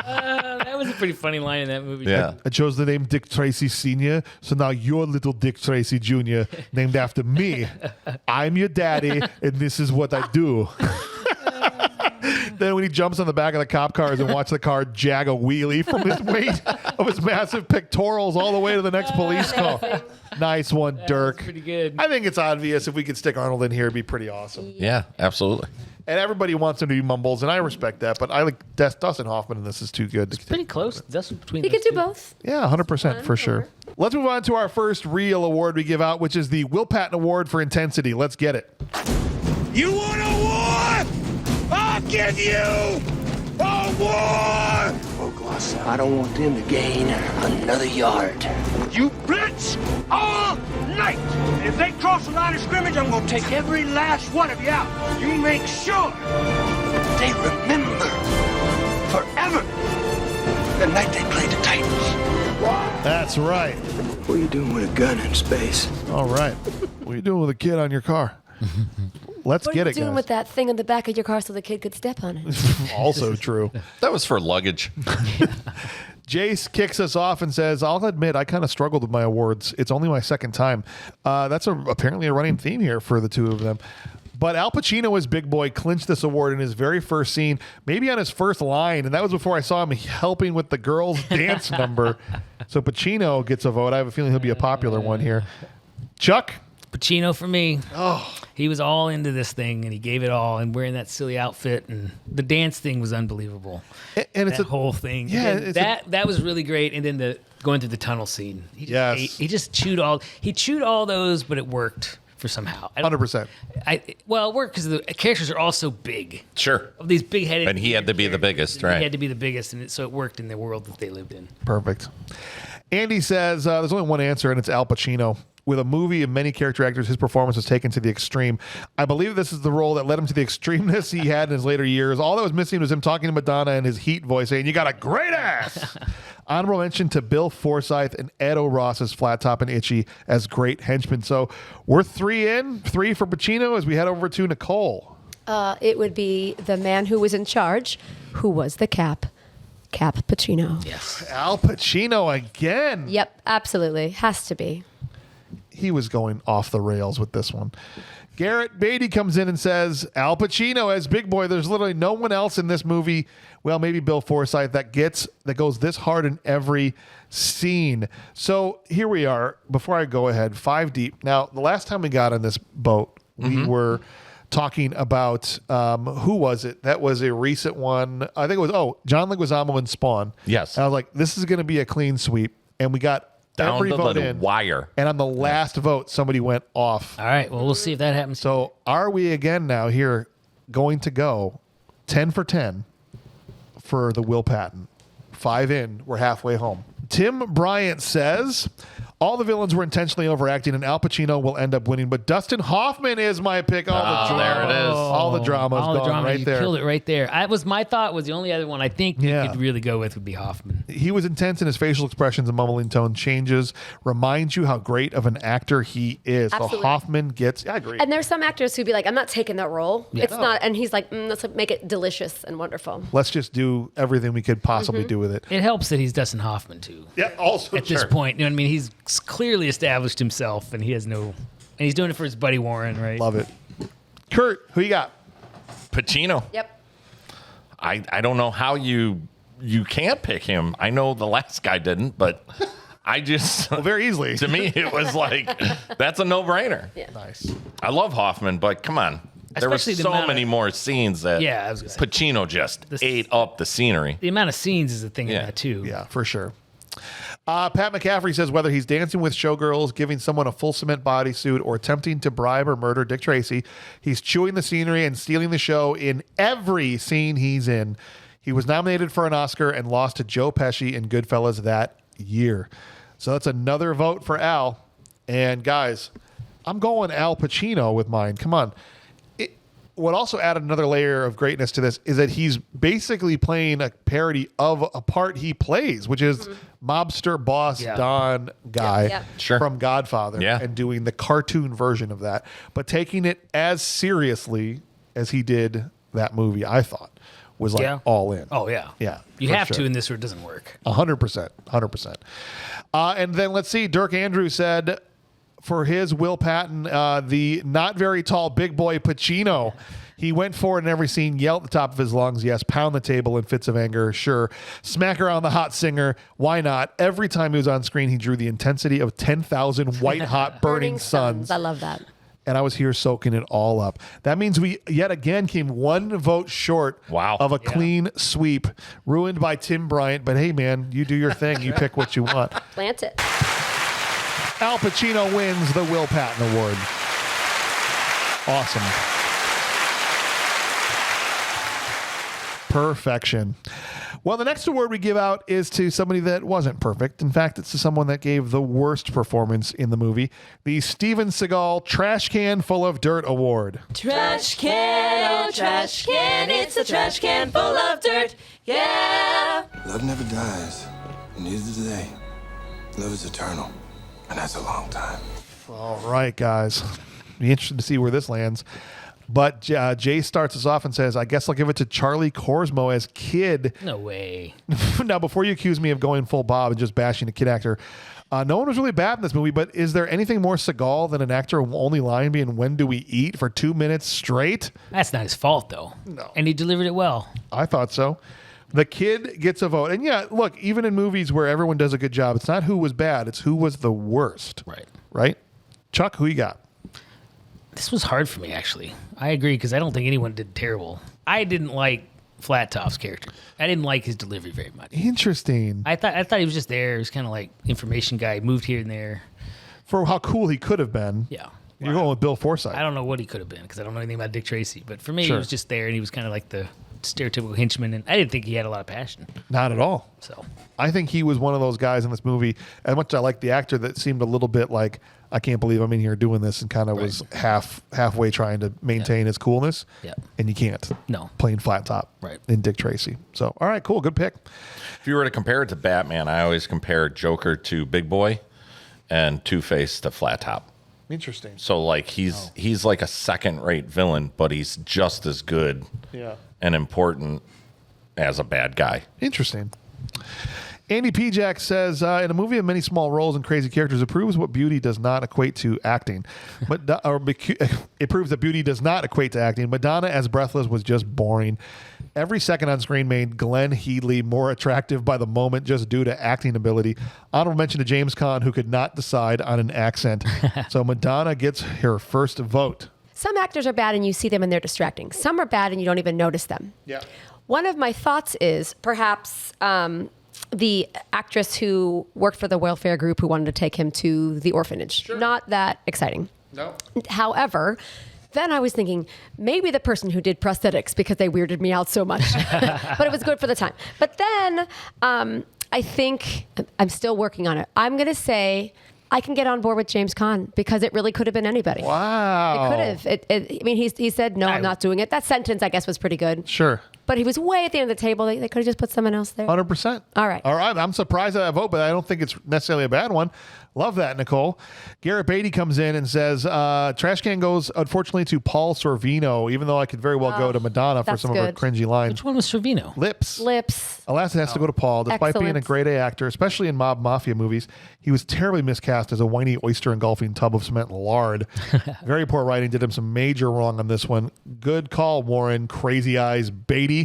That was a pretty funny line in that movie. Yeah. I chose the name Dick Tracy Sr., so now you're little Dick Tracy Jr., named after me. I'm your daddy, and this is what I do. Then when he jumps on the back of the cop cars and watch the car jag a wheelie from his weight of his massive pectorals all the way to the next police call. Nice one, Dirk. Pretty good. I think it's obvious if we could stick Arnold in here, it'd be pretty awesome. Yeah, absolutely. And everybody wants him to be Mumbles, and I respect that, but I like Dustin Hoffman, and this is too good. Pretty close. That's between You those could do two. both. Yeah, 100% for sure. Let's move on to our first real award we give out, which is the Will Patton Award for Intensity. Let's get it. You want a war? I'll give you a war! Douglas, I don't want them to gain another yard. You blitz all night! And if they cross the line of scrimmage, I'm gonna take every last one of you out. You make sure They remember forever the night they played the Titans. That's right. What are you doing with a gun in space? All right. What are you doing with a kid on your car? Let's What get are it, you doing guys. with that thing on the back of your car so the kid could step on it? Also true. That was for luggage. Jace kicks us off and says, I'll admit I kind of struggled with my awards. It's only my second time. That's apparently a running theme here for the two of them. But Al Pacino as Big Boy clinched this award in his very first scene, maybe on his first line, and that was before I saw him helping with the girls' dance number. So Pacino gets a vote. I have a feeling he'll be a popular one here. Chuck? Pacino for me. Oh, he was all into this thing, and he gave it all, and wearing that silly outfit, and the dance thing was unbelievable. And it's That whole thing. Yeah, And it's that was really great. And then the going through the tunnel scene. He just Yes. he just chewed all those, but it worked for somehow. 100%. Well, it worked because the characters are all so big. Sure. These big headed. And he had to be the biggest, right? He had to be the biggest, and so it worked in the world that they lived in. Perfect. Andy says there's only one answer, and it's Al Pacino. With a movie of many character actors, his performance was taken to the extreme. I believe this is the role that led him to the extremeness he had in his later years. All that was missing was him talking to Madonna in his Heat voice, saying, "You got a great ass." Honorable mention to Bill Forsythe and Ed O'Ross as Flat Top and Itchy as great henchmen. So we're 3 for Pacino as we head over to Nicole. It would be the man who was in charge, who was the Cap Pacino. Yes. Al Pacino again. Yep, absolutely. Has to be. He was going off the rails with this one. Garrett Beatty comes in and says, Al Pacino as Big Boy. There's literally no one else in this movie, well, maybe Bill Forsythe, that goes this hard in every scene. So here we are. Before I go ahead, 5 deep. Now, the last time we got on this boat, we were talking about, who was it? That was a recent one. I think it was, John Leguizamo and Spawn. Yes. And I was like, this is going to be a clean sweep. And we got Down every to vote the in. wire. And on the last vote, somebody went off. All right. Well, we'll see if that happens. So are we again now here going to go 10 for 10 for the Will Patton? 5 in. We're halfway home. Tim Bryant says, all the villains were intentionally overacting and Al Pacino will end up winning, but Dustin Hoffman is my pick. All the drama. There it is. All the drama's All the gone drama, right you there. killed it right there. My thought was the only other one I think you could really go with would be Hoffman. He was intense in his facial expressions and mumbling tone changes, reminds you how great of an actor he is. Absolutely. So Hoffman gets, I agree. And there's some actors who'd be like, I'm not taking that role. Yeah. It's not. And he's like, let's make it delicious and wonderful. Let's just do everything we could possibly do with it. It helps that he's Dustin Hoffman too. Yeah, also At this point, you know what I mean? He's clearly established himself, and he has no, and he's doing it for his buddy Warren, right? Love it. Kurt, who you got? Pacino. Yep. I don't know how you can't pick him. I know the last guy didn't, but I just Well, very easily. to me it was like that's a no-brainer. Yeah. Nice. I love Hoffman, but come on. There were Especially the so amount many of- more scenes that Yeah, I was gonna say. Pacino just ate up the scenery. The amount of scenes is a thing in Yeah. that too. Yeah, for sure. Pat McCaffrey says whether he's dancing with showgirls, giving someone a full cement bodysuit, or attempting to bribe or murder Dick Tracy, he's chewing the scenery and stealing the show in every scene he's in. He was nominated for an Oscar and lost to Joe Pesci in Goodfellas that year. So that's another vote for Al. And guys, I'm going Al Pacino with mine. Come on. What also added another layer of greatness to this is that he's basically playing a parody of a part he plays, which is mobster boss Don guy Yeah. Sure. from Godfather, Yeah. and doing the cartoon version of that, but taking it as seriously as he did that movie. I thought was like all in. Oh yeah. Yeah, You for have sure. to in this, or it doesn't work. 100%, 100%. And then let's see. Dirk Andrews said for his Will Patton, the not very tall Big Boy Pacino. He went for it in every scene, yelled at the top of his lungs, yes, pound the table in fits of anger, sure. Smack around the hot singer, why not? Every time he was on screen, he drew the intensity of 10,000 white-hot burning suns. I love that. And I was here soaking it all up. That means we yet again came one vote short of a clean sweep, ruined by Tim Bryant. But hey, man, you do your thing. You pick what you want. Plant it. Al Pacino wins the Will Patton Award. Awesome. Perfection. Well, the next award we give out is to somebody that wasn't perfect. In fact, it's to someone that gave the worst performance in the movie. The Steven Seagal Trash Can Full of Dirt Award. Trash can, oh trash can, it's a trash can full of dirt, yeah. Love never dies, and neither do they. Love is eternal, and that's a long time. All right, guys. Be interested to see where this lands. But Jay starts us off and says, I guess I'll give it to Charlie Korsmo as Kid. No way. Now, before you accuse me of going full Bob and just bashing a kid actor, no one was really bad in this movie, but is there anything more Seagal than an actor only line being, when do we eat, for 2 minutes straight? That's not his fault, though. No. And he delivered it well. I thought so. The Kid gets a vote. And yeah, look, even in movies where everyone does a good job, it's not who was bad, it's who was the worst. Right. Right? Chuck, who you got? This was hard for me, actually. I agree, because I don't think anyone did terrible. I didn't like Flat Top's character. I didn't like his delivery very much. Interesting. I thought he was just there. He was kind of like information guy, moved here and there. For how cool he could have been. Yeah. You're going with Bill Forsythe. I don't know what he could have been, because I don't know anything about Dick Tracy. But for me, Sure. he was just there, and he was kind of like the stereotypical henchman. And I didn't think he had a lot of passion. Not at all. So I think he was one of those guys in this movie, as much as I like the actor, that seemed a little bit like, I can't believe I'm in here doing this, and kind of was halfway trying to maintain his coolness. Yeah. And you can't. No. Playing Flat Top. Right. In Dick Tracy. So, all right, cool. Good pick. If you were to compare it to Batman, I always compare Joker to Big Boy and Two-Face to Flat Top. Interesting. So like he's like a second-rate villain, but he's just as good Yeah. and important as a bad guy. Interesting. Andy P. Jack says, in a movie of many small roles and crazy characters, it proves what beauty does not equate to acting. It proves that beauty does not equate to acting. Madonna as Breathless was just boring. Every second on screen made Glenn Headley more attractive by the moment just due to acting ability. Honorable mention to James Caan, who could not decide on an accent. So Madonna gets her first vote. Some actors are bad and you see them and they're distracting. Some are bad and you don't even notice them. Yeah. One of my thoughts is perhaps the actress who worked for the welfare group who wanted to take him to the orphanage. Sure. Not that exciting. No. However, then I was thinking maybe the person who did prosthetics because they weirded me out so much. But it was good for the time. But then I think I'm still working on it. I'm going to say I can get on board with James Caan because it really could have been anybody. Wow. It could have. I mean, he said, no, I'm not doing it. That sentence, I guess, was pretty good. Sure. But he was way at the end of the table. They could have just put someone else there. 100%. All right. I'm surprised at that vote, but I don't think it's necessarily a bad one. Love that, Nicole. Garrett Beatty comes in and says, trash can goes, unfortunately, to Paul Sorvino, even though I could very well go to Madonna for some of her cringy lines. Which one was Sorvino? Lips. Alas, it has to go to Paul. Despite being a Excellent. grade A actor, especially in mob mafia movies, he was terribly miscast as a whiny oyster engulfing tub of cement and lard. Very poor writing did him some major wrong on this one. Good call, Warren. Crazy Eyes Beatty.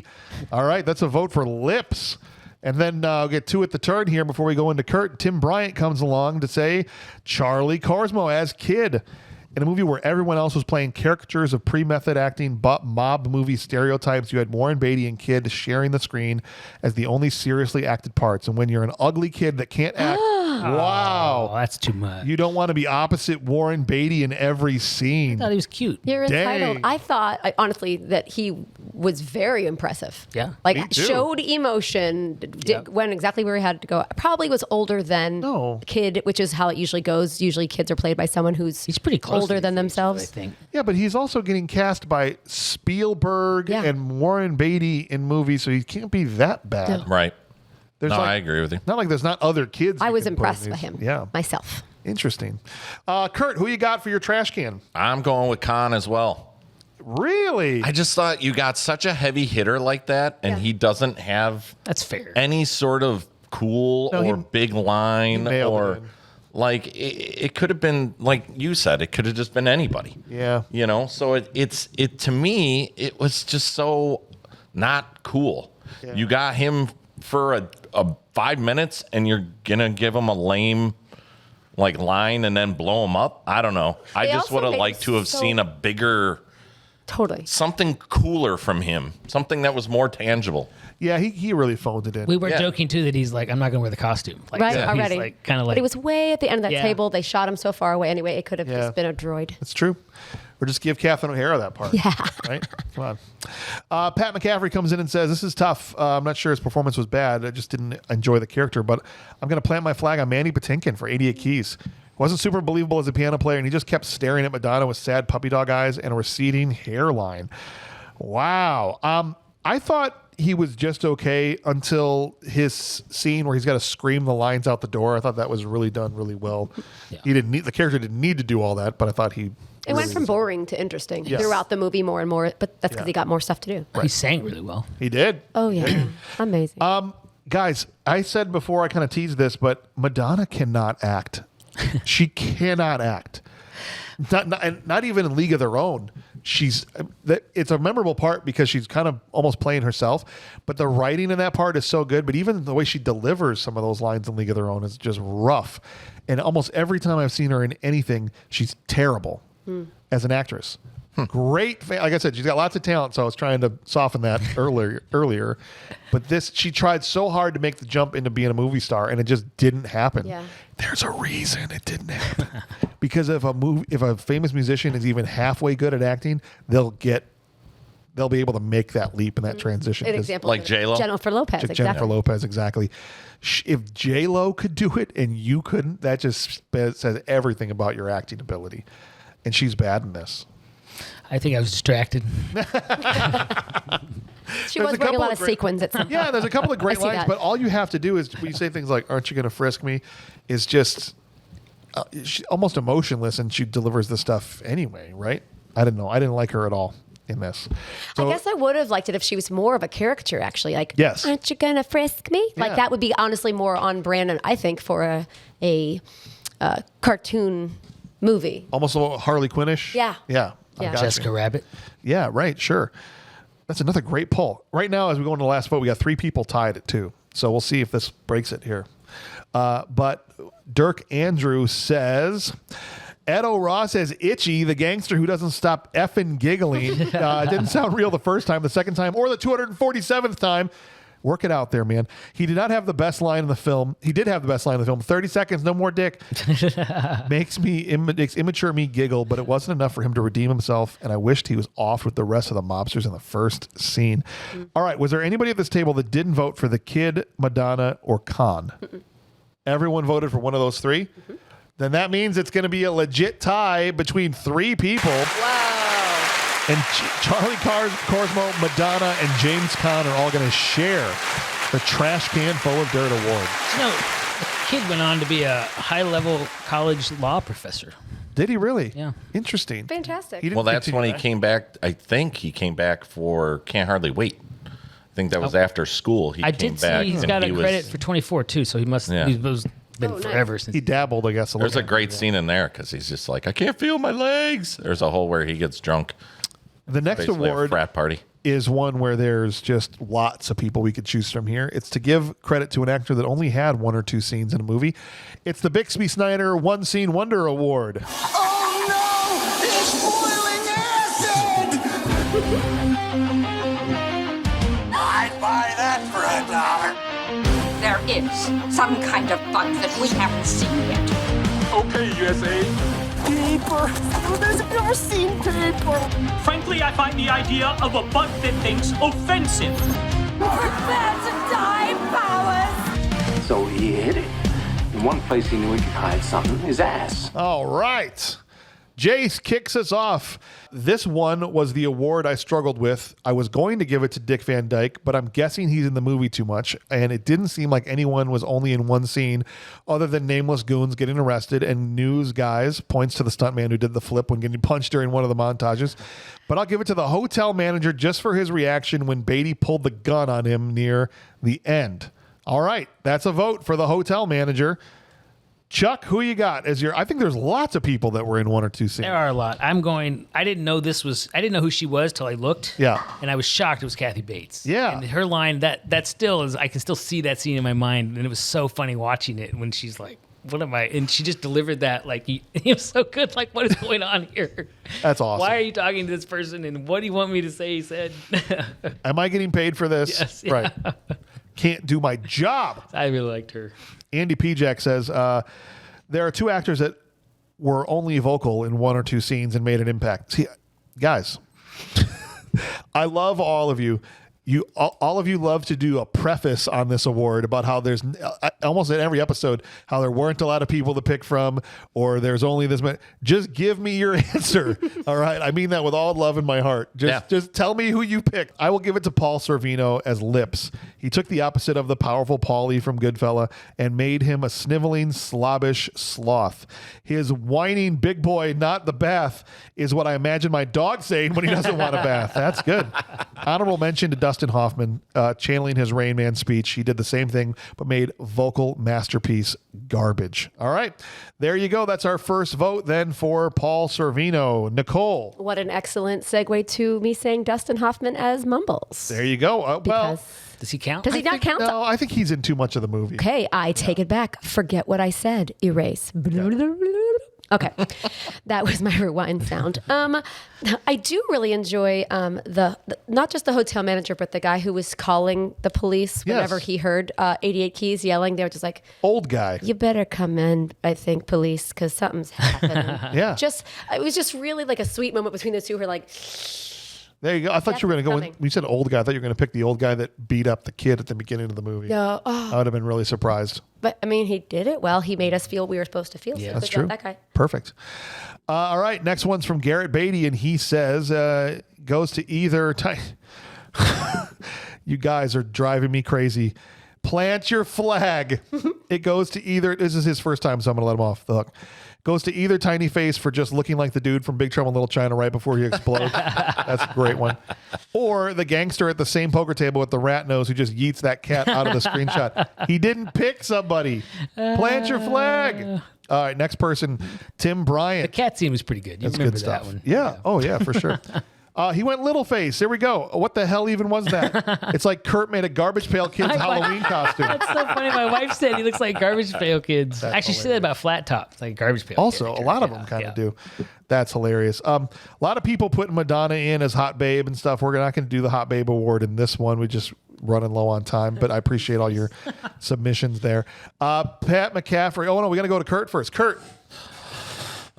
All right, that's a vote for Lips. And then I'll get two at the turn here before we go into Curt. Tim Bryant comes along to say Charlie Corsmo as Kid. In a movie where everyone else was playing caricatures of pre-method acting mob movie stereotypes, you had Warren Beatty and Kid sharing the screen as the only seriously acted parts. And when you're an ugly kid that can't act, wow. Oh, that's too much. You don't want to be opposite Warren Beatty in every scene. I thought he was cute. You're entitled. Dang. I thought, honestly, that he was very impressive. Yeah. Like, Me too. showed emotion, went exactly where he had to go. Probably was older than Kid, which is how it usually goes. Usually kids are played by someone who's He's pretty close older to than these days, themselves. I think. Yeah, but he's also getting cast by Spielberg and Warren Beatty in movies, so he can't be that bad. Right. There's No, I agree with you. Not like there's not other kids. I you was can put in impressed by these. him. Yeah. Myself. Interesting. Kurt, who you got for your trash can? I'm going with Khan as well. Really? I just thought you got such a heavy hitter like that, and he doesn't have That's fair. any sort of cool or big line nailed or it. like it could have been like you said, it could have just been anybody. Yeah. You know, so it to me, it was just so not cool. Yeah. You got him for a 5 minutes and you're gonna give him a lame like line and then blow him up. I don't know. I They just also would have made liked to have so- seen a bigger Totally. something cooler from him, something that was more tangible. Yeah, he really phoned it in. We were Yeah. joking too that he's like, I'm not going to wear the costume. Like, Right, so he's already. like, kind of But like, he was way at the end of that Yeah. table. They shot him so far away. Anyway, it could have Yeah. just been a droid. It's true. Or just give Catherine O'Hara that part. Yeah. Right? Come on. Pat McCaffrey comes in and says, this is tough. I'm not sure his performance was bad. I just didn't enjoy the character, but I'm going to plant my flag on Mandy Patinkin for 88 Keys. Wasn't super believable as a piano player, and he just kept staring at Madonna with sad puppy dog eyes and a receding hairline. Wow. I thought he was just okay until his scene where he's got to scream the lines out the door. I thought that was really done really well. Yeah. He didn't need, the character didn't need to do all that, but I thought he. It went from boring to interesting Yes. throughout the movie more and more, but that's because he got more stuff to do. he sang really well. He did. Oh, yeah. Amazing. Guys, I said before, I kind of teased this, but Madonna cannot act. She cannot act. Not even in League of Their Own. It's a memorable part because she's kind of almost playing herself, but the writing in that part is so good. But even the way she delivers some of those lines in League of Their Own is just rough. And almost every time I've seen her in anything, she's terrible as an actress. Great, like I said, she's got lots of talent. So I was trying to soften that earlier. But she tried so hard to make the jump into being a movie star, and it just didn't happen. Yeah. There's a reason it didn't happen. Because if a famous musician is even halfway good at acting, they'll be able to make that leap and that transition. An 'Cause example. Like J-Lo? Jennifer Lopez. Jennifer Exactly. Lopez, exactly. If J-Lo could do it and you couldn't, that just says everything about your acting ability. And she's bad in this. I think I was distracted. She There's was a wearing a couple lot of of sequins at some Yeah, there's a couple of great I see lines, that. but all you have to do is when you say things like, aren't you going to frisk me? Is just she's almost emotionless and she delivers the stuff anyway, right? I didn't know. I didn't like her at all. in this. I guess I would have liked it if she was more of a caricature, actually. Like, yes. Aren't you gonna frisk me? Yeah. Like that would be honestly more on brand, and I think for a cartoon movie. Almost a little Harley Quinn-ish. Yeah. Yeah. I got Jessica you. Rabbit. Yeah, right. Sure. That's another great poll. Right now, as we go into the last vote, we got 3 people tied at 2. So we'll see if this breaks it here. But Dirk Andrew says, Edo Ross as Itchy, the gangster who doesn't stop effing giggling. It didn't sound real the first time, the second time, or the 247th time. Work it out there, man. He did not have the best line in the film. He did have the best line in the film. 30 seconds, no more dick. makes immature me giggle, but it wasn't enough for him to redeem himself, and I wished he was off with the rest of the mobsters in the first scene. All right, was there anybody at this table that didn't vote for the kid, Madonna, or Khan? Everyone voted for one of those 3? Then that means it's going to be a legit tie between 3 people. Wow. And Charlie Corsmo, Madonna, and James Caan are all going to share the Trash Can Full of Dirt Award. The kid went on to be a high-level college law professor. Did he really? Yeah. Interesting. Fantastic. He didn't Well, that's continue when he that. came back. I think he came back for Can't Hardly Wait. I think that was after school. He I came did back. see he's and got a he was- credit for 24 too, so he must. Yeah. He's been Oh, nice. forever since. He dabbled, I guess, a little There's a bit. great scene in there because he's just like, I can't feel my legs. There's a whole where he gets drunk. The next Basically a award frat party. is one where there's just lots of people we could choose from here. It's to give credit to an actor that only had 1 or 2 scenes in a movie. It's the Bixby Snyder One Scene Wonder Award. Oh no! It's boiling acid! I'd buy that for $1. There is some kind of bug that we haven't seen yet. Okay, USA. Paper! I've never seen paper! Frankly, I find the idea of a bug that thinks offensive. Prepare to die, Powers! So he hid it. In one place he knew he could hide something, his ass. All right. Jace kicks us off. This one was the award I struggled with. I was going to give it to Dick Van Dyke, but I'm guessing he's in the movie too much, and it didn't seem like anyone was only in one scene other than nameless goons getting arrested, and news guys points to the stuntman who did the flip when getting punched during one of the montages. But I'll give it to the hotel manager just for his reaction when Beatty pulled the gun on him near the end. All right, that's a vote for the hotel manager. Chuck, who you got as your? I think there's lots of people that were in 1 or 2 scenes. There are a lot. I didn't know who she was till I looked. Yeah. And I was shocked it was Kathy Bates. Yeah. And her line, that still is, I can still see that scene in my mind. And it was so funny watching it when she's like, what am I? And she just delivered that like, it was so good. Like, what is going on here? That's awesome. Why are you talking to this person? And what do you want me to say? He said. Am I getting paid for this? Yes, yeah. Right. Can't do my job. I really liked her. Andy Pijak says, there are 2 actors that were only vocal in 1 or 2 scenes and made an impact. See, guys, I love all of you. All of you love to do a preface on this award about how there's almost in every episode how there weren't a lot of people to pick from, or there's only this many. Just give me your answer. All right, I mean that with all love in my heart. Just tell me who you picked. I will give it to Paul Sorvino as Lips. He took the opposite of the powerful Paulie from Goodfella and made him a sniveling, slobbish sloth. His whining big boy, not the bath, is what I imagine my dog saying when he doesn't want a bath. That's good. Honorable mention to Dustin Hoffman channeling his Rain Man speech. He did the same thing, but made vocal masterpiece garbage. All right, there you go. That's our first vote then for Paul Sorvino. Nicole. What an excellent segue to me saying Dustin Hoffman as Mumbles. There you go. Well, does he count? Does he not count? No, I think he's in too much of the movie. Okay, I take it back. Forget what I said. Erase. Okay, that was my rewind sound. I do really enjoy the not just the hotel manager, but the guy who was calling the police whenever he heard 88 Keys yelling. They were just like, old guy. You better come in, I think, police, because something's happening. Yeah. It was just really like a sweet moment between the two who are like, there you go. I thought you were going to go when you said old guy. I thought you were going to pick the old guy that beat up the kid at the beginning of the movie. no. I would have been really surprised. But I mean, he did it well. He made us feel what we were supposed to feel. Yeah. So That's good true. job, that guy. Perfect. All right. Next one's from Garrett Beatty, and he says, goes to either. You guys are driving me crazy. Plant your flag. It goes to either, this is his first time, so I'm going to let him off the hook. Goes to either Tiny Face for just looking like the dude from Big Trouble in Little China right before he explodes. That's a great one. Or the gangster at the same poker table with the rat nose who just yeets that cat out of the screenshot. He didn't pick somebody. Plant your flag. All right, next person, Tim Bryant. The cat scene was pretty good. You That's remember good that stuff. one. Yeah. Oh, yeah, for sure. He went little face. Here we go. What the hell even was that? It's like Curt made a Garbage Pail Kids Halloween costume. That's so funny. My wife said he looks like Garbage Pail Kids. Actually, she said that about Flat Top. It's like Garbage Pail. Also, character. a lot of them kind of do. That's hilarious. A lot of people putting Madonna in as Hot Babe and stuff. We're not going to do the Hot Babe Award in this one. We just running low on time, but I appreciate all your submissions there. Pat McCaffrey. Oh, no, we got to go to Curt first. Curt.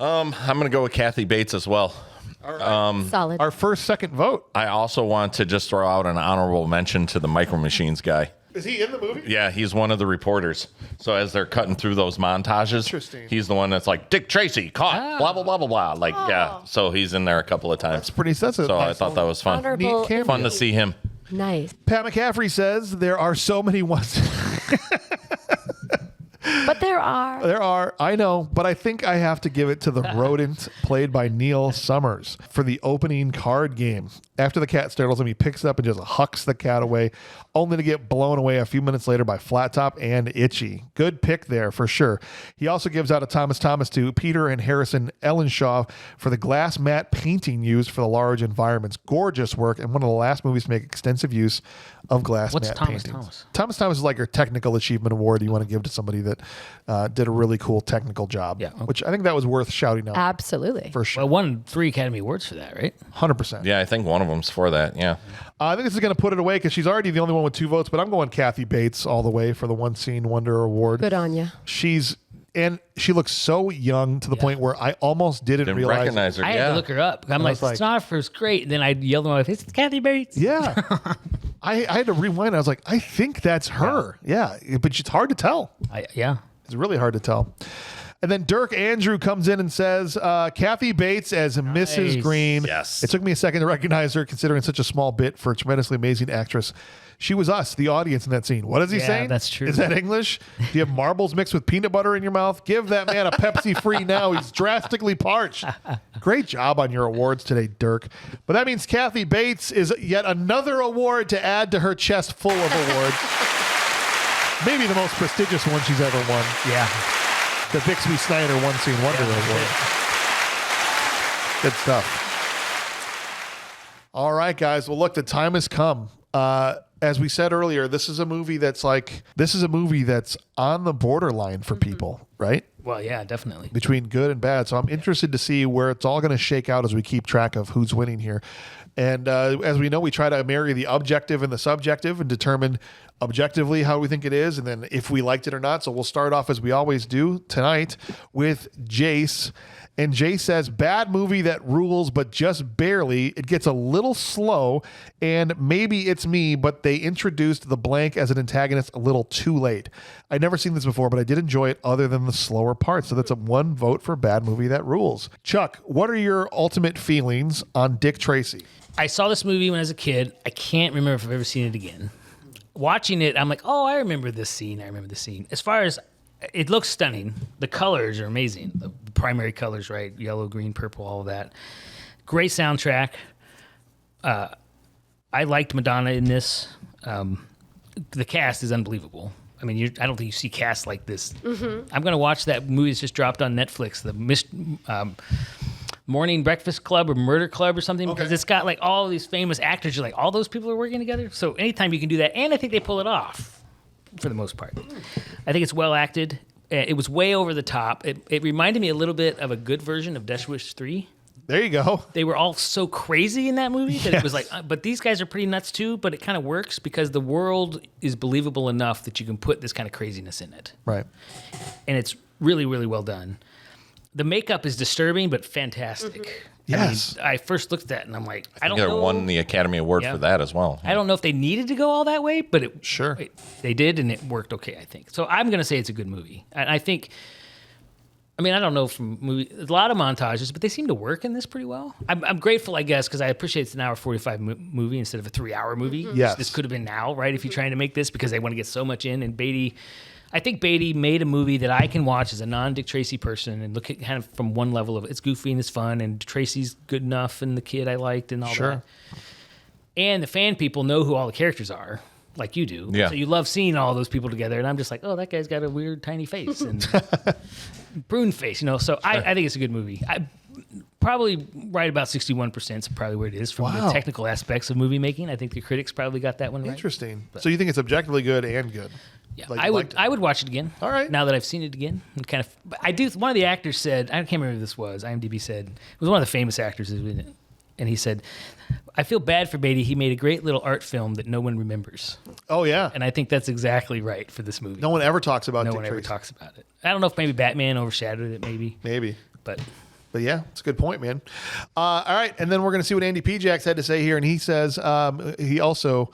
I'm going to go with Kathy Bates as well. Solid. Our second vote. I also want to just throw out an honorable mention to the Micro Machines guy. Is he in the movie? Yeah, he's one of the reporters. So as they're cutting through those montages, he's the one that's like, Dick Tracy caught, blah, blah, blah, blah, blah. Like, yeah. So he's in there a couple of times. So I thought that was fun. Fun to see him. Nice. Pat McCaffrey says there are so many ones. But there are. There are. I know. But I think I have to give it to the rodent played by Neil Summers for the opening card game. After the cat startles him, he picks it up and just hucks the cat away, only to get blown away a few minutes later by Flat Top and Itchy. Good pick there for sure. He also gives out a Thomas to Peter and Harrison Ellenshaw for the glass matte painting used for the large environments. Gorgeous work and one of the last movies to make extensive use of glass matte paintings. Thomas is like your technical achievement award you want to give to somebody that did a really cool technical job, which I think that was worth shouting out. Absolutely. For sure. Well, won 3 Academy Awards for that, right? 100%. Yeah, I think one of them's for that, yeah. I think this is going to put it away because she's already the only one with 2 votes, but I'm going Kathy Bates all the way for the One Scene Wonder Award. Good on you. And she looks so young to the point where I almost didn't realize. Recognize her. I had to look her up. I'm like, Sonographer's great. And then I yelled at my wife, it's Kathy Bates. Yeah. I had to rewind. I was like, I think that's her. Yeah. But it's hard to tell. It's really hard to tell. And then Dirk Andrew comes in and says, Kathy Bates as Mrs. Green. Yes. It took me a second to recognize her considering such a small bit for a tremendously amazing actress. She was us, the audience in that scene. What is he saying? That's true. Is that English? Do you have marbles mixed with peanut butter in your mouth? Give that man a Pepsi free now. He's drastically parched. Great job on your awards today, Dirk. But that means Kathy Bates is yet another award to add to her chest full of awards. Maybe the most prestigious one she's ever won. Yeah. The Bixby Snyder One Scene Wonder Award. Good stuff. All right, guys. Well, look, the time has come. As we said earlier, this is a movie that's on the borderline for people, right? Well, yeah, definitely. Between good and bad. So I'm interested to see where it's all going to shake out as we keep track of who's winning here. And as we know, we try to marry the objective and the subjective and determine objectively how we think it is, and then if we liked it or not. So we'll start off as we always do tonight with Jace. And Jay says, bad movie that rules, but just barely. It gets a little slow, and maybe it's me, but they introduced the blank as an antagonist a little too late. I'd never seen this before, but I did enjoy it other than the slower parts. So that's a 1 vote for bad movie that rules. Chuck, what are your ultimate feelings on Dick Tracy? I saw this movie when I was a kid. I can't remember if I've ever seen it again. Watching it, I'm like, oh, I remember this scene. As far as it looks stunning. The colors are amazing. The primary colors, right? Yellow, green, purple, all of that. Great soundtrack. I liked Madonna in this. The cast is unbelievable. I mean, I don't think you see casts like this. Mm-hmm. I'm going to watch that movie that's just dropped on Netflix, the Morning Breakfast Club or Murder Club or something, because it's got like all these famous actors. You're like, all those people are working together? So anytime you can do that, and I think they pull it off for the most part. I think it's well acted. It was way over the top. It reminded me a little bit of a good version of Death Wish 3. There you go. They were all so crazy in that movie that it was like, but these guys are pretty nuts too, but it kind of works because the world is believable enough that you can put this kind of craziness in it. Right. And it's really, really well done. The makeup is disturbing, but fantastic. Mm-hmm. Yes. I first looked at that and I'm like, I don't think know. They won the Academy Award for that as well. I don't know if they needed to go all that way, but Sure. They did, and it worked okay, I think. So I'm going to say it's a good movie. And I think I mean, I don't know from movie, a lot of montages, but they seem to work in this pretty well. I'm grateful, I guess, because I appreciate it's an hour 45 movie instead of a 3-hour movie. Yes. This could have been now, right? If you're trying to make this because they want to get so much in. And Beatty, I think Beatty made a movie that I can watch as a non-Dick Tracy person and look at kind of from one level of it's goofy and it's fun and Tracy's good enough and the kid I liked and all that. And the fan people know who all the characters are. Like you do. Yeah. So you love seeing all those people together. And I'm just like, oh, that guy's got a weird tiny face and prune face, you know. So I think it's a good movie. I probably right about 61% is probably where it is from the technical aspects of movie making. I think the critics probably got that one right. Interesting. So you think it's objectively good and good? Yeah, Like, I would watch it again. All right. Now that I've seen it again, and kind of I do. One of the actors said, I can't remember who this was. IMDb said it was one of the famous actors, isn't it? And he said, I feel bad for Beatty. He made a great little art film that no one remembers. Oh, yeah. And I think that's exactly right for this movie. No one ever talks about No Dick one ever Tracy. talks about it. I don't know if maybe Batman overshadowed it, maybe. But yeah, it's a good point, man. All right, and then we're going to see what Andy P. Jax had to say here. And he says he also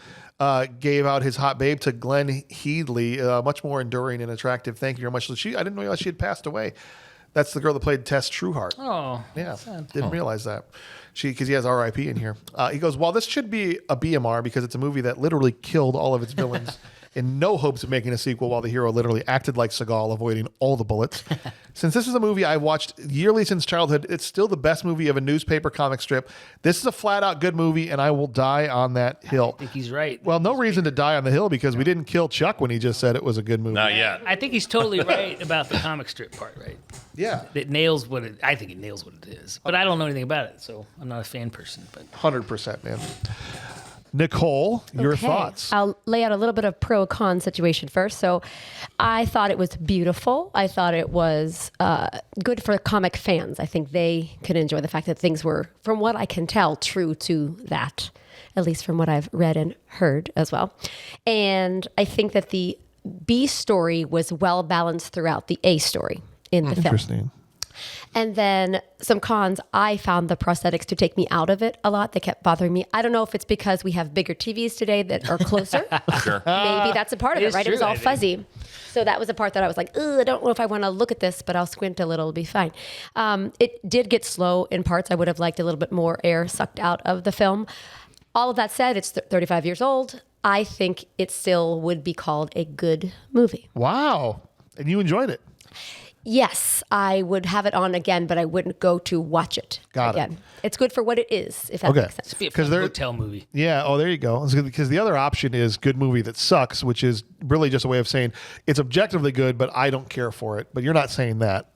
gave out his hot babe to Glenn Headley, much more enduring and attractive. Thank you very much. I didn't realize she had passed away. That's the girl that played Tess Trueheart. Oh, yeah, sad. didn't realize that. Because he has R.I.P. in here. He goes, while this should be a BMR because it's a movie that literally killed all of its villains in no hopes of making a sequel while the hero literally acted like Seagal, avoiding all the bullets. Since this is a movie I watched yearly since childhood, it's still the best movie of a newspaper comic strip. This is a flat-out good movie, and I will die on that hill. I think he's right. Well, no reason to die on the hill because we didn't kill Chuck when he just said it was a good movie. Not yet. I think he's totally right about the comic strip part, right? Yeah. It nails what it. I think it nails what it is, but I don't know anything about it, so I'm not a fan person. But 100%, man. Nicole, your thoughts? I'll lay out a little bit of pro-con situation first. So I thought it was beautiful. I thought it was good for comic fans. I think they could enjoy the fact that things were, from what I can tell, true to that, at least from what I've read and heard as well. And I think that the B story was well balanced throughout the A story in the film. Interesting. And then some cons, I found the prosthetics to take me out of it a lot. They kept bothering me. I don't know if it's because we have bigger TVs today that are closer. Sure. Maybe that's a part of it, right? It was all fuzzy. So that was a part that I was like, I don't know if I want to look at this, but I'll squint a little, it'll be fine. It did get slow in parts. I would have liked a little bit more air sucked out of the film. All of that said, it's 35 years old. I think it still would be called a good movie. Wow. And you enjoyed it? Yes, I would have it on again, but I wouldn't go to watch it again. It's good for what it is, if that makes sense. It'd be a fun hotel movie. Yeah, oh, there you go. Because the other option is good movie that sucks, which is really just a way of saying it's objectively good, but I don't care for it. But you're not saying that.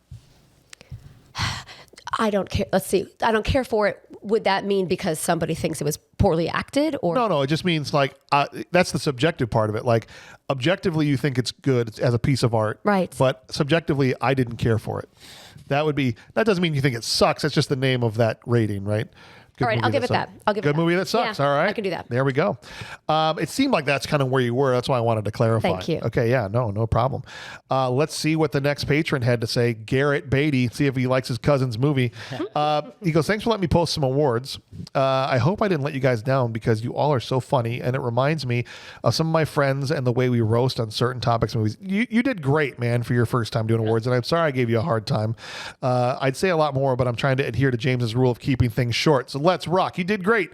I don't care. Let's see. I don't care for it. Would that mean because somebody thinks it was poorly acted? Or No, it just means like that's the subjective part of it. Like objectively, you think it's good as a piece of art, right? But subjectively, I didn't care for it. That doesn't mean you think it sucks. That's just the name of that rating, right? Good all right, I'll give it that. I'll give it good that. movie that sucks. Yeah, all right, I can do that. There we go. It seemed like that's kind of where you were. That's why I wanted to clarify. Thank you. Okay, yeah, no problem. Let's see what the next patron had to say. Garrett Beatty. See if he likes his cousin's movie. He goes, "Thanks for letting me post some awards. I hope I didn't let you guys down because you all are so funny, and it reminds me of some of my friends and the way we roast on certain topics and movies. You did great, man, for your first time doing awards, and I'm sorry I gave you a hard time. I'd say a lot more, but I'm trying to adhere to James's rule of keeping things short. So let's rock. You did great.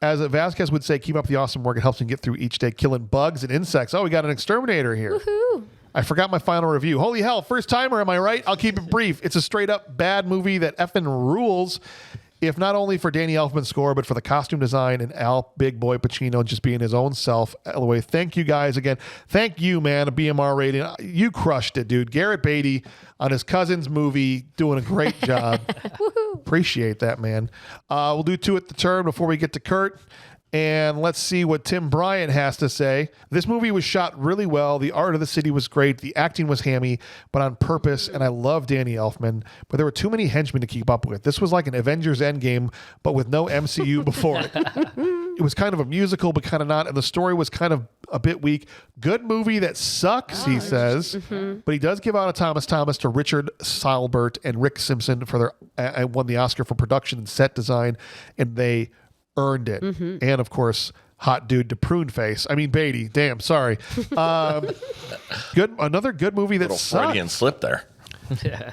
As Vasquez would say, keep up the awesome work. It helps me get through each day killing bugs and insects. Oh, we got an exterminator here. Woohoo. I forgot my final review. Holy hell, first timer, am I right? I'll keep it brief. It's a straight up bad movie that effing rules. If not only for Danny Elfman's score, but for the costume design and Al Big Boy Pacino just being his own self. Anyway, thank you guys again. Thank you, man, a BMR rating. You crushed it, dude. Garrett Beatty on his cousin's movie, doing a great job. Appreciate that, man. We'll do two at the turn before we get to Curt. And let's see what Tim Bryant has to say. This movie was shot really well. The art of the city was great. The acting was hammy, but on purpose. And I love Danny Elfman, but there were too many henchmen to keep up with. This was like an Avengers Endgame, but with no MCU before it. It was kind of a musical, but kind of not. And the story was kind of a bit weak. Good movie that sucks, he says. But he does give out a Thomas to Richard Salbert and Rick Simpson for their won the Oscar for production and set design, and they earned it. And of course, hot dude to prune face. I mean, Beatty. Damn, sorry. Another good movie that Little sucked. Freudian slip there.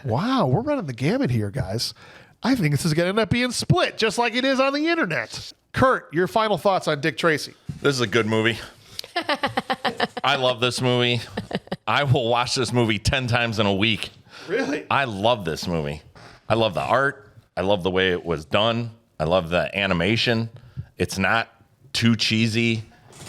Wow, we're running the gamut here, guys. I think this is going to end up being split, just like it is on the internet. Curt, your final thoughts on Dick Tracy. This is a good movie. I love this movie. I will watch this movie 10 times in a week. Really? I love this movie. I love the art. I love the way it was done. I love the animation. It's not too cheesy.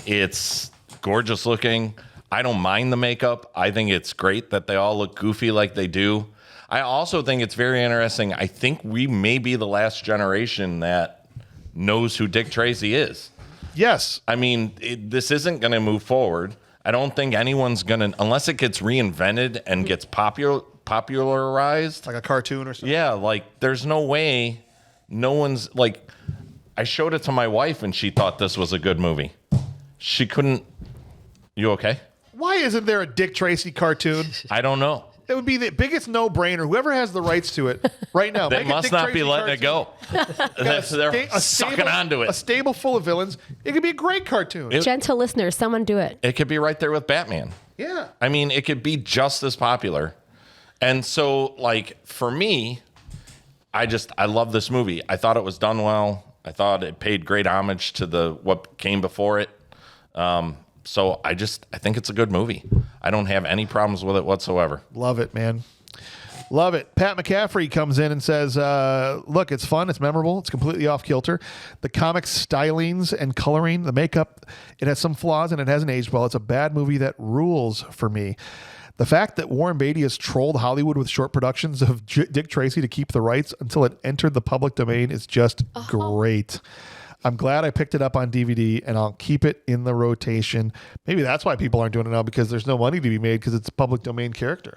It's gorgeous looking. I don't mind the makeup. I think it's great that they all look goofy like they do. I also think it's very interesting. I think we may be the last generation that knows who Dick Tracy is. Yes. I mean, this isn't going to move forward. I don't think anyone's going to, unless it gets reinvented and gets popularized. Like a cartoon or something? Yeah, like there's no way no one's, like, I showed it to my wife and she thought this was a good movie. She couldn't. You okay? Why isn't there a Dick Tracy cartoon? I don't know. It would be the biggest no-brainer. Whoever has the rights to it right now. They make a must Dick not Tracy be letting cartoon. it go. They're sucking onto A it. stable full of villains. It could be a great cartoon. Gentle listeners, someone do it. It could be right there with Batman. Yeah. I mean, it could be just as popular. And so, like, for me, I love this movie. I thought it was done well. I thought it paid great homage to what came before it. So I think it's a good movie. I don't have any problems with it whatsoever. Love it, man. Love it. Pat McCaffrey comes in and says, look, it's fun. It's memorable. It's completely off kilter. The comic stylings and coloring, the makeup, it has some flaws and it hasn't aged well. It's a bad movie that rules for me. The fact that Warren Beatty has trolled Hollywood with short productions of Dick Tracy to keep the rights until it entered the public domain is just great. I'm glad I picked it up on DVD and I'll keep it in the rotation. Maybe that's why people aren't doing it now, because there's no money to be made because it's a public domain character.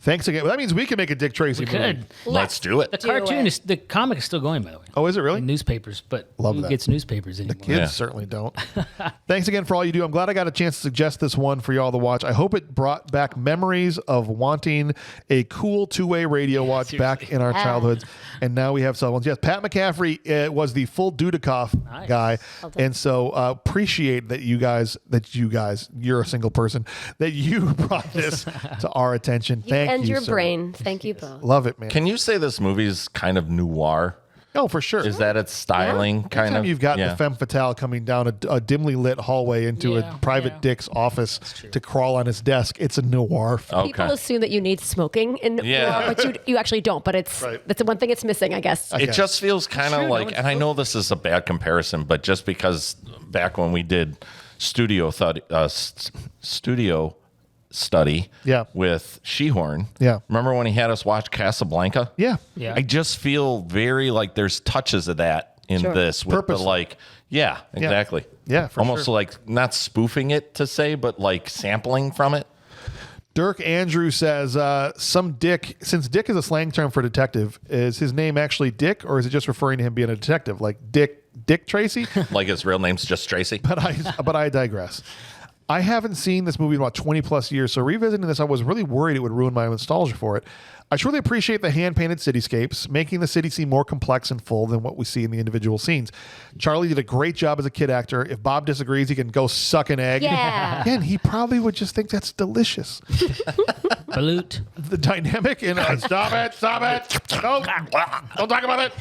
Thanks again. Well, that means we can make a Dick Tracy movie. Good. Let's do it. The comic is still going, by the way. Oh, is it really? In newspapers, but Love who that. gets newspapers anymore? Kids certainly don't. Thanks again for all you do. I'm glad I got a chance to suggest this one for y'all to watch. I hope it brought back memories of wanting a cool two-way radio watch back in our childhoods. And now we have cell phones. Yes, Pat McCaffrey was the full Dudikoff guy. Well done. And so appreciate that you guys, you're a single person, that you brought this to our attention. Thank you. And your sir. brain. Thank you both. Love it, man. Can you say this movie's kind of noir? Oh, for sure. Is that its styling kind Anytime of? you've got the femme fatale coming down a dimly lit hallway into a private Dick's office to crawl on his desk, it's a noir film. People assume that you need smoking in Yeah. but you actually don't. But that's the one thing it's missing, I guess. It just feels kind of like, and I know this is a bad comparison, but just because back when we did studio study with Shehorn. Yeah. Remember when he had us watch Casablanca? Yeah. Yeah. I just feel very like there's touches of that in this with Purposely. the like, yeah, exactly. Yeah, for almost sure. like not spoofing it to say, but like sampling from it. Dirk Andrew says, since Dick is a slang term for detective, is his name actually Dick, or is it just referring to him being a detective? Like Dick Tracy? Like his real name's just Tracy. But I digress. I haven't seen this movie in about 20 plus years, so revisiting this, I was really worried it would ruin my nostalgia for it. I truly appreciate the hand-painted cityscapes, making the city seem more complex and full than what we see in the individual scenes. Charlie did a great job as a kid actor. If Bob disagrees, he can go suck an egg. Yeah. Again, he probably would just think that's delicious. Balut. The dynamic in stop it. No, don't talk about it.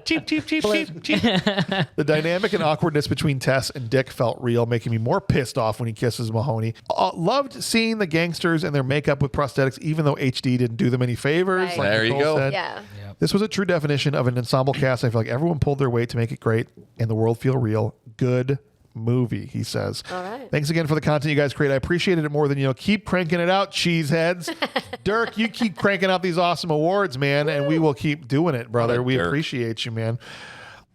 Cheap. The dynamic and awkwardness between Tess and Dick felt real, making me more pissed off when he kisses Mahoney. Loved seeing the gangsters and their makeup with prosthetics, even though HD didn't do them any favors. Right. Like There you Nicole go. said. Yeah. This was a true definition of an ensemble cast. I feel like everyone pulled their weight to make it great and the world feel real. Good movie, he says. All right. Thanks again for the content you guys create. I appreciated it more than, keep cranking it out, cheeseheads. Dirk, you keep cranking out these awesome awards, man, and we will keep doing it, brother. We Dirk. appreciate you, man.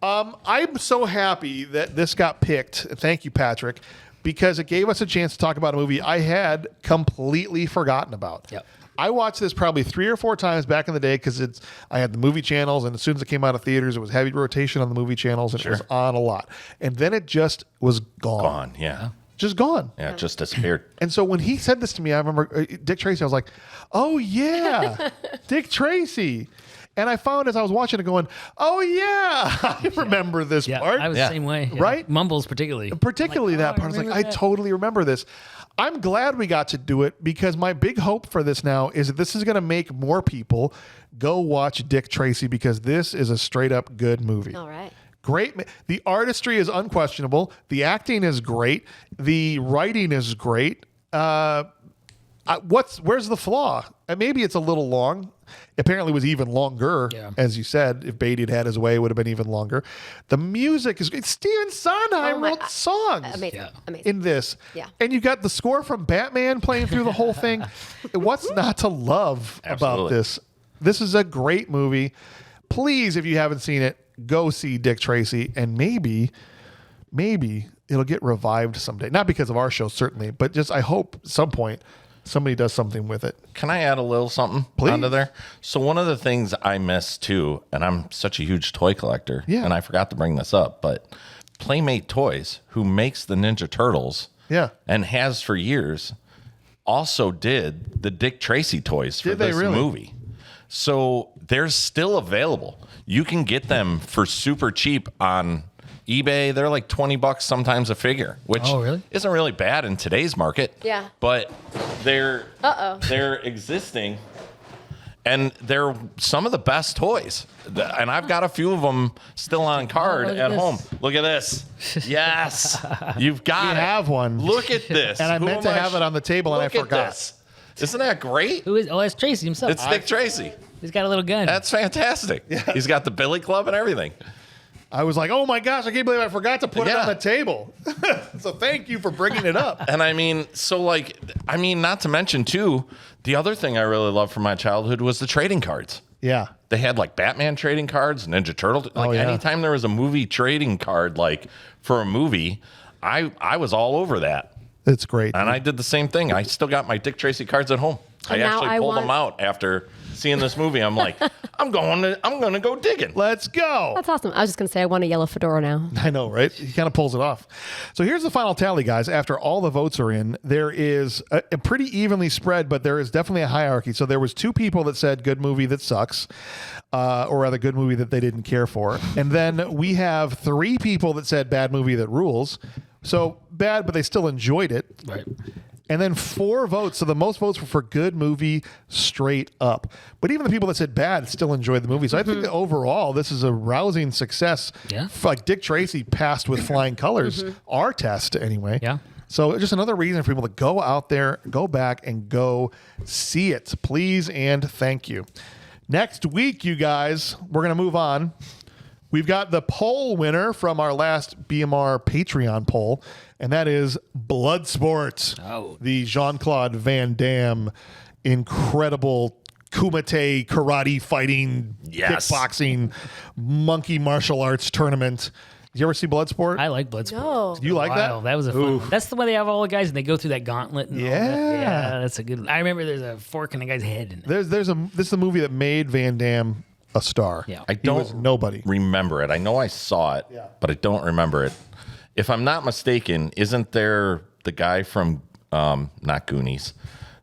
I'm so happy that this got picked. Thank you, Patrick, because it gave us a chance to talk about a movie I had completely forgotten about. Yep. I watched this probably 3 or 4 times back in the day because I had the movie channels, and as soon as it came out of theaters, it was heavy rotation on the movie channels, and it was on a lot. And then it just was gone. Yeah. Just gone. Yeah, it just disappeared. And so when he said this to me, I remember Dick Tracy, I was like, oh, yeah, Dick Tracy. And I found as I was watching it going, oh, yeah, I remember this part. I was the same way. Right? Mumbles particularly. Particularly that part. I was like, I totally remember this. I'm glad we got to do it because my big hope for this now is that this is going to make more people go watch Dick Tracy because this is a straight up good movie. All right. Great. The artistry is unquestionable. The acting is great. The writing is great. Where's the flaw? Maybe it's a little long. Apparently it was even longer, as you said. If Beatty had had his way, it would have been even longer. The music is great. Steven Sondheim wrote songs Amazing. in this. Yeah. And you got the score from Batman playing through the whole thing. What's not to love about this? This is a great movie. Please, if you haven't seen it, go see Dick Tracy, and maybe it'll get revived someday. Not because of our show, certainly, but just I hope at some point somebody does something with it. Can I add a little something onto there? So one of the things I miss too, and I'm such a huge toy collector, and I forgot to bring this up, but Playmate Toys, who makes the Ninja Turtles, and has for years, also did the Dick Tracy toys for this movie. So they're still available. You can get them for super cheap on eBay. They're like $20 sometimes a figure, which isn't really bad in today's market. Yeah. But they're existing, and they're some of the best toys. And I've got a few of them still on card at home. Look at this. Yes. You've got it. You have one. Look at this. And I meant to have it on the table, and I forgot. This. Isn't that great? Who is? Oh, that's Tracy himself. It's Dick Tracy. He's got a little gun. That's fantastic. Yeah. He's got the Billy Club and everything. I was like, oh my gosh, I can't believe I forgot to put it on the table. So thank you for bringing it up. And I mean, not to mention too, the other thing I really loved from my childhood was the trading cards. Yeah. They had like Batman trading cards, Ninja Turtle. Anytime there was a movie trading card, like for a movie, I was all over that. It's great. And I did the same thing. I still got my Dick Tracy cards at home. I actually pulled them out after seeing this movie. I'm like, I'm going to go digging. Let's go. That's awesome. I was just going to say, I want a yellow fedora now. I know, right? He kind of pulls it off. So here's the final tally, guys. After all the votes are in, there is a pretty evenly spread, but there is definitely a hierarchy. So there was 2 people that said good movie that sucks, or rather good movie that they didn't care for. And then we have 3 people that said bad movie that rules. So bad, but they still enjoyed it. Right. And then 4 votes. So the most votes were for good movie straight up. But even the people that said bad still enjoyed the movie. So I think that overall, this is a rousing success. Yeah. Like Dick Tracy passed with flying colors, our test anyway. Yeah. So just another reason for people to go out there, go back and go see it. Please and thank you. Next week, you guys, we're going to move on. We've got the poll winner from our last BMR Patreon poll, and that is Bloodsport. Oh. The Jean-Claude Van Damme incredible kumite karate fighting, kickboxing, monkey martial arts tournament. Did you ever see Bloodsport? I like Bloodsport. No. You like that? That was a fun one. That's the one they have all the guys and they go through that gauntlet. And all that. Yeah, that's a good. I remember there's a fork in the guy's head. In it. This is the movie that made Van Damme a star. Yeah. I don't remember it. I know I saw it, but I don't remember it. If I'm not mistaken, isn't there the guy from not Goonies?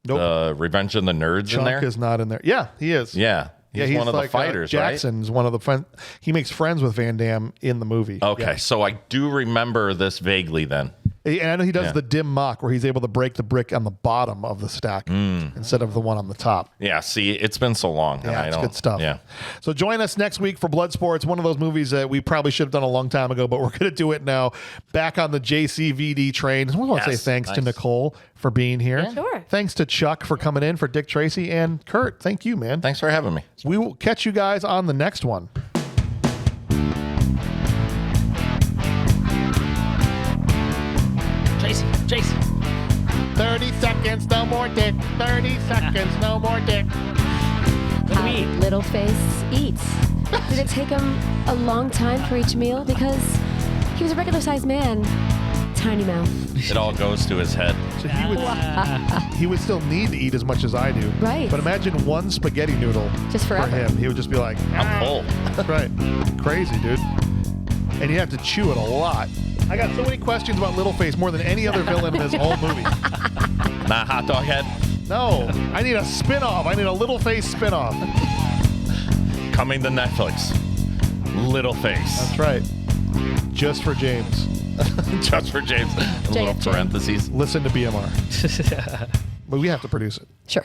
Nope. Revenge of the Nerds Chuck in there? is not in there. Yeah, he is. Yeah. He's one of the fighters, Jackson's one of the friends. He makes friends with Van Damme in the movie. Okay, so I do remember this vaguely then. And I know he does the dim mock where he's able to break the brick on the bottom of the stack instead of the one on the top. Yeah, see, it's been so long. Yeah, it's good stuff. Yeah. So join us next week for Bloodsport. It's one of those movies that we probably should have done a long time ago, but we're going to do it now. Back on the JCVD train. I want to say thanks to Nicole for being here. Yeah. Sure. Thanks to Chuck for coming in, for Dick Tracy, and Curt. Thank you, man. Thanks for having me. We will catch you guys on the next one. Tracy. 30 seconds, no more dick. 30 seconds, no more dick. How Little Face eats. Did it take him a long time for each meal? Because he was a regular sized man. Tiny mouth. It all goes to his head. So he would still need to eat as much as I do. Right. But imagine one spaghetti noodle just for him. He would just be like, I'm full. Right. Crazy, dude. And you have to chew it a lot. I got so many questions about Littleface, more than any other villain in this whole movie. Not Hot Dog Head? No. I need a spin-off. I need a Littleface spin-off. Coming to Netflix. Little Face. That's right. Just for James. Just for James. A little JFJ. parentheses. Listen to BMR. But we have to produce it. Sure.